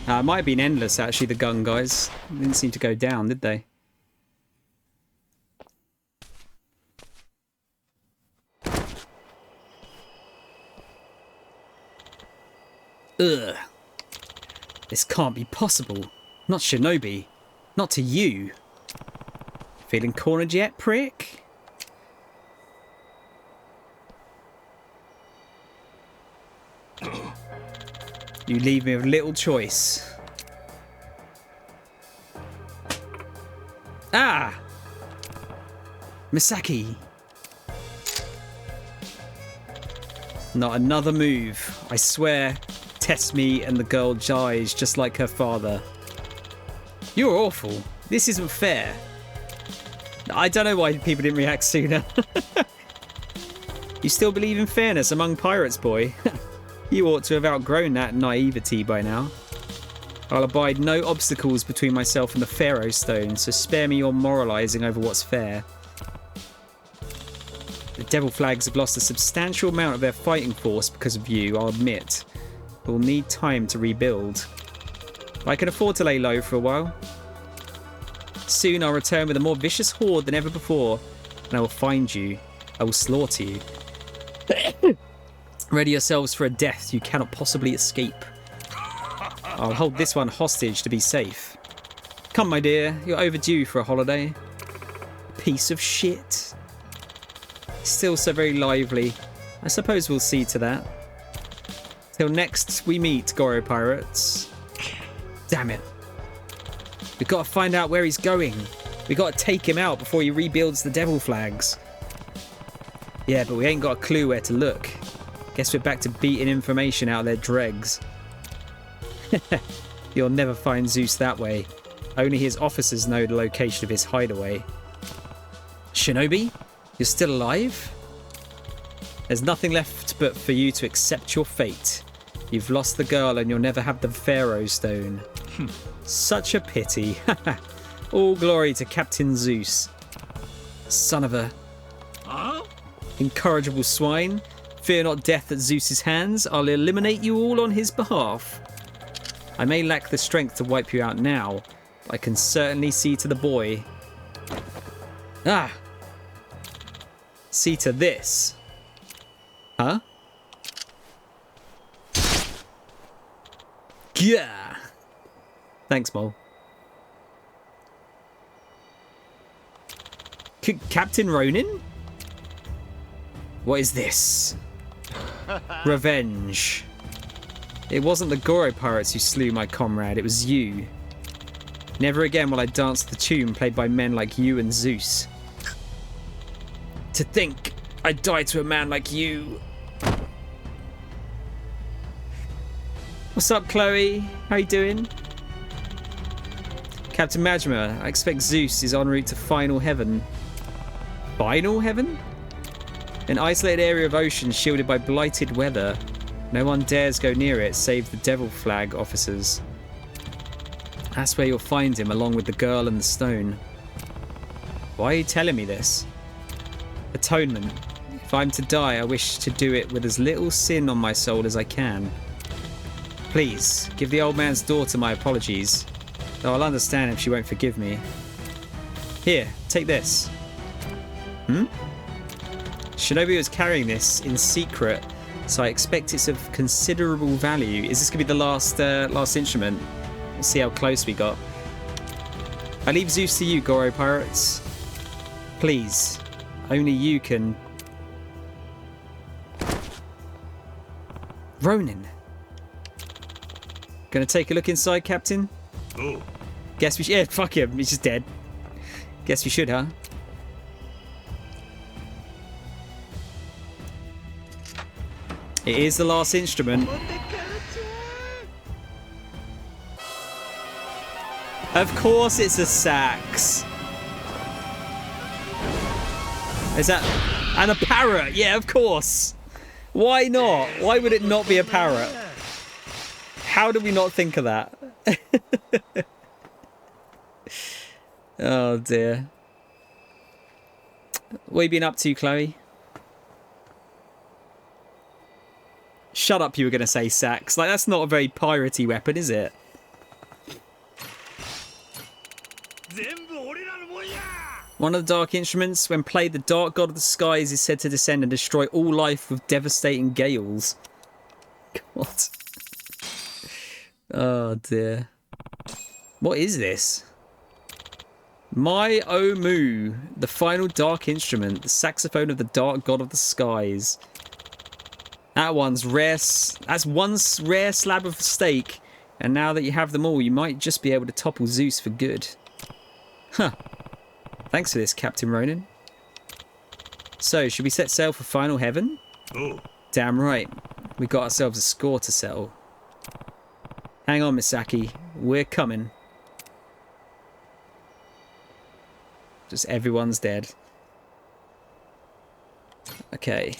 It might have been endless, actually, the gun guys. Didn't seem to go down, did they? Ugh. This can't be possible. Not Shinobi. Not to you. Feeling cornered yet, prick? You leave me with little choice. Ah! Misaki! Not another move. I swear, test me and the girl dies just like her father. You're awful. This isn't fair. I don't know why people didn't react sooner. You still believe in fairness among pirates, boy? You ought to have outgrown that naivety by now. I'll abide no obstacles between myself and the Pharaoh Stone, so spare me your moralising over what's fair. The Devil Flags have lost a substantial amount of their fighting force because of you, I'll admit. But we'll need time to rebuild. I can afford to lay low for a while. Soon I'll return with a more vicious horde than ever before, and I will find you. I will slaughter you. Ready yourselves for a death you cannot possibly escape. I'll hold this one hostage to be safe. Come, my dear, you're overdue for a holiday. Piece of shit. Still so very lively. I suppose we'll see to that. Till next we meet, Goro Pirates. Damn it. We've got to find out where he's going. We've got to take him out before he rebuilds the devil flags. Yeah, but we ain't got a clue where to look. Guess we're back to beating information out of their dregs. You'll never find Zeus that way. Only his officers know the location of his hideaway. Shinobi? You're still alive? There's nothing left but for you to accept your fate. You've lost the girl and you'll never have the Pharaoh Stone. Such a pity. All glory to Captain Zeus. Son of a... incorrigible swine. Fear not death at Zeus's hands. I'll eliminate you all on his behalf. I may lack the strength to wipe you out now, but I can certainly see to the boy. Ah! See to this. Huh? Yeah. Thanks, Mole. Captain Ronin? What is this? Revenge. It wasn't the Goro pirates who slew my comrade, it was you. Never again will I dance the tune played by men like you and Zeus. To think I'd die to a man like you. What's up, Chloe? How you doing? Captain Majima, I expect Zeus is en route to Final Heaven. Final Heaven? An isolated area of ocean shielded by blighted weather. No one dares go near it save the Devil Flag officers. That's where you'll find him along with the girl and the stone. Why are you telling me this? Atonement. If I'm to die, I wish to do it with as little sin on my soul as I can. Please, give the old man's daughter my apologies. Though I'll understand if she won't forgive me. Here, take this. Shinobi was carrying this in secret, so I expect it's of considerable value. Is this going to be the last instrument? Let's see how close we got. I leave Zeus to you, Goro Pirates. Please, only you can... Ronin. Gonna take a look inside, Captain? Oh. Guess we should... Yeah, fuck him. He's just dead. Guess we should, huh? It is the last instrument. Of course it's a sax. Is that... And a parrot. Yeah, of course. Why not? Why would it not be a parrot? How did we not think of that? Oh dear. What have you been up to, Chloe? Shut up, you were going to say sax. Like, that's not a very piratey weapon, is it? One of the dark instruments, when played, the dark god of the skies is said to descend and destroy all life with devastating gales. What? Oh dear. What is this? My Omu, the final dark instrument, the saxophone of the dark god of the skies. That one's rare. That's one rare slab of steak, and now that you have them all, you might just be able to topple Zeus for good. Huh. Thanks for this, Captain Ronin. So, should we set sail for Final Heaven? Oh. Damn right. We got ourselves a score to settle. Hang on, Misaki. We're coming. Just everyone's dead. Okay.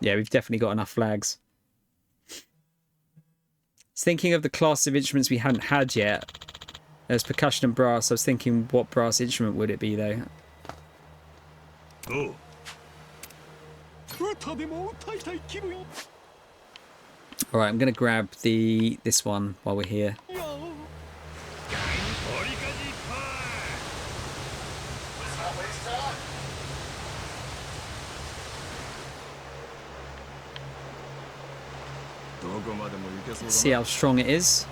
Yeah, we've definitely got enough flags. Thinking of the class of instruments we hadn't had yet. There's percussion and brass. I was thinking, what brass instrument would it be, though? Oh. Alright, I'm going to grab this one while we're here. See how strong it is.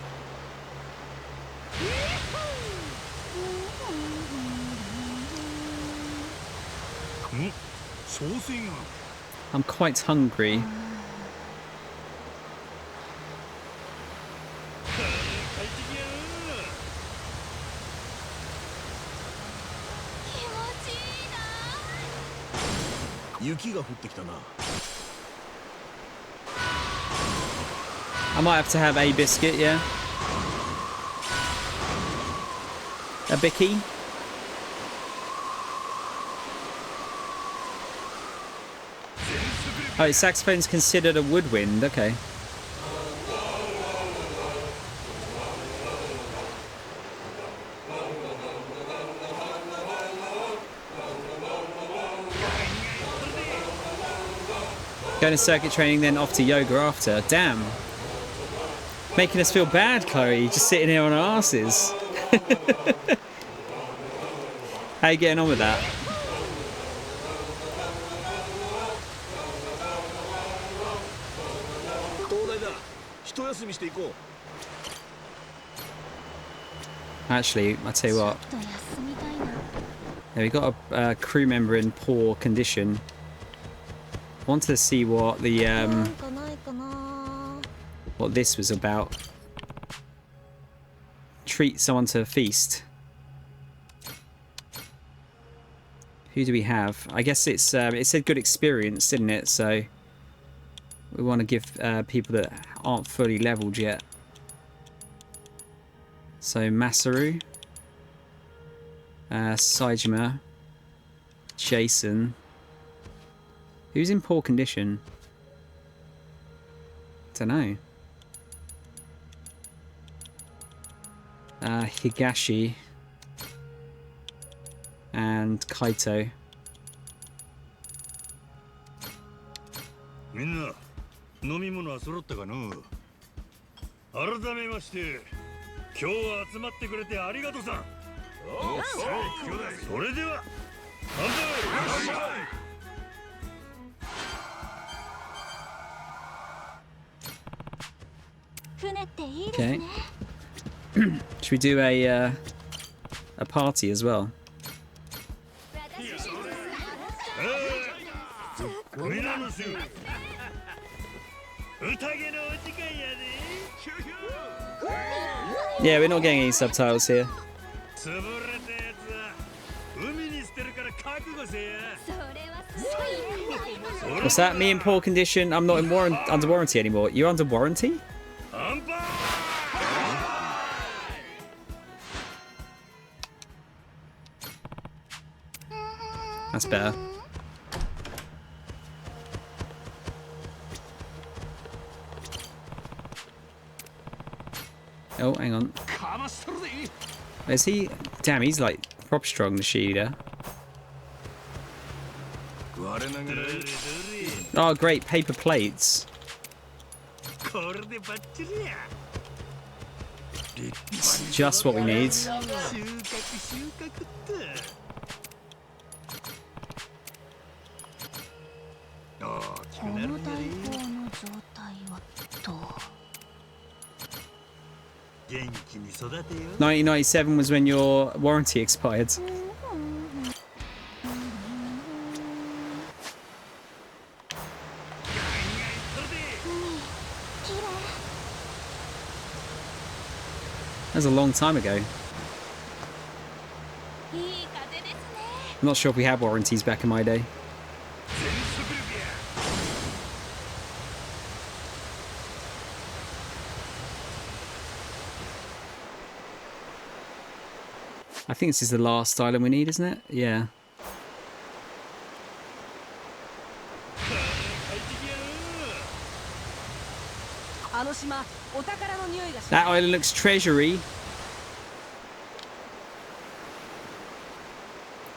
商船 I'm quite hungry. 快適や気持ちいいな。雪が降ってきたな。 I might have to have a biscuit, yeah. A bicky. Oh, saxophone's considered a woodwind. Okay. Going to circuit training, then off to yoga after. Damn. Making us feel bad, Chloe. Just sitting here on our asses. How you getting on with that? 東大だ。一休みしていこう。 Actually, I'll tell you what. ちょっと休みたいな。 Yeah, we got a crew member in poor condition. Wanted to see what the なんかないかな。 what this was about. Treat someone to a feast. Who do we have? I guess it's it said good experience, didn't it? So we want to give people that aren't fully leveled yet. So Masaru, Saejima, Jason. Who's in poor condition? Don't know. Higashi and Kaito. みんな飲み物は揃ったかの。改めまして今日は集まってくれてありがとうさん。それでは乾杯。 船っていいです Okay. ね。 Should we do a party as well? 皆の衆宴のお時間やで。 Yeah, we're not getting any subtitles here. 潰れたやつは海に捨てるから覚悟せや。それはすごい。 What's that? Me in poor condition? I'm not in under warranty anymore. You're under warranty? 乾杯。 That's better. Oh, hang on. Is he? Damn, he's like prop strong, the Sheeda. 我ながら Oh, great, paper plates. これでバッチリや。 It's just what we need. 収穫って。大きくこなるの大んやで。砲の状態はどう？元気に育てよ。 1997 was when your warranty expired. That was a long time ago. いい風ですね。 I'm not sure if we had warranties back in my day. 全速力や。 I think this is the last island we need, isn't it? Yeah. 快適やな。あの島、お宝の匂いがし That island looks treasury.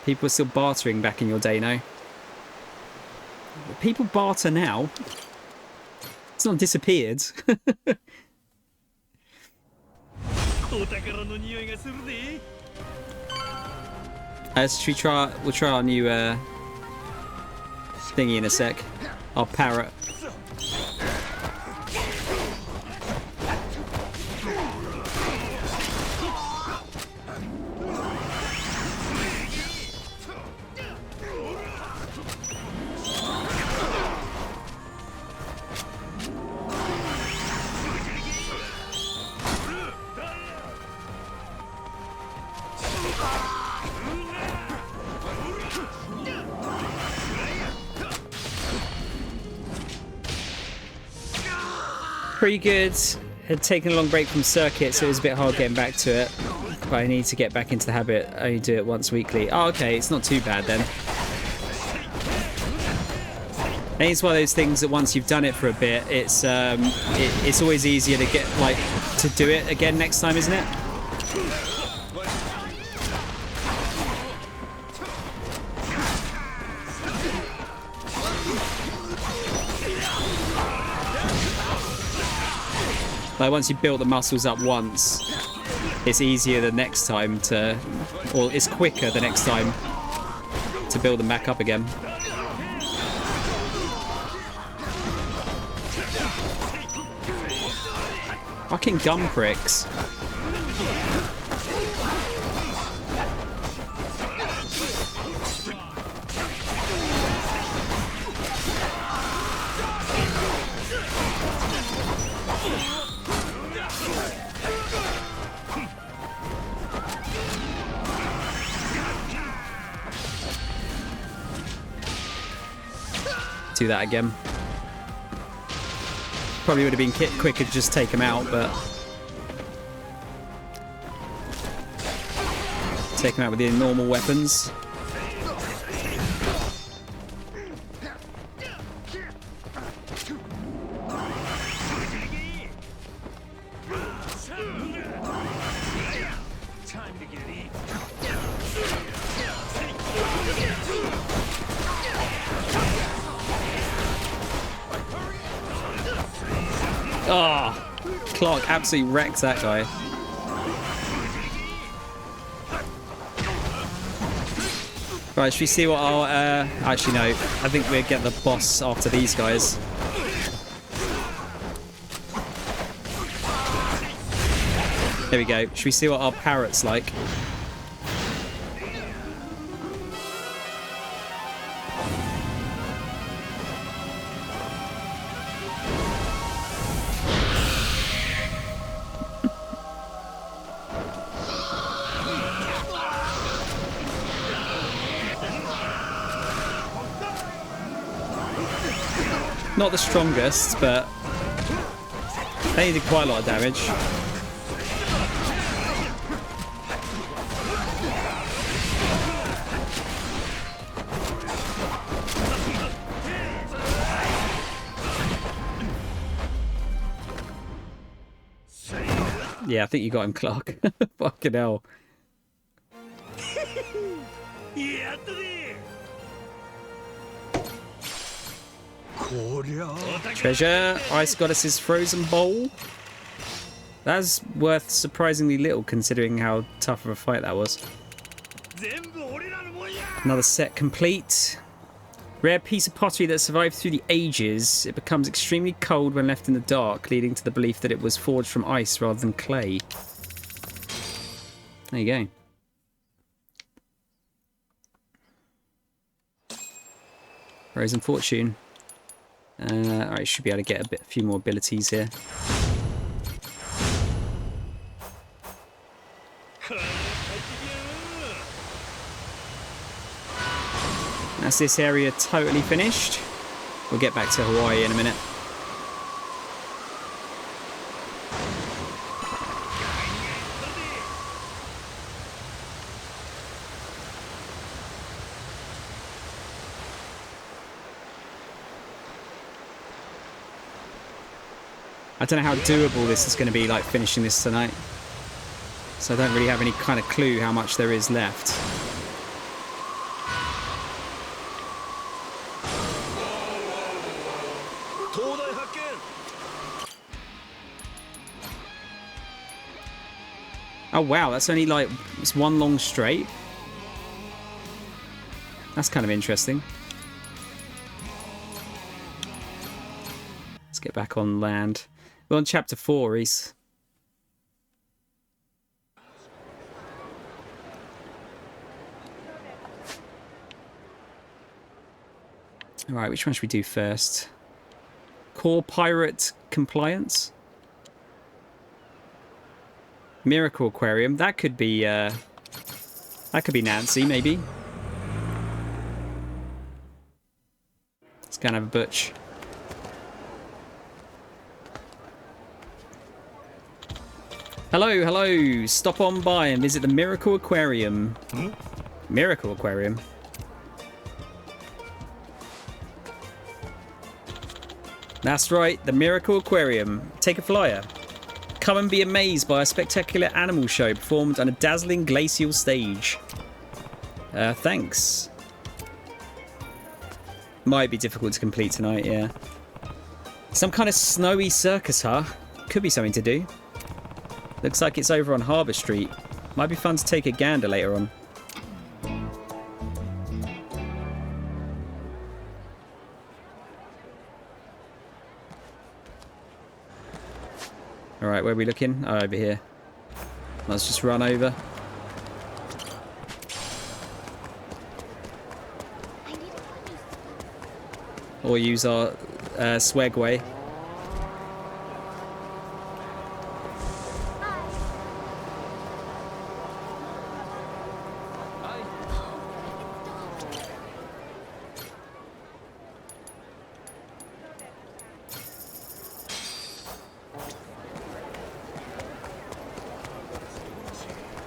People are still bartering back in your day now. People barter now. It's not disappeared. お宝の匂いがするで。 Should we try? We'll try our new thingy in a sec. Our parrot. pretty good. Had taken a long break from circuit, so it was a bit hard getting back to it. But I need to get back into the habit. I only do it once weekly. Oh, okay, it's not too bad then. I think it's one of those things that once you've done it for a bit, it's always easier to get to do it again next time, isn't it? Like once you build the muscles up once, it's easier the next time to, or it's quicker the next time to build them back up again. Fucking gum pricks. Do that again. Probably would have been quicker to just take him out, but take him out with the normal weapons. Oh, Clark absolutely wrecks that guy. Right, should we see what our... actually, no. I think we'll get the boss after these guys. There we go. Should we see what our parrot's like? Not the strongest, but they did quite a lot of damage. Yeah, I think you got him, Clark. Fucking hell. Treasure, Ice Goddess's frozen bowl. That's worth surprisingly little considering how tough of a fight that was. Another set complete. Rare piece of pottery that survived through the ages. It becomes extremely cold when left in the dark, leading to the belief that it was forged from ice rather than clay. There you go. Frozen Fortune. Alright, should be able to get a few more abilities here. That's this area totally finished. We'll get back to Hawaii in a minute. I don't know how doable this is going to be, like finishing this tonight. So I don't really have any kind of clue how much there is left. Oh wow, that's only like, it's one long straight. That's kind of interesting. Let's get back on land. We're on chapter 4, Reese. Alright, which one should we do first? Core Pirate Compliance? Miracle Aquarium. That could be Nancy, maybe. Let's go and have a butch. Hello, hello. Stop on by and visit the Miracle Aquarium. Miracle Aquarium? That's right, the Miracle Aquarium. Take a flyer. Come and be amazed by a spectacular animal show performed on a dazzling glacial stage. Thanks. Might be difficult to complete tonight, yeah. Some kind of snowy circus, huh? Could be something to do. Looks like it's over on Harbour Street. Might be fun to take a gander later on. Alright, where are we looking? Oh, over here. Let's just run over. Or use our swagway.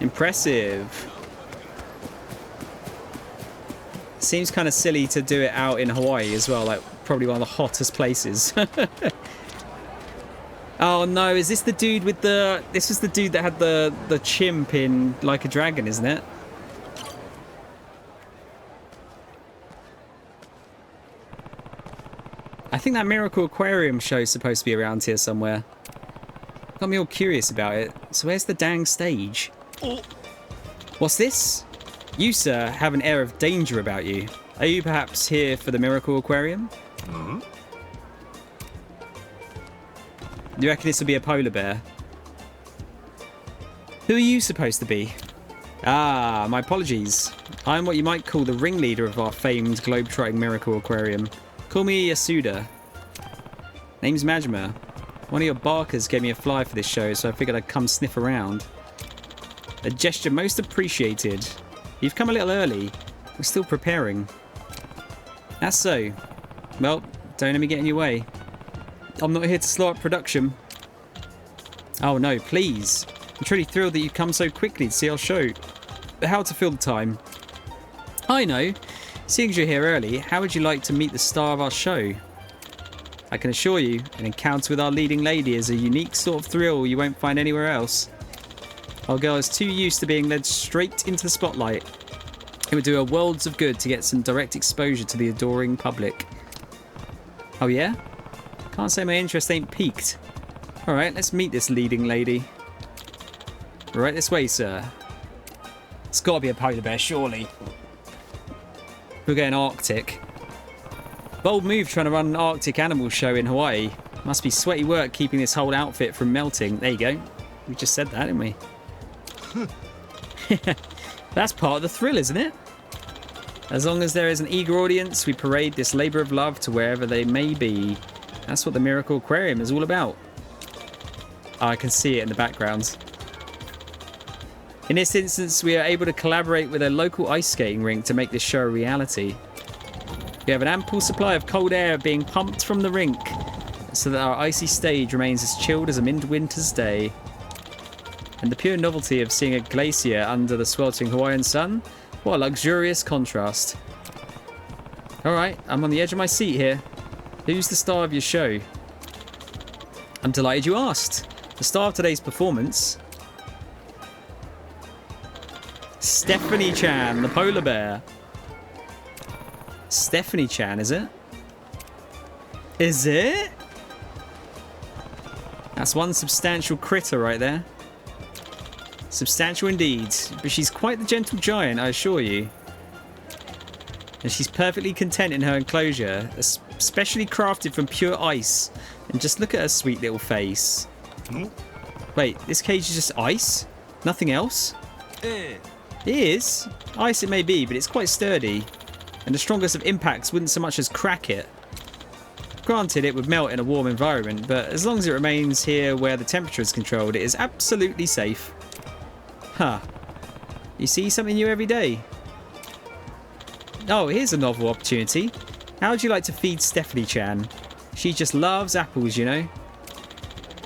Impressive. Seems kind of silly to do it out in Hawaii as well, like probably one of the hottest places. Oh no, is this the dude with the... This is the dude that had the chimp in Like a Dragon, isn't it? I think that Miracle Aquarium show is supposed to be around here somewhere. Got me all curious about it. So where's the dang stage? What's this? You, sir, have an air of danger about you. Are you perhaps here for the Miracle Aquarium? Do you reckon this will be a polar bear? Who are you supposed to be? Ah, my apologies. I'm what you might call the ringleader of our famed globe-trotting Miracle Aquarium. Call me Yasuda. Name's Majima. One of your barkers gave me a fly for this show, so I figured I'd come sniff around. A gesture most appreciated. You've come a little early. We're still preparing. That's so. Well, don't let me get in your way. I'm not here to slow up production. Oh no, please. I'm truly thrilled that you've come so quickly to see our show. But how to fill the time? I know. Seeing as you're here early, how would you like to meet the star of our show? I can assure you, an encounter with our leading lady is a unique sort of thrill you won't find anywhere else. Our girl is too used to being led straight into the spotlight. It would do her worlds of good to get some direct exposure to the adoring public. Oh yeah? Can't say my interest ain't piqued. Alright, let's meet this leading lady. Right this way, sir. It's gotta be a polar bear, surely. We're going Arctic. Bold move trying to run an Arctic animal show in Hawaii. Must be sweaty work keeping this whole outfit from melting. There you go. We just said that, didn't we? That's part of the thrill, isn't it? As long as there is an eager audience, we parade this labour of love to wherever they may be. That's what the Miracle Aquarium is all about. Oh, I can see it in the background. In this instance, we are able to collaborate with a local ice skating rink to make this show a reality. We have an ample supply of cold air being pumped from the rink so that our icy stage remains as chilled as a midwinter's day. And the pure novelty of seeing a glacier under the sweltering Hawaiian sun, what a luxurious contrast. Alright, I'm on the edge of my seat here. Who's the star of your show? I'm delighted you asked. The star of today's performance... Stephanie Chan, the polar bear. Stephanie Chan, is it? Is it? That's one substantial critter right there. Substantial indeed. But she's quite the gentle giant, I assure you. And she's perfectly content in her enclosure, especially crafted from pure ice. And just look at her sweet little face. Wait, this cage is just ice? Nothing else? It is. Ice it may be, but it's quite sturdy. And the strongest of impacts wouldn't so much as crack it. Granted, it would melt in a warm environment, but as long as it remains here where the temperature is controlled, it is absolutely safe. Huh. You see something new every day. Oh, here's a novel opportunity. How would you like to feed Stephanie Chan? She just loves apples, you know.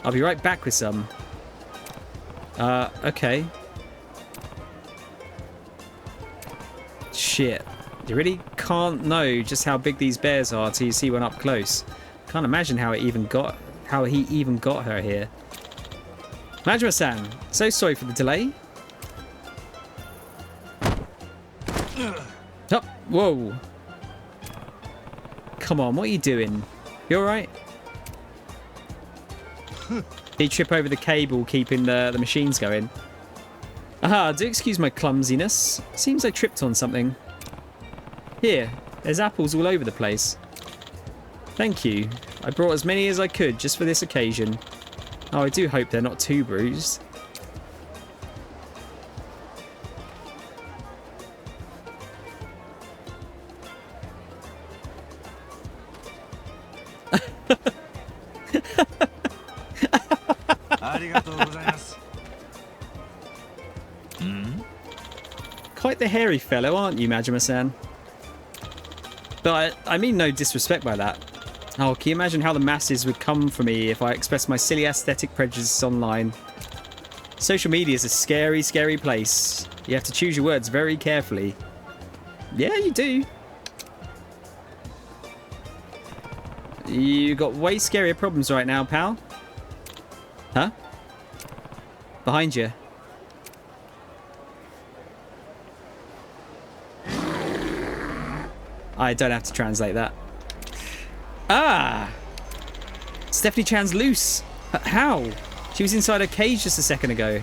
I'll be right back with some. Okay. Shit. You really can't know just how big these bears are till you see one up close. Can't imagine how he even got her here. Majima-san, so sorry for the delay. Oh, whoa. Come on, what are you doing? You alright? Did you trip over the cable keeping the machines going? Aha, do excuse my clumsiness. Seems I tripped on something. Here, there's apples all over the place. Thank you. I brought as many as I could just for this occasion. Oh, I do hope they're not too bruised. Quite the hairy fellow, aren't you, Majima-san? But I mean no disrespect by that. Oh, can you imagine how the masses would come for me if I expressed my silly aesthetic prejudices online? Social media is a scary, scary place. You have to choose your words very carefully. Yeah, you do. You got way scarier problems right now, pal. Huh? Behind you. I don't have to translate that. Ah! Stephanie Chan's loose. How? She was inside her cage just a second ago.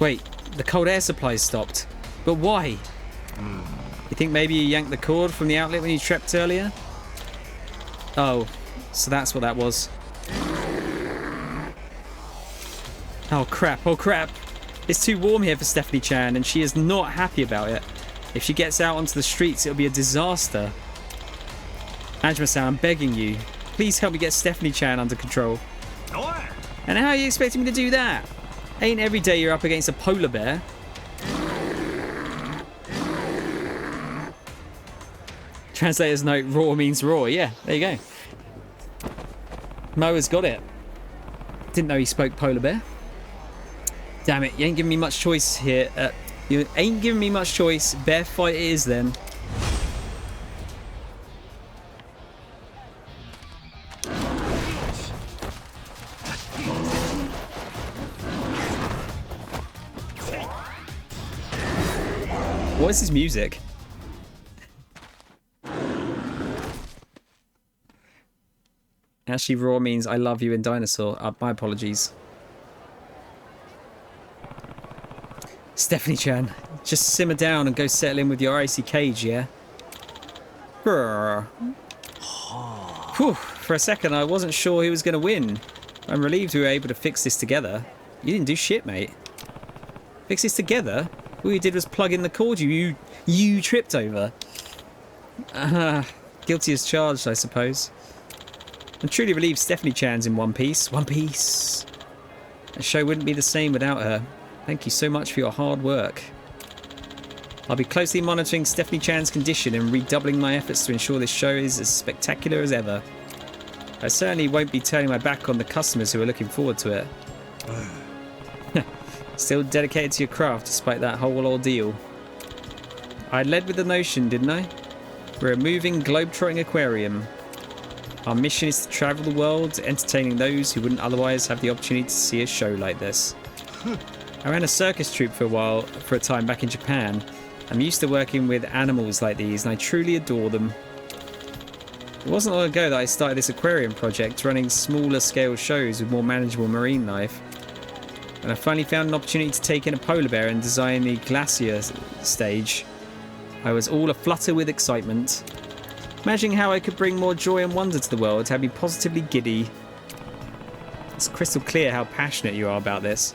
Wait, the cold air supply's stopped. But why? You think maybe you yanked the cord from the outlet when you tripped earlier? Oh, so that's what that was. Oh crap, oh crap. It's too warm here for Stephanie Chan and she is not happy about it. If she gets out onto the streets, it'll be a disaster. Majima-san, I'm begging you. Please help me get Stephanie Chan under control. And how are you expecting me to do that? Ain't every day you're up against a polar bear. Translator's note, raw means raw. Yeah, there you go. Moa's got it. Didn't know he spoke polar bear. Damn it, you ain't giving me much choice here. You ain't giving me much choice. Bear fight it is then. What is this music? Actually, raw means I love you in dinosaur. My apologies. Stephanie Chan, just simmer down and go settle in with your icy cage, yeah? Whew. For a second, I wasn't sure he was going to win. I'm relieved we were able to fix this together. You didn't do shit, mate. Fix this together? All you did was plug in the cord you tripped over. Guilty as charged, I suppose. I'm truly relieved Stephanie Chan's in one piece. One piece. The show wouldn't be the same without her. Thank you so much for your hard work. I'll be closely monitoring Stephanie Chan's condition and redoubling my efforts to ensure this show is as spectacular as ever. I certainly won't be turning my back on the customers who are looking forward to it. Still dedicated to your craft despite that whole ordeal. I led with the notion, didn't I? We're a moving, globe-trotting aquarium. Our mission is to travel the world, entertaining those who wouldn't otherwise have the opportunity to see a show like this. I ran a circus troupe for a time back in Japan. I'm used to working with animals like these and I truly adore them. It wasn't long ago that I started this aquarium project, running smaller scale shows with more manageable marine life. When I finally found an opportunity to take in a polar bear and design the glacier stage, I was all aflutter with excitement. Imagining how I could bring more joy and wonder to the world had me positively giddy. It's crystal clear how passionate you are about this.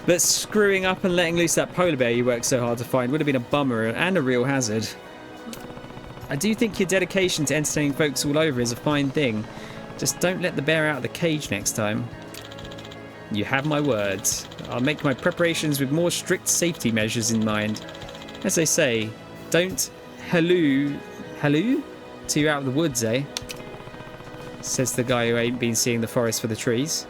But screwing up and letting loose that polar bear you worked so hard to find would have been a bummer and a real hazard. I do think your dedication to entertaining folks all over is a fine thing. Just don't let the bear out of the cage next time. You have my words. I'll make my preparations with more strict safety measures in mind. As they say, don't halloo to you out of the woods, eh? Says the guy who ain't been seeing the forest for the trees.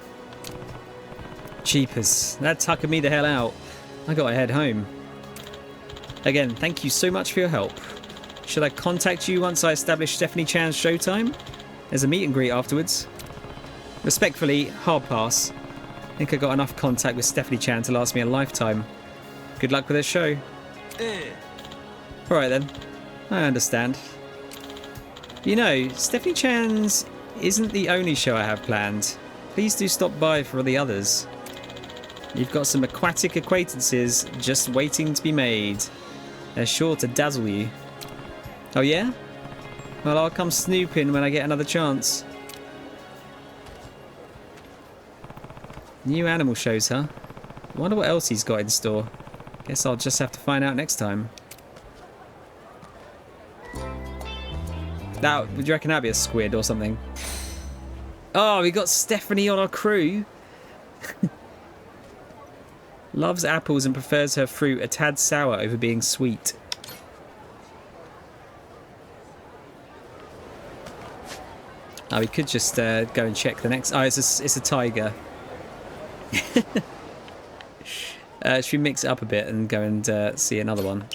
Jeepers, that tuckered me the hell out. I gotta head home. Again, thank you so much for your help. Should I contact you once I establish Stephanie Chan's showtime? There's a meet and greet afterwards. Respectfully, hard pass. I think I got enough contact with Stephanie Chan to last me a lifetime. Good luck with this show. Alright then, I understand. You know, Stephanie Chan's isn't the only show I have planned. Please do stop by for the others. You've got some aquatic acquaintances just waiting to be made. They're sure to dazzle you. Oh yeah? Well, I'll come snooping when I get another chance. New animal shows, huh? Wonder what else he's got in store. Guess I'll just have to find out next time. Now, would you reckon that'd be a squid or something? Oh, we got Stephanie on our crew. Loves apples and prefers her fruit a tad sour over being sweet. Oh, we could just go and check the next... Oh, it's a tiger. Should we mix it up a bit and go and see another one?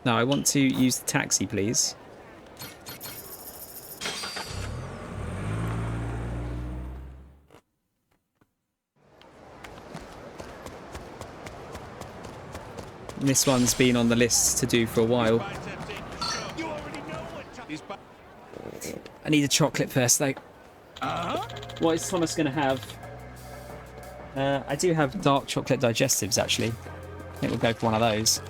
No, I want to use the taxi, please. This one's been on the list to do for a while. I need a chocolate first, though. What is Thomas going to have? I do have dark chocolate digestives, actually. I think we'll go for one of those.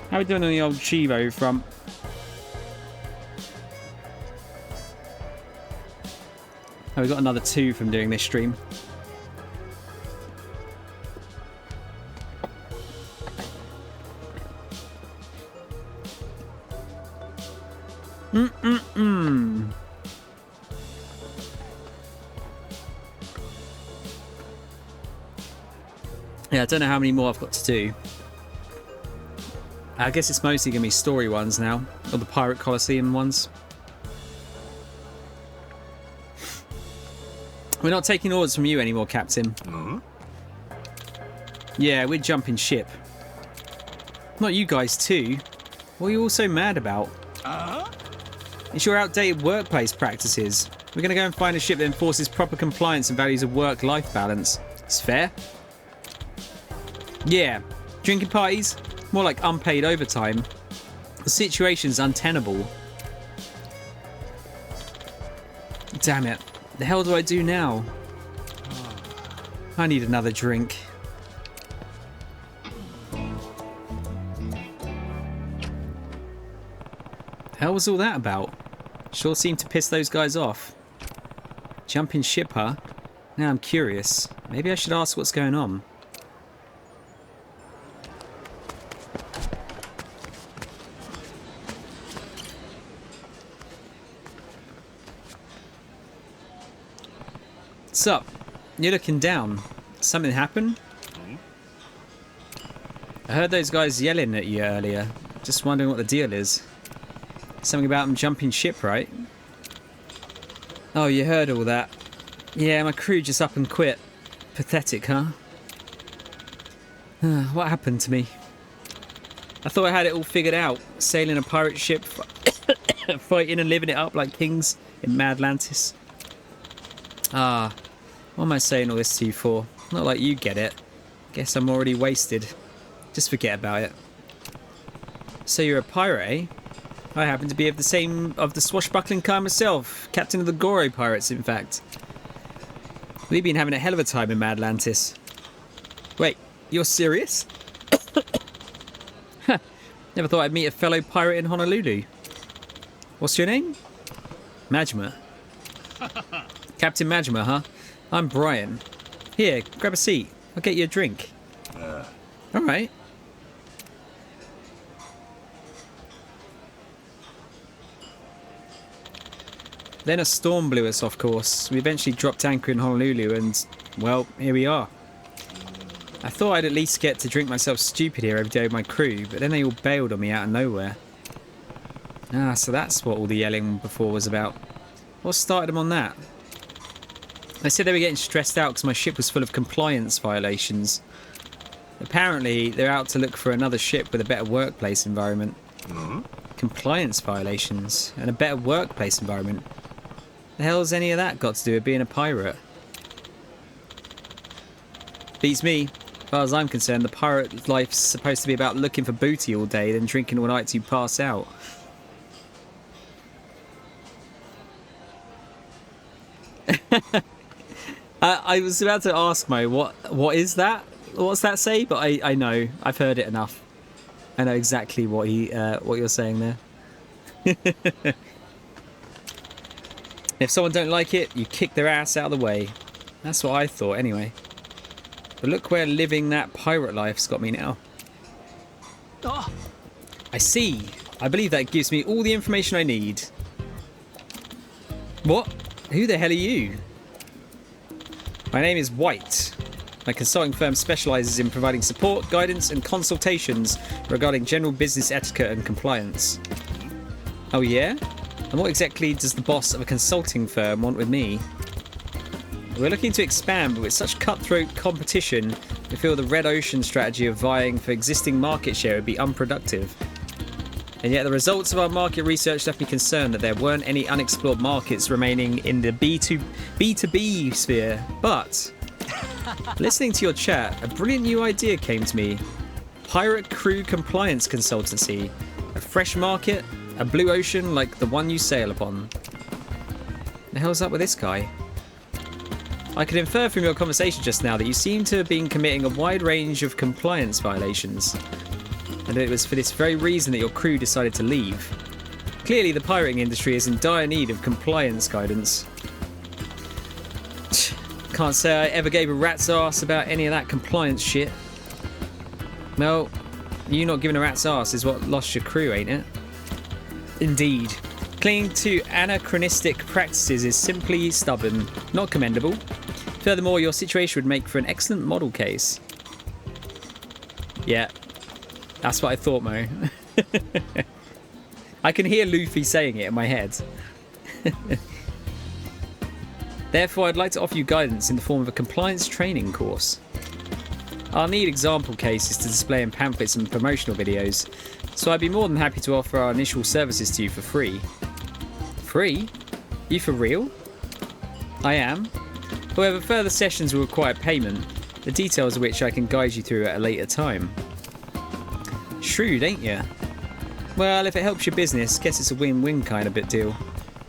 How are we doing on the old Chivo front? Oh, we got another 2 from doing this stream. Yeah, I don't know how many more I've got to do. I guess it's mostly going to be story ones now, or the Pirate Coliseum ones. We're not taking orders from you anymore, Captain. Yeah, we're jumping ship. Not you guys too. What are you all so mad about? It's your outdated workplace practices. We're going to go and find a ship that enforces proper compliance and values a work-life balance. It's fair. Yeah, drinking parties? More like unpaid overtime. The situation's untenable. Damn it. The hell do I do now? I need another drink. The hell was all that about? Sure seemed to piss those guys off. Jumping ship, huh? Now I'm curious. Maybe I should ask what's going on. What's up? You're looking down. Something happened? I heard those guys yelling at you earlier. Just wondering what the deal is. Something about them jumping ship, right? Oh, you heard all that. Yeah, my crew just up and quit. Pathetic, huh? What happened to me? I thought I had it all figured out. Sailing a pirate ship, fighting and living it up like kings in Madlantis. Ah, what am I saying all this to you for? Not like you get it. Guess I'm already wasted. Just forget about it. So you're a pirate, eh? I happen to be of the swashbuckling kind myself. Captain of the Goro pirates, in fact. We've been having a hell of a time in Madlantis. Wait, you're serious? Never thought I'd meet a fellow pirate in Honolulu. What's your name? Majima. Captain Majima, huh? I'm Brian. Here, grab a seat. I'll get you a drink. All right. Then a storm blew us off course. We eventually dropped anchor in Honolulu and, well, here we are. I thought I'd at least get to drink myself stupid here every day with my crew, but then they all bailed on me out of nowhere. Ah, so that's what all the yelling before was about. What started them on that? They said they were getting stressed out because my ship was full of compliance violations. Apparently, they're out to look for another ship with a better workplace environment. Compliance violations and a better workplace environment. The hell's any of that got to do with being a pirate? Beats me. As far as I'm concerned, the pirate life's supposed to be about looking for booty all day, then drinking all night till you pass out. I was about to ask Mo, what is that? What's that say? But I know. I've heard it enough. I know exactly what you're saying there. If someone don't like it, you kick their ass out of the way. That's what I thought anyway. But look where living that pirate life's got me now. Oh, I see. I believe that gives me all the information I need. What? Who the hell are you? My name is White. My consulting firm specialises in providing support, guidance and consultations regarding general business etiquette and compliance. Oh yeah? And what exactly does the boss of a consulting firm want with me? We're looking to expand, but with such cutthroat competition, we feel the red ocean strategy of vying for existing market share would be unproductive. And yet the results of our market research left me concerned that there weren't any unexplored markets remaining in the B2B sphere. But, listening to your chat, a brilliant new idea came to me. Pirate crew compliance consultancy. A fresh market, a blue ocean like the one you sail upon. The hell's up with this guy? I could infer from your conversation just now that you seem to have been committing a wide range of compliance violations. And it was for this very reason that your crew decided to leave. Clearly the pirating industry is in dire need of compliance guidance. Can't say I ever gave a rat's ass about any of that compliance shit. Well, you not giving a rat's ass is what lost your crew, ain't it? Indeed. Clinging to anachronistic practices is simply stubborn, not commendable. Furthermore, your situation would make for an excellent model case. Yeah. That's what I thought, Mo. I can hear Luffy saying it in my head. Therefore, I'd like to offer you guidance in the form of a compliance training course. I'll need example cases to display in pamphlets and promotional videos, so I'd be more than happy to offer our initial services to you for free. Free? You for real? I am. However, further sessions will require payment, the details of which I can guide you through at a later time. Shrewd, ain't ya? Well, if it helps your business, guess it's a win-win kind of bit deal.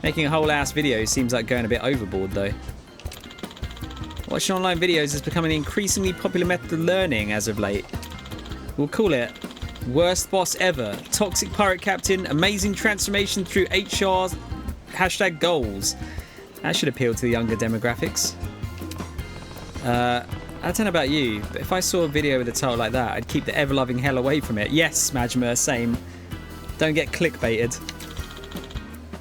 Making a whole ass video seems like going a bit overboard though. Watching online videos has become an increasingly popular method of learning as of late. We'll call it Worst Boss Ever, Toxic Pirate Captain, Amazing Transformation through HR, #goals. That should appeal to the younger demographics. I don't know about you, but if I saw a video with a title like that, I'd keep the ever-loving hell away from it. Yes, Majima, same. Don't get clickbaited.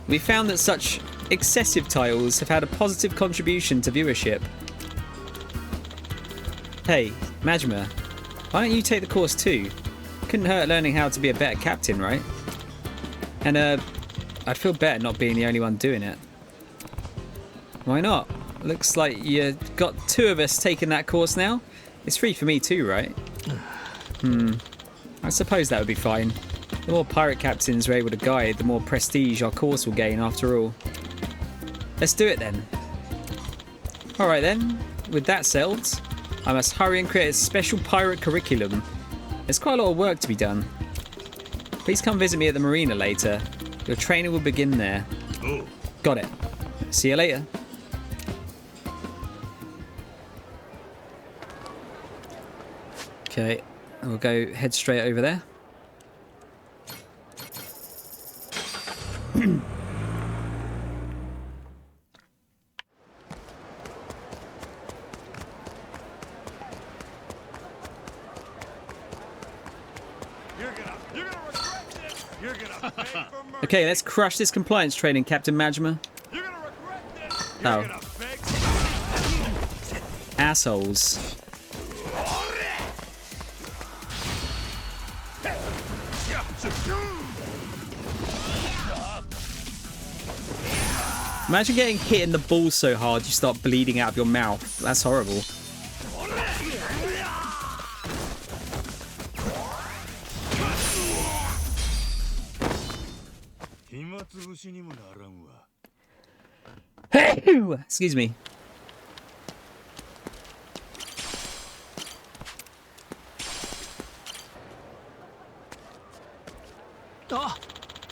We found that such excessive titles have had a positive contribution to viewership. Hey, Majima, why don't you take the course too? Couldn't hurt learning how to be a better captain, right? And I'd feel better not being the only one doing it. Why not? Looks like you got two of us taking that course now. It's free for me too, right? I suppose that would be fine. The more pirate captains we're able to guide, the more prestige our course will gain after all. Let's do it then. Alright then, with that settled, I must hurry and create a special pirate curriculum. There's quite a lot of work to be done. Please come visit me at the marina later. Your training will begin there. Oh. Got it. See you later. Okay, we'll go head straight over there. Okay, let's crush this compliance training, Captain Majima. You're gonna Oh. Assholes. Imagine getting hit in the balls so hard you start bleeding out of your mouth. That's horrible. Excuse me.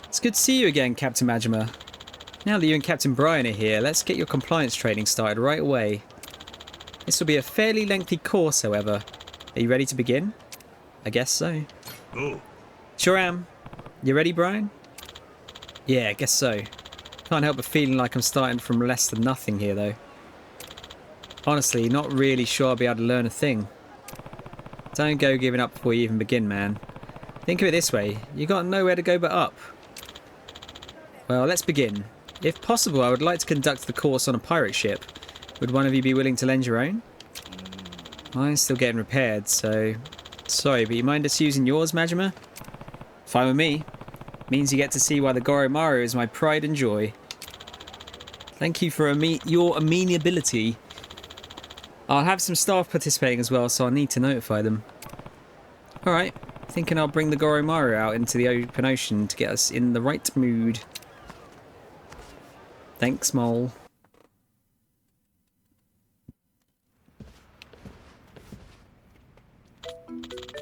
It's good to see you again, Captain Majima. Now that you and Captain Brian are here, let's get your compliance training started right away. This will be a fairly lengthy course, however. Are you ready to begin? I guess so. Oh. Sure am. You ready, Brian? Yeah, I guess so. Can't help but feeling like I'm starting from less than nothing here, though. Honestly, not really sure I'll be able to learn a thing. Don't go giving up before you even begin, man. Think of it this way, you got nowhere to go but up. Well, let's begin. If possible, I would like to conduct the course on a pirate ship. Would one of you be willing to lend your own? Mine's still getting repaired, so... Sorry, but you mind us using yours, Majima? Fine with me. Means you get to see why the Goromaru is my pride and joy. Thank you for your amenability. I'll have some staff participating as well, so I'll need to notify them. Alright, thinking I'll bring the Goromaru out into the open ocean to get us in the right mood. Thanks, Mole.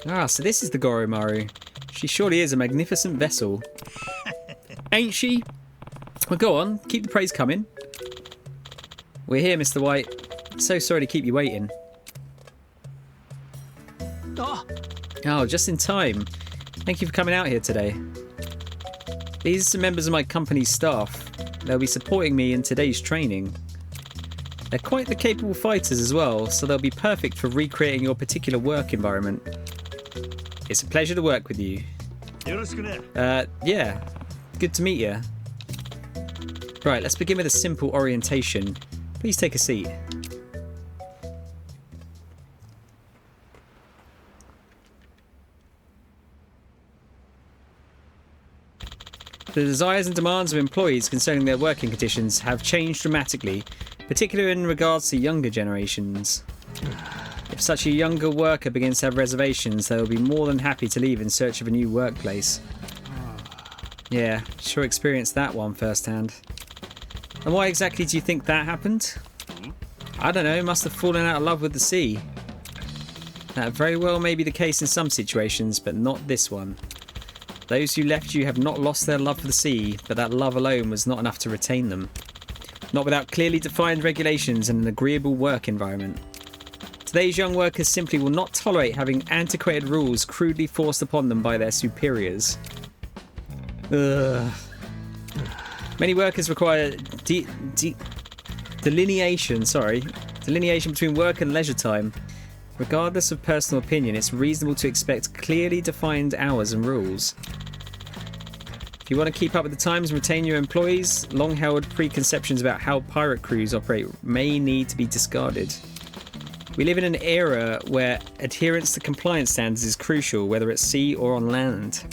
Ah, so this is the Goromaru. She surely is a magnificent vessel. Ain't she? Well, go on. Keep the praise coming. We're here, Mr. White. So sorry to keep you waiting. Oh, just in time. Thank you for coming out here today. These are some members of my company's staff. They'll be supporting me in today's training. They're quite the capable fighters as well, so they'll be perfect for recreating your particular work environment. It's a pleasure to work with you. Yeah. Good to meet you. Right, let's begin with a simple orientation. Please take a seat. The desires and demands of employees concerning their working conditions have changed dramatically, particularly in regards to younger generations. If such a younger worker begins to have reservations, they will be more than happy to leave in search of a new workplace. Yeah, sure experienced that one firsthand. And why exactly do you think that happened? I don't know, must have fallen out of love with the sea. That very well may be the case in some situations, but not this one. Those who left you have not lost their love for the sea, but that love alone was not enough to retain them. Not without clearly defined regulations and an agreeable work environment. Today's young workers simply will not tolerate having antiquated rules crudely forced upon them by their superiors. Ugh. Many workers require delineation between work and leisure time. Regardless of personal opinion, it's reasonable to expect clearly defined hours and rules. If you want to keep up with the times and retain your employees, long-held preconceptions about how pirate crews operate may need to be discarded. We live in an era where adherence to compliance standards is crucial, whether at sea or on land.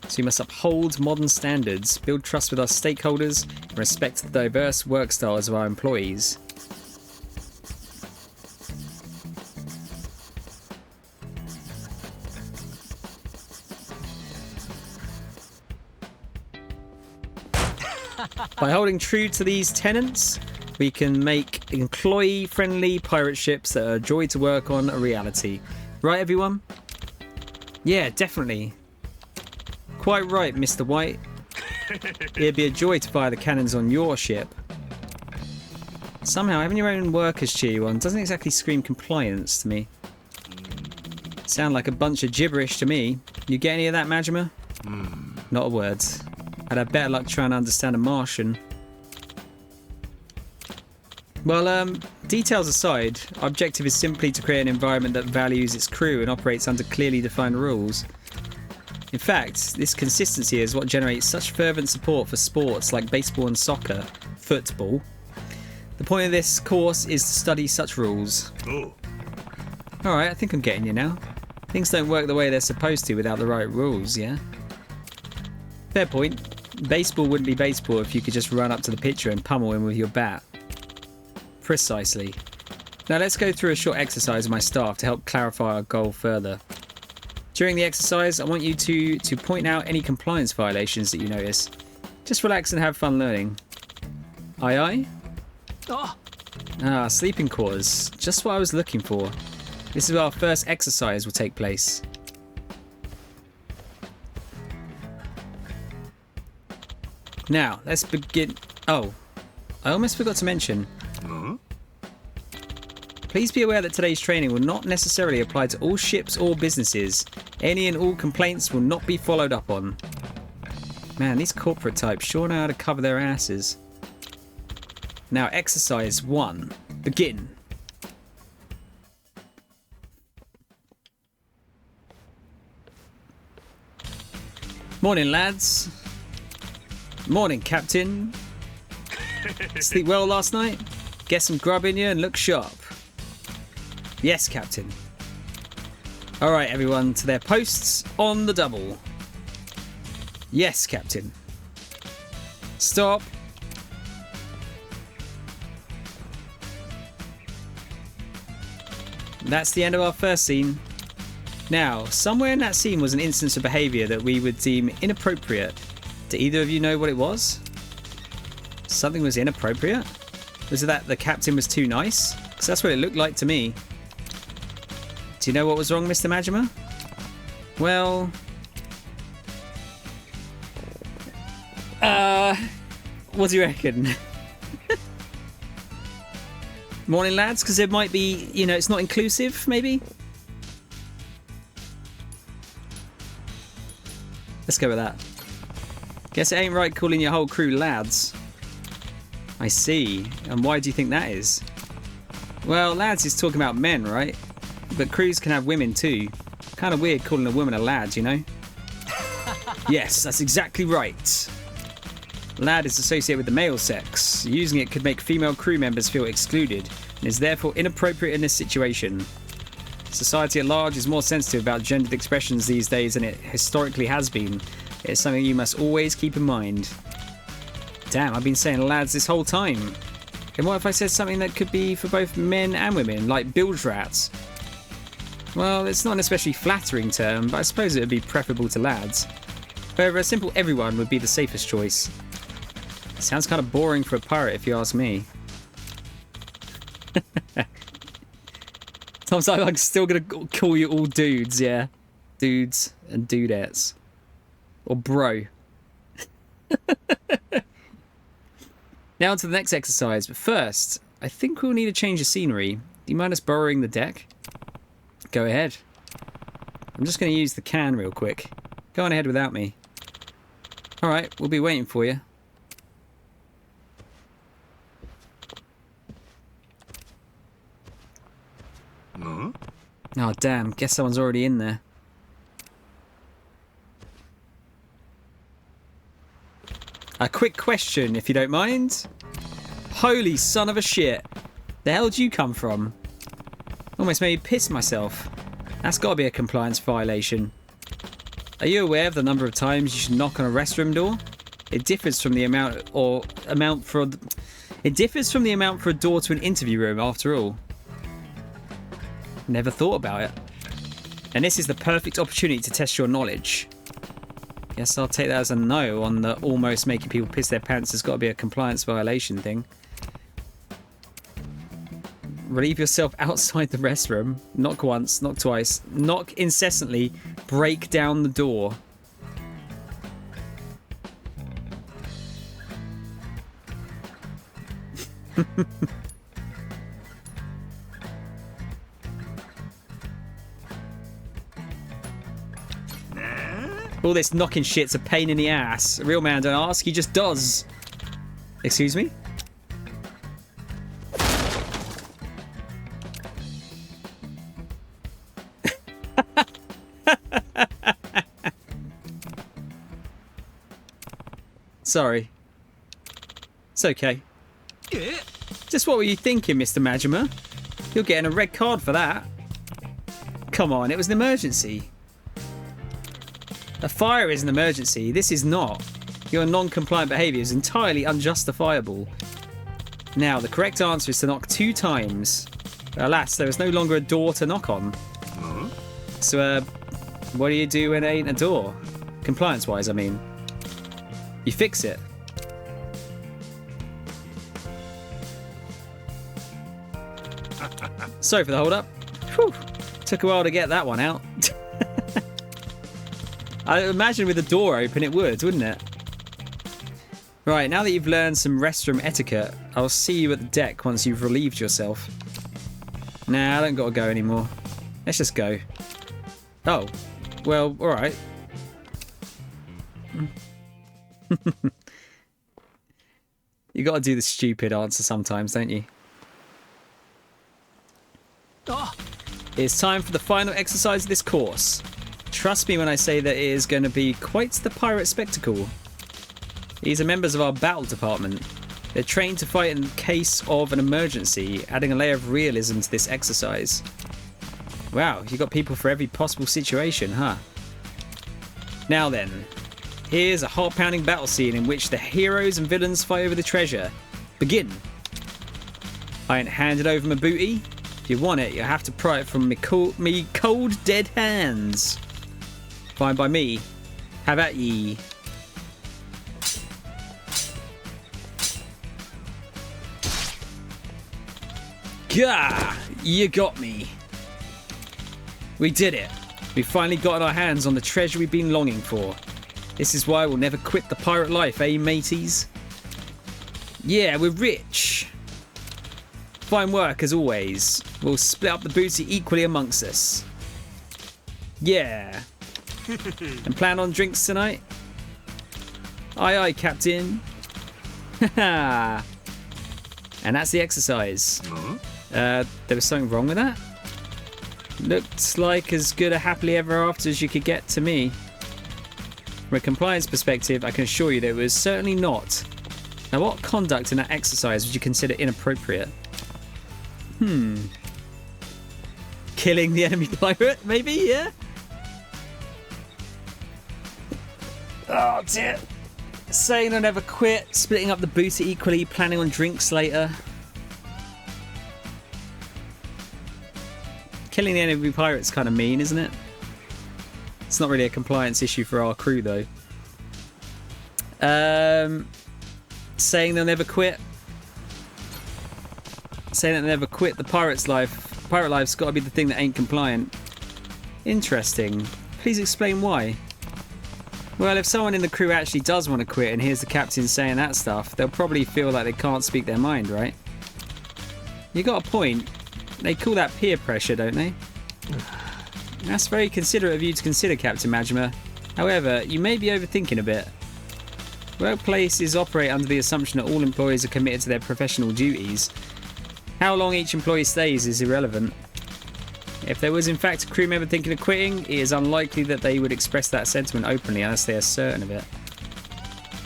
So we must uphold modern standards, build trust with our stakeholders, and respect the diverse work styles of our employees. By holding true to these tenets, we can make employee-friendly pirate ships that are a joy to work on a reality. Right, everyone? Yeah, definitely. Quite right, Mr. White. It'd be a joy to fire the cannons on your ship. Somehow, having your own workers cheer you on doesn't exactly scream compliance to me. Sound like a bunch of gibberish to me. You get any of that, Majima? Not a word. I'd have better luck trying to understand a Martian. Well, details aside, our objective is simply to create an environment that values its crew and operates under clearly defined rules. In fact, this consistency is what generates such fervent support for sports like baseball and soccer, football. The The point of this course is to study such rules. Oh, Alright, I think I'm getting you now. Things don't work the way they're supposed to without the right rules, yeah? Fair point. Baseball wouldn't be baseball if you could just run up to the pitcher and pummel him with your bat. Precisely. Now let's go through a short exercise with my staff to help clarify our goal further. During the exercise, I want you to point out any compliance violations that you notice. Just relax and have fun learning. Aye aye? Ah, sleeping quarters. Just what I was looking for. This is where our first exercise will take place. Now, let's begin. Oh, I almost forgot to mention. Please be aware that today's training will not necessarily apply to all ships or businesses. Any and all complaints will not be followed up on. Man, these corporate types sure know how to cover their asses. Now, exercise 1. Begin. Morning, lads. Morning, Captain. Sleep well last night? Get some grub in you and look sharp. Yes, Captain. Alright, everyone, to their posts on the double. Yes, Captain. Stop. That's the end of our first scene. Now, somewhere in that scene was an instance of behaviour that we would deem inappropriate. Do either of you know what it was? Something was inappropriate? Was it that the captain was too nice? Because that's what it looked like to me. Do you know what was wrong, Mr. Majima? Well... what do you reckon? Morning, lads, because it might be, you know, it's not inclusive, maybe? Let's go with that. Guess it ain't right calling your whole crew lads. I see. And why do you think that is? Well, lads is talking about men, right? But crews can have women too. Kind of weird calling a woman a lad, you know? Yes, that's exactly right. Lad is associated with the male sex. Using it could make female crew members feel excluded and is therefore inappropriate in this situation. Society at large is more sensitive about gendered expressions these days than it historically has been. It's something you must always keep in mind. Damn, I've been saying lads this whole time. And what if I said something that could be for both men and women, like bilge rats? Well, it's not an especially flattering term, but I suppose it would be preferable to lads. However, a simple everyone would be the safest choice. Sounds kind of boring for a pirate if you ask me. Tom's like, I'm still going to call you all dudes, yeah. Dudes and dudettes. Or bro. Now on to the next exercise, but first, I think we'll need a change of scenery. Do you mind us borrowing the deck? Go ahead. I'm just going to use the can real quick. Go on ahead without me. Alright, we'll be waiting for you. Oh damn, guess someone's already in there. A quick question, if you don't mind. Holy son of a shit. The hell did you come from? Almost made me piss myself. That's got to be a compliance violation. Are you aware of the number of times you should knock on a restroom door? It differs from the amount for a door to an interview room, after all. Never thought about it. And this is the perfect opportunity to test your knowledge. Guess I'll take that as a no on the almost making people piss their pants has got to be a compliance violation thing. Relieve yourself outside the restroom. Knock once, knock twice. Knock incessantly. Break down the door. All this knocking shit's a pain in the ass. A real man don't ask, he just does. Excuse me? Sorry. It's okay. Just what were you thinking, Mr. Majima? You're getting a red card for that. Come on, it was an emergency. A fire is an emergency. This is not. Your non-compliant behaviour is entirely unjustifiable. Now, the correct answer is to knock 2 times. Alas, there is no longer a door to knock on. So, what do you do when it ain't a door? Compliance-wise, I mean. You fix it. Sorry for the hold-up. Whew. Took a while to get that one out. I imagine with the door open it would, wouldn't it? Right, now that you've learned some restroom etiquette, I'll see you at the deck once you've relieved yourself. Nah, I don't gotta go anymore. Let's just go. Oh, well, alright. You gotta do the stupid answer sometimes, don't you? It's time for the final exercise of this course. Trust me when I say that it is going to be quite the pirate spectacle. These are members of our battle department. They're trained to fight in case of an emergency, adding a layer of realism to this exercise. Wow, you got people for every possible situation, huh? Now then, here's a heart-pounding battle scene in which the heroes and villains fight over the treasure. Begin. I ain't handed over my booty. If you want it, you'll have to pry it from me cold, dead hands. Fine by me. How about ye? Gah! You got me. We did it. We finally got our hands on the treasure we've been longing for. This is why we'll never quit the pirate life, eh, mateys? Yeah, we're rich. Fine work, as always. We'll split up the booty equally amongst us. Yeah. And plan on drinks tonight? Aye, aye, Captain. Haha. And that's the exercise. There was something wrong with that? Looks like as good a happily ever after as you could get to me. From a compliance perspective, I can assure you that it was certainly not. Now, what conduct in that exercise would you consider inappropriate? Killing the enemy pirate, maybe? Yeah? Oh, dear. Saying I'll never quit, splitting up the booty equally, planning on drinks later. Killing the enemy pirate's kind of mean, isn't it? It's not really a compliance issue for our crew, though. Saying they'll never quit. Saying that they'll never quit the pirate's life. Pirate life's got to be the thing that ain't compliant. Interesting. Please explain why. Well, if someone in the crew actually does want to quit and hears the captain saying that stuff, they'll probably feel like they can't speak their mind, right? You got a point. They call that peer pressure, don't they? That's very considerate of you to consider, Captain Majima. However, you may be overthinking a bit. Workplaces operate under the assumption that all employees are committed to their professional duties. How long each employee stays is irrelevant. If there was in fact a crew member thinking of quitting, it is unlikely that they would express that sentiment openly unless they are certain of it.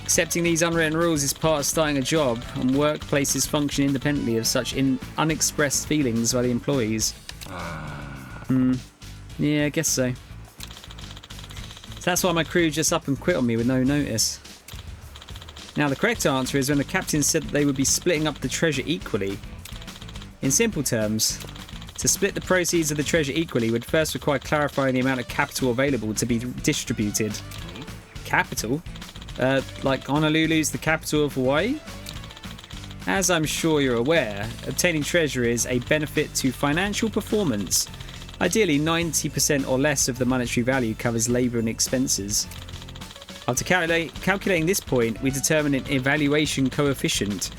Accepting these unwritten rules is part of starting a job, and workplaces function independently of such unexpressed feelings by the employees. Yeah, I guess so. So that's why my crew just up and quit on me with no notice. Now the correct answer is when the captain said that they would be splitting up the treasure equally. In simple terms, to split the proceeds of the treasure equally would first require clarifying the amount of capital available to be distributed. Capital? Like Honolulu's the capital of Hawaii? As I'm sure you're aware, obtaining treasure is a benefit to financial performance. Ideally, 90% or less of the monetary value covers labour and expenses. After calculating this point, we determine an evaluation coefficient,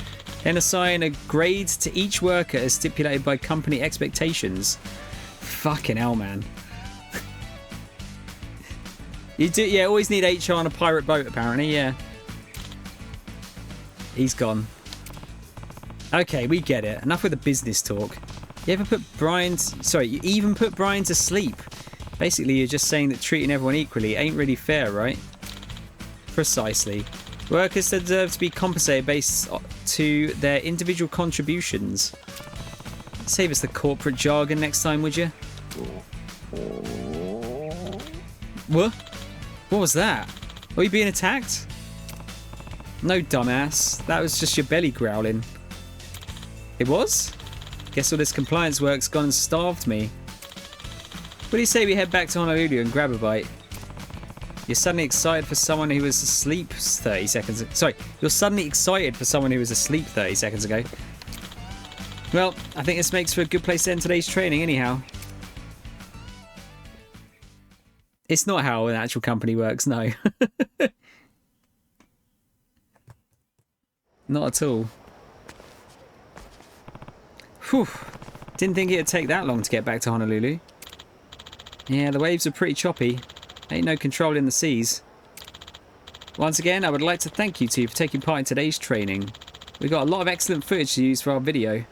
then assign a grade to each worker as stipulated by company expectations. Fucking hell, man. You do, yeah, always need HR on a pirate boat, apparently, yeah. He's gone. Okay, we get it. Enough with the business talk. You even put Brian to sleep. Basically, you're just saying that treating everyone equally ain't really fair, right? Precisely. Workers deserve to be compensated based to their individual contributions. Save us the corporate jargon next time, would you? What? What was that? Are you being attacked? No, dumbass. That was just your belly growling. It was? Guess all this compliance work's gone and starved me. What do you say we head back to Honolulu and grab a bite? You're suddenly excited for someone who was asleep 30 seconds ago. Sorry, you're suddenly excited for someone who was asleep 30 seconds ago. Well, I think this makes for a good place to end today's training anyhow. It's not how an actual company works, no. Not at all. Whew. Didn't think it'd take that long to get back to Honolulu. Yeah, the waves are pretty choppy. Ain't no control in the seas. Once again, I would like to thank you two for taking part in today's training. We got a lot of excellent footage to use for our video.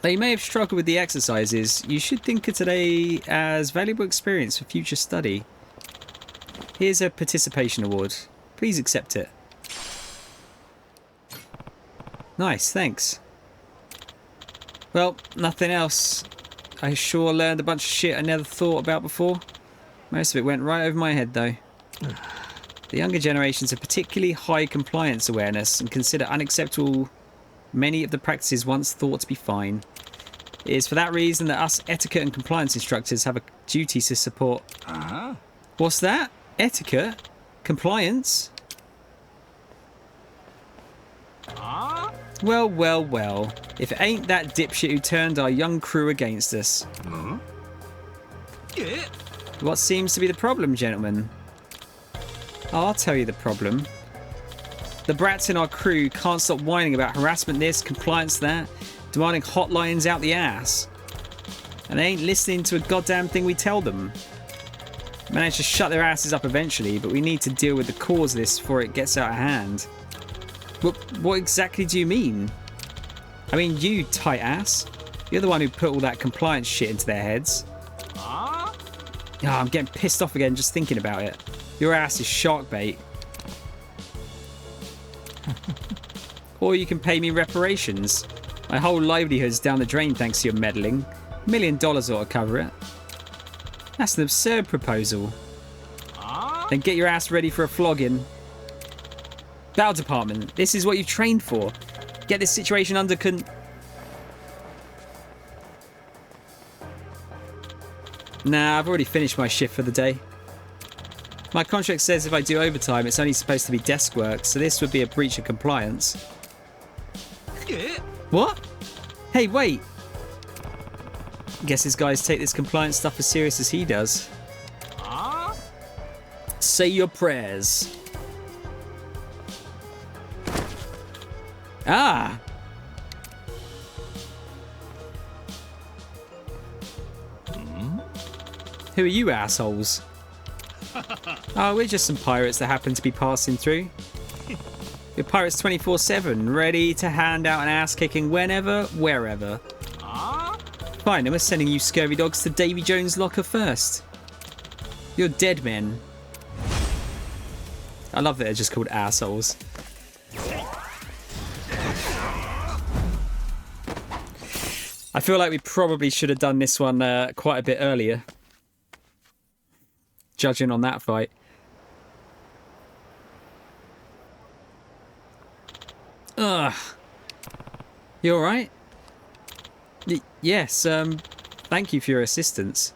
Though you may have struggled with the exercises, you should think of today as valuable experience for future study. Here's a participation award. Please accept it. Nice, thanks. Well, nothing else. I sure learned a bunch of shit I never thought about before. Most of it went right over my head though. The younger generations have particularly high compliance awareness and consider unacceptable many of the practices once thought to be fine. It is for that reason that us etiquette and compliance instructors have a duty to support. What's that? Etiquette? Compliance? Well, well, well. If it ain't that dipshit who turned our young crew against us. What seems to be the problem, gentlemen? I'll tell you the problem. The brats in our crew can't stop whining about harassment this, compliance that, demanding hotlines out the ass. And they ain't listening to a goddamn thing we tell them. Manage to shut their asses up eventually, but we need to deal with the cause of this before it gets out of hand. What exactly do you mean? I mean, you tight ass. You're the one who put all that compliance shit into their heads. Oh, I'm getting pissed off again just thinking about it. Your ass is shark bait. Or you can pay me reparations. My whole livelihood's down the drain thanks to your meddling. $1 million ought to cover it. That's an absurd proposal. Then get your ass ready for a flogging. Battle Department, this is what you've trained for. Get this situation under Nah, I've already finished my shift for the day. My contract says if I do overtime, it's only supposed to be desk work, so this would be a breach of compliance. What? Hey, wait. Guess his guys take this compliance stuff as serious as he does. Say your prayers. Ah! Who are you assholes? Oh, we're just some pirates that happen to be passing through. We're pirates 24/7, ready to hand out an ass-kicking whenever, wherever. Fine, then we're sending you scurvy dogs to Davy Jones' locker first. You're dead men. I love that they're just called assholes. I feel like we probably should have done this one quite a bit earlier. Judging on that fight. Ugh. You alright? Yes, thank you for your assistance.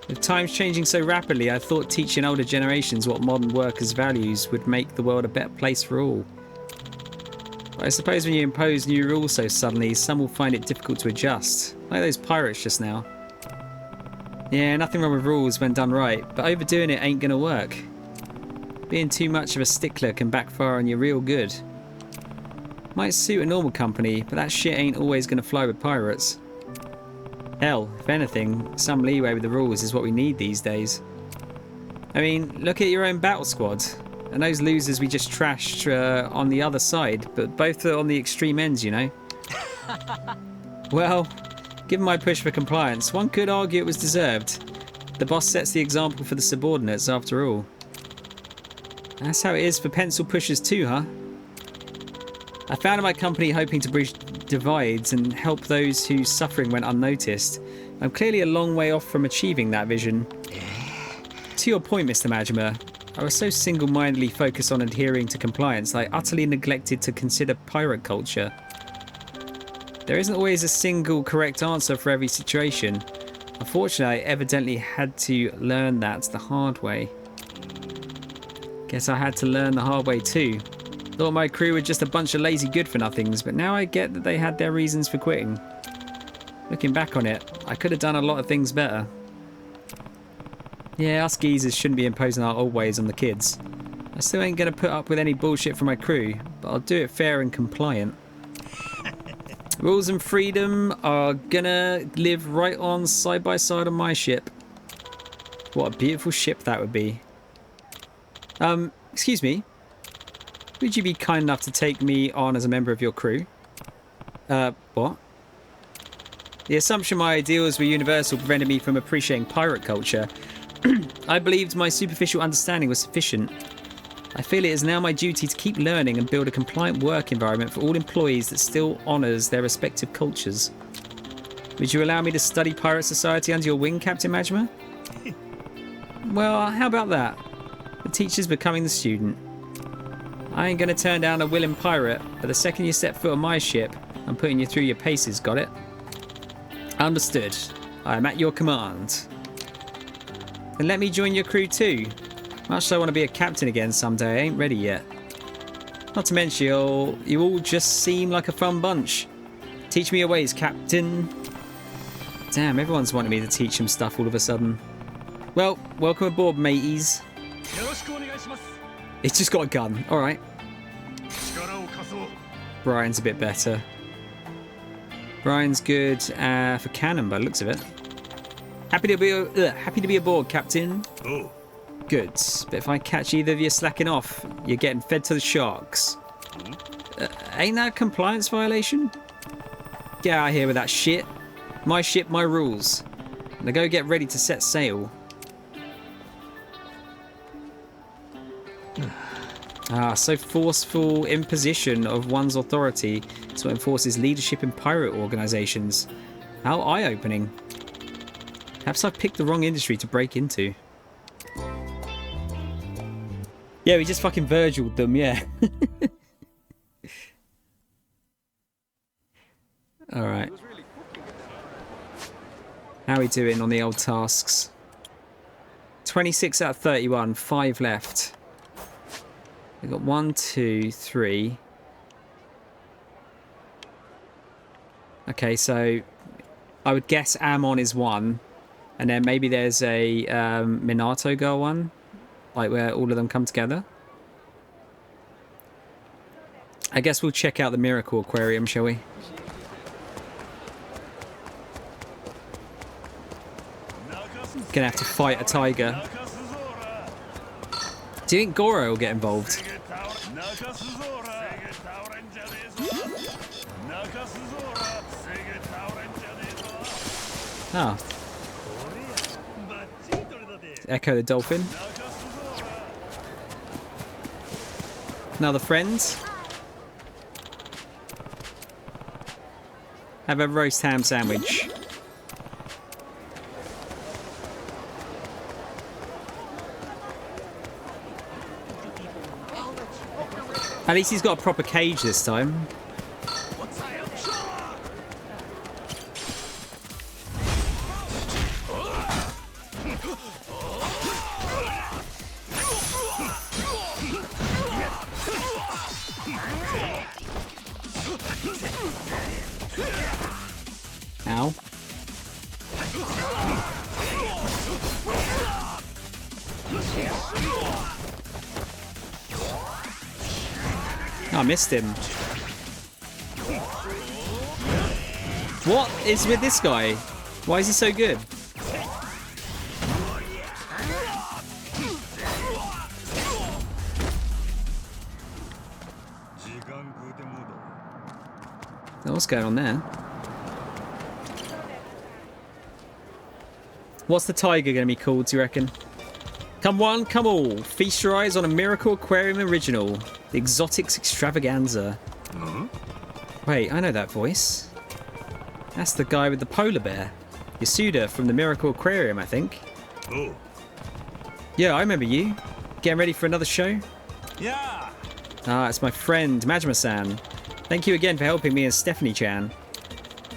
With times changing so rapidly, I thought teaching older generations what modern workers' values would make the world a better place for all. But I suppose when you impose new rules so suddenly, some will find it difficult to adjust, like those pirates just now. Yeah, nothing wrong with rules when done right, but overdoing it ain't gonna work. Being too much of a stickler can backfire on your real good. Might suit a normal company, but that shit ain't always gonna fly with pirates. Hell, if anything, some leeway with the rules is what we need these days. I mean, look at your own battle squad, and those losers we just trashed on the other side, but both are on the extreme ends, you know? Well, given my push for compliance, one could argue it was deserved. The boss sets the example for the subordinates, after all. That's how it is for pencil pushers too, huh? I founded my company hoping to bridge divides and help those whose suffering went unnoticed. I'm clearly a long way off from achieving that vision. To your point, Mr. Majima, I was so single-mindedly focused on adhering to compliance that I utterly neglected to consider pirate culture. There isn't always a single correct answer for every situation. Unfortunately, I evidently had to learn that the hard way. Guess I had to learn the hard way too. Thought my crew were just a bunch of lazy good-for-nothings, but now I get that they had their reasons for quitting. Looking back on it, I could have done a lot of things better. Yeah, us geezers shouldn't be imposing our old ways on the kids. I still ain't gonna put up with any bullshit from my crew, but I'll do it fair and compliant. Rules and freedom are gonna live right on side by side on my ship. What a beautiful ship that would be. Excuse me. Would you be kind enough to take me on as a member of your crew? What? The assumption my ideals were universal prevented me from appreciating pirate culture. I believed my superficial understanding was sufficient. I feel it is now my duty to keep learning and build a compliant work environment for all employees that still honours their respective cultures. Would you allow me to study pirate society under your wing, Captain Majima? Well, how about that? The teacher's becoming the student. I ain't gonna turn down a willing pirate, but the second you step foot on my ship, I'm putting you through your paces, got it? Understood. I am at your command. Then let me join your crew too. Much as I want to be a captain again someday, I ain't ready yet. Not to mention, you all just seem like a fun bunch. Teach me your ways, Captain. Damn, everyone's wanting me to teach them stuff all of a sudden. Well, welcome aboard, mateys. It's just got a gun. Alright. Brian's a bit better. Brian's good for cannon by the looks of it. Happy to be aboard, Captain. Oh. Good. But if I catch either of you slacking off, you're getting fed to the sharks. Ain't that a compliance violation? Get out of here with that shit. My ship, my rules. Now go get ready to set sail. So forceful imposition of one's authority is what enforces leadership in pirate organisations. How eye-opening. Perhaps I've picked the wrong industry to break into. Yeah, we just fucking Virgil'd them, yeah. Alright. How are we doing on the old tasks? 26 out of 31, 5 left. We've got 1, 2, 3. Okay, so I would guess Amon is 1. And then maybe there's a Minato girl one. Like where all of them come together. I guess we'll check out the Miracle Aquarium, shall we? Gonna have to fight a tiger. Do you think Goro will get involved? Oh. Echo the dolphin. Another friend. Have a roast ham sandwich. At least he's got a proper cage this time. Ow. Oh, I missed him. What is with this guy? Why is he so good? What's going on there? What's the tiger going to be called, do you reckon? Come one, come all. Feast your eyes on a Miracle Aquarium original. The Exotics Extravaganza. Wait, I know that voice. That's the guy with the polar bear. Yasuda from the Miracle Aquarium, I think. Oh. Yeah, I remember you. Getting ready for another show? Yeah. Ah, it's my friend, Majima-san. Thank you again for helping me and Stephanie-chan.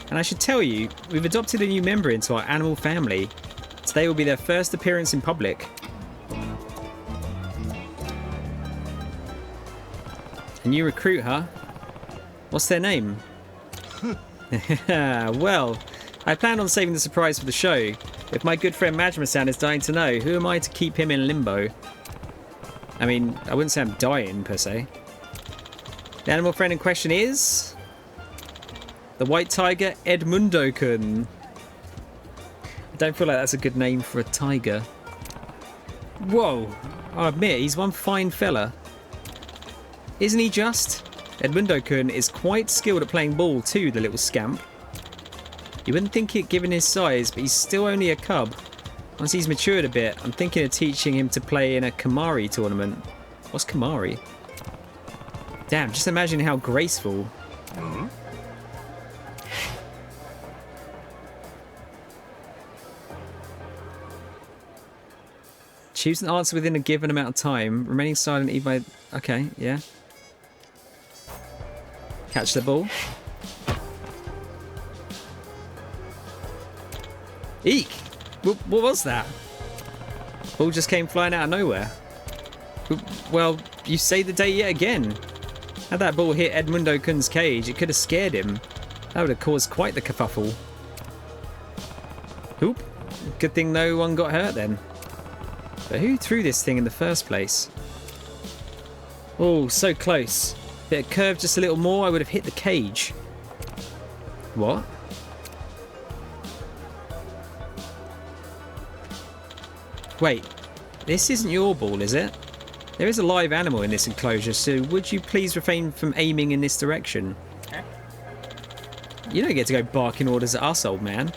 And I should tell you, we've adopted a new member into our animal family. Today will be their first appearance in public. A new recruit, huh? What's their name? Well, I plan on saving the surprise for the show. If my good friend Majima-san is dying to know, who am I to keep him in limbo? I mean, I wouldn't say I'm dying, per se. The animal friend in question is... the white tiger, Edmundo-kun. I don't feel like that's a good name for a tiger. Whoa! I admit, he's one fine fella. Isn't he just? Edmundo-kun is quite skilled at playing ball too, the little scamp. You wouldn't think it given his size, but he's still only a cub. Once he's matured a bit, I'm thinking of teaching him to play in a Kamari tournament. What's Kamari? Damn, just imagine how graceful. Choose an answer within a given amount of time. Remaining silent even by... Okay, yeah. Catch the ball. Eek! What was that? Ball just came flying out of nowhere. Well, you saved the day yet again. Had that ball hit Edmundo-kun's cage, it could have scared him. That would have caused quite the kerfuffle. Oop. Good thing no one got hurt then. But who threw this thing in the first place? Oh, so close. If it had curved just a little more, I would have hit the cage. What? Wait, this isn't your ball, is it? There is a live animal in this enclosure, so would you please refrain from aiming in this direction? You don't get to go barking orders at us, old man.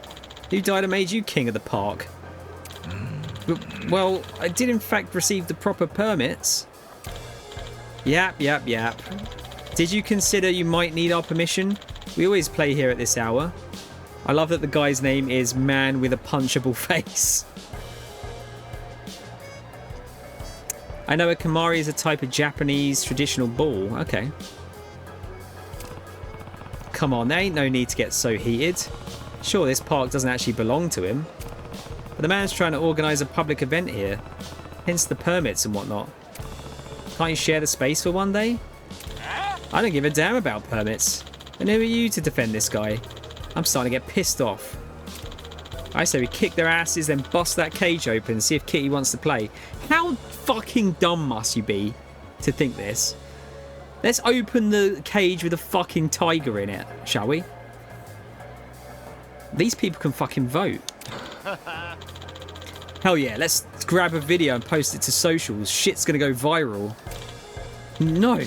Who died and made you king of the park? Well, I did in fact receive the proper permits. Yap. Did you consider you might need our permission? We always play here at this hour. I love that the guy's name is Man with a Punchable Face. I know a Kamari is a type of Japanese traditional ball. Okay. Come on, there ain't no need to get so heated. Sure, this park doesn't actually belong to him. But the man's trying to organise a public event here. Hence the permits and whatnot. Can't you share the space for one day? I don't give a damn about permits. And who are you to defend this guy? I'm starting to get pissed off. I say we kick their asses, then bust that cage open and see if Kitty wants to play. How fucking dumb must you be to think this? Let's open the cage with a fucking tiger in it, shall we? These people can fucking vote. Hell yeah, let's grab a video and post it to socials. Shit's gonna go viral. No,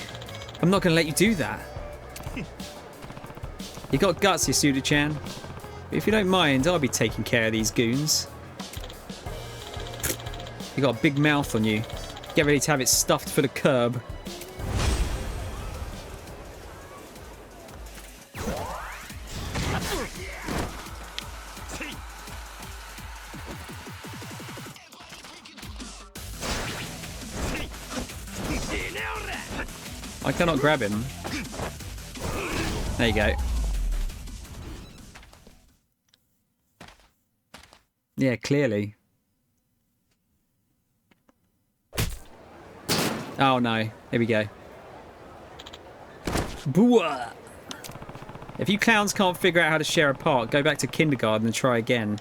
I'm not gonna let you do that. You got guts, Yasuda-chan. If you don't mind, I'll be taking care of these goons. You got a big mouth on you. Get ready to have it stuffed for the curb. I cannot grab him. There you go. Yeah, clearly. Oh no, here we go. Booah! If you clowns can't figure out how to share a park, go back to kindergarten and try again.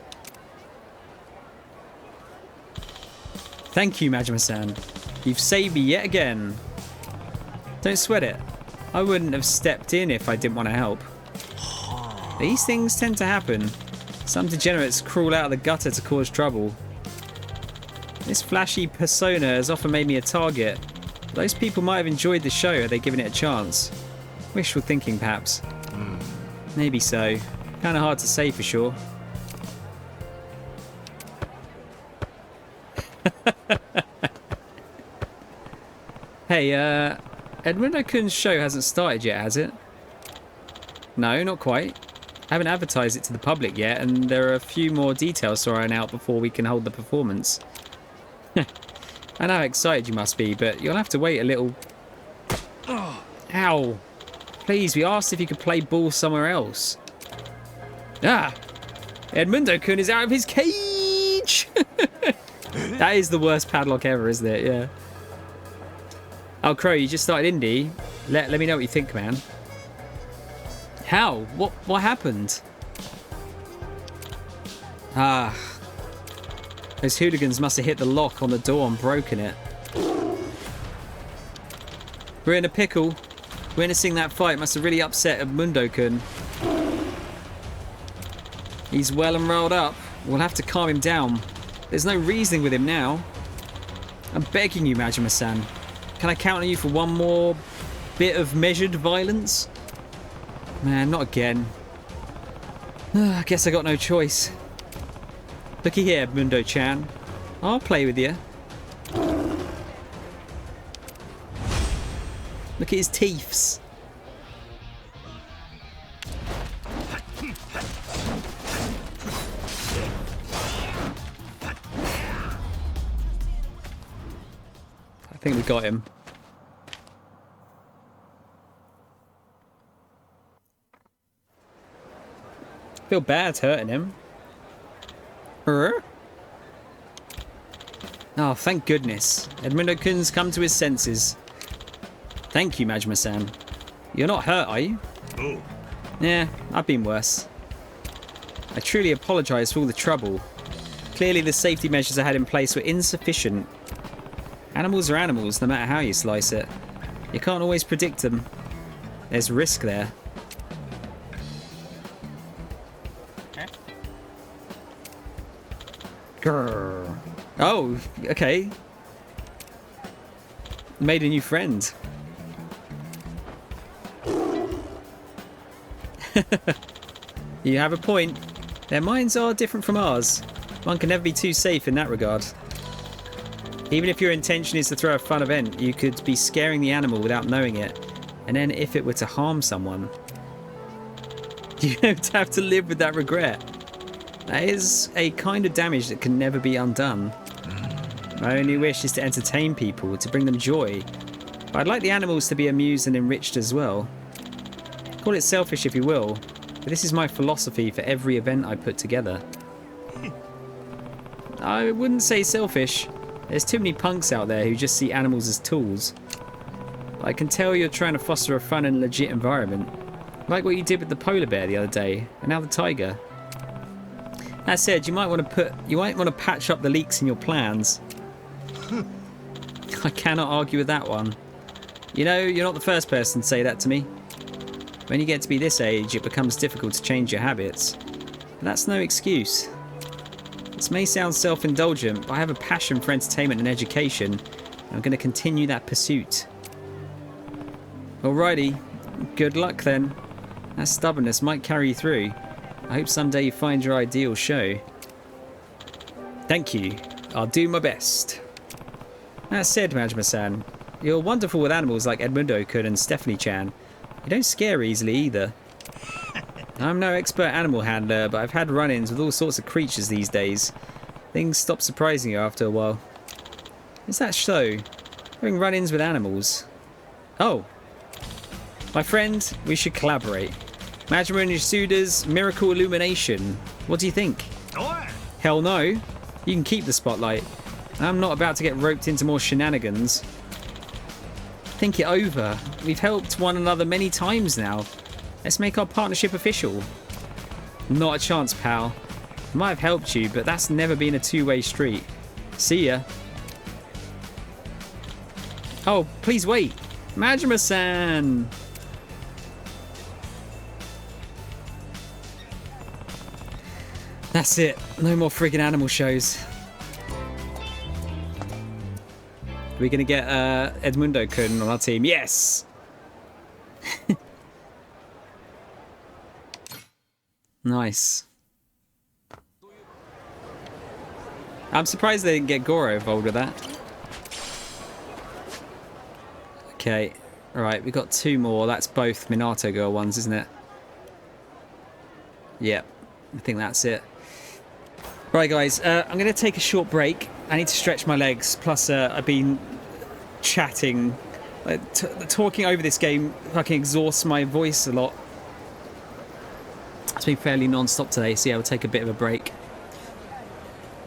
Thank you, Majima-san. You've saved me yet again. Don't sweat it. I wouldn't have stepped in if I didn't want to help. These things tend to happen. Some degenerates crawl out of the gutter to cause trouble. This flashy persona has often made me a target. Those people might have enjoyed the show had they given it a chance. Wishful thinking, perhaps. Maybe so. Kind of hard to say for sure. Hey, Edmundo-kun's show hasn't started yet, has it? No, not quite. I haven't advertised it to the public yet, and there are a few more details to iron out before we can hold the performance. I know how excited you must be, but you'll have to wait a little... Oh, ow. Please, we asked if you could play ball somewhere else. Ah! Edmundo-kun is out of his cage! That is the worst padlock ever, isn't it? Yeah. Oh, Crow, you just started indie. Let me know what you think, man. How? What happened? Ah. Those hooligans must have hit the lock on the door and broken it. We're in a pickle. Witnessing that fight must have really upset Edmundo-kun. He's well and rolled up. We'll have to calm him down. There's no reasoning with him now. I'm begging you, Majima-san. Can I count on you for one more bit of measured violence? Man, not again. I guess I got no choice. Looky here, Mundo-chan. I'll play with you. Look at his teeths. I think we got him. Feel bad hurting him. Oh, thank goodness. Edmundo-kun's come to his senses. Thank you, Majima-san. You're not hurt, are you? Oh. Yeah, I've been worse. I truly apologise for all the trouble. Clearly the safety measures I had in place were insufficient. Animals are animals, no matter how you slice it. You can't always predict them. There's risk there. Grrr. Oh, okay. Made a new friend. You have a point. Their minds are different from ours. One can never be too safe in that regard. Even if your intention is to throw a fun event, you could be scaring the animal without knowing it. And then if it were to harm someone, you don't have to live with that regret. That is a kind of damage that can never be undone. My only wish is to entertain people, to bring them joy. But I'd like the animals to be amused and enriched as well. Call it selfish if you will, but this is my philosophy for every event I put together. I wouldn't say selfish. There's too many punks out there who just see animals as tools. But I can tell you're trying to foster a fun and legit environment. Like what you did with the polar bear the other day, and now the tiger. That said, you might want to patch up the leaks in your plans. I cannot argue with that one. You know, you're not the first person to say that to me. When you get to be this age, it becomes difficult to change your habits. But that's no excuse. This may sound self-indulgent, but I have a passion for entertainment and education, and I'm going to continue that pursuit. Alrighty, good luck then. That stubbornness might carry you through. I hope someday you find your ideal show. Thank you. I'll do my best. That said, Majima-san, you're wonderful with animals like Edmundo-kun and Stephanie-chan. You don't scare easily either. I'm no expert animal handler, but I've had run-ins with all sorts of creatures these days. Things stop surprising you after a while. Is that so? Having run-ins with animals? Oh. My friend, we should collaborate. Majima and Yasuda's Miracle Illumination. What do you think? Hell no. You can keep the spotlight. I'm not about to get roped into more shenanigans. Think it over. We've helped one another many times now. Let's make our partnership official. Not a chance, pal. I might have helped you, but that's never been a two-way street. See ya. Oh, please wait. Majima-san. That's it. No more friggin' animal shows. Are we going to get Edmundo-kun on our team? Yes! Nice. I'm surprised they didn't get Goro involved with that. Okay. Right, we've got 2 more. That's both Minato girl ones, isn't it? Yep. I think that's it. Right, guys. I'm going to take a short break. I need to stretch my legs. Plus, I've been chatting. Talking over this game fucking exhausts my voice a lot. It's been fairly non-stop today, so yeah, we'll take a bit of a break.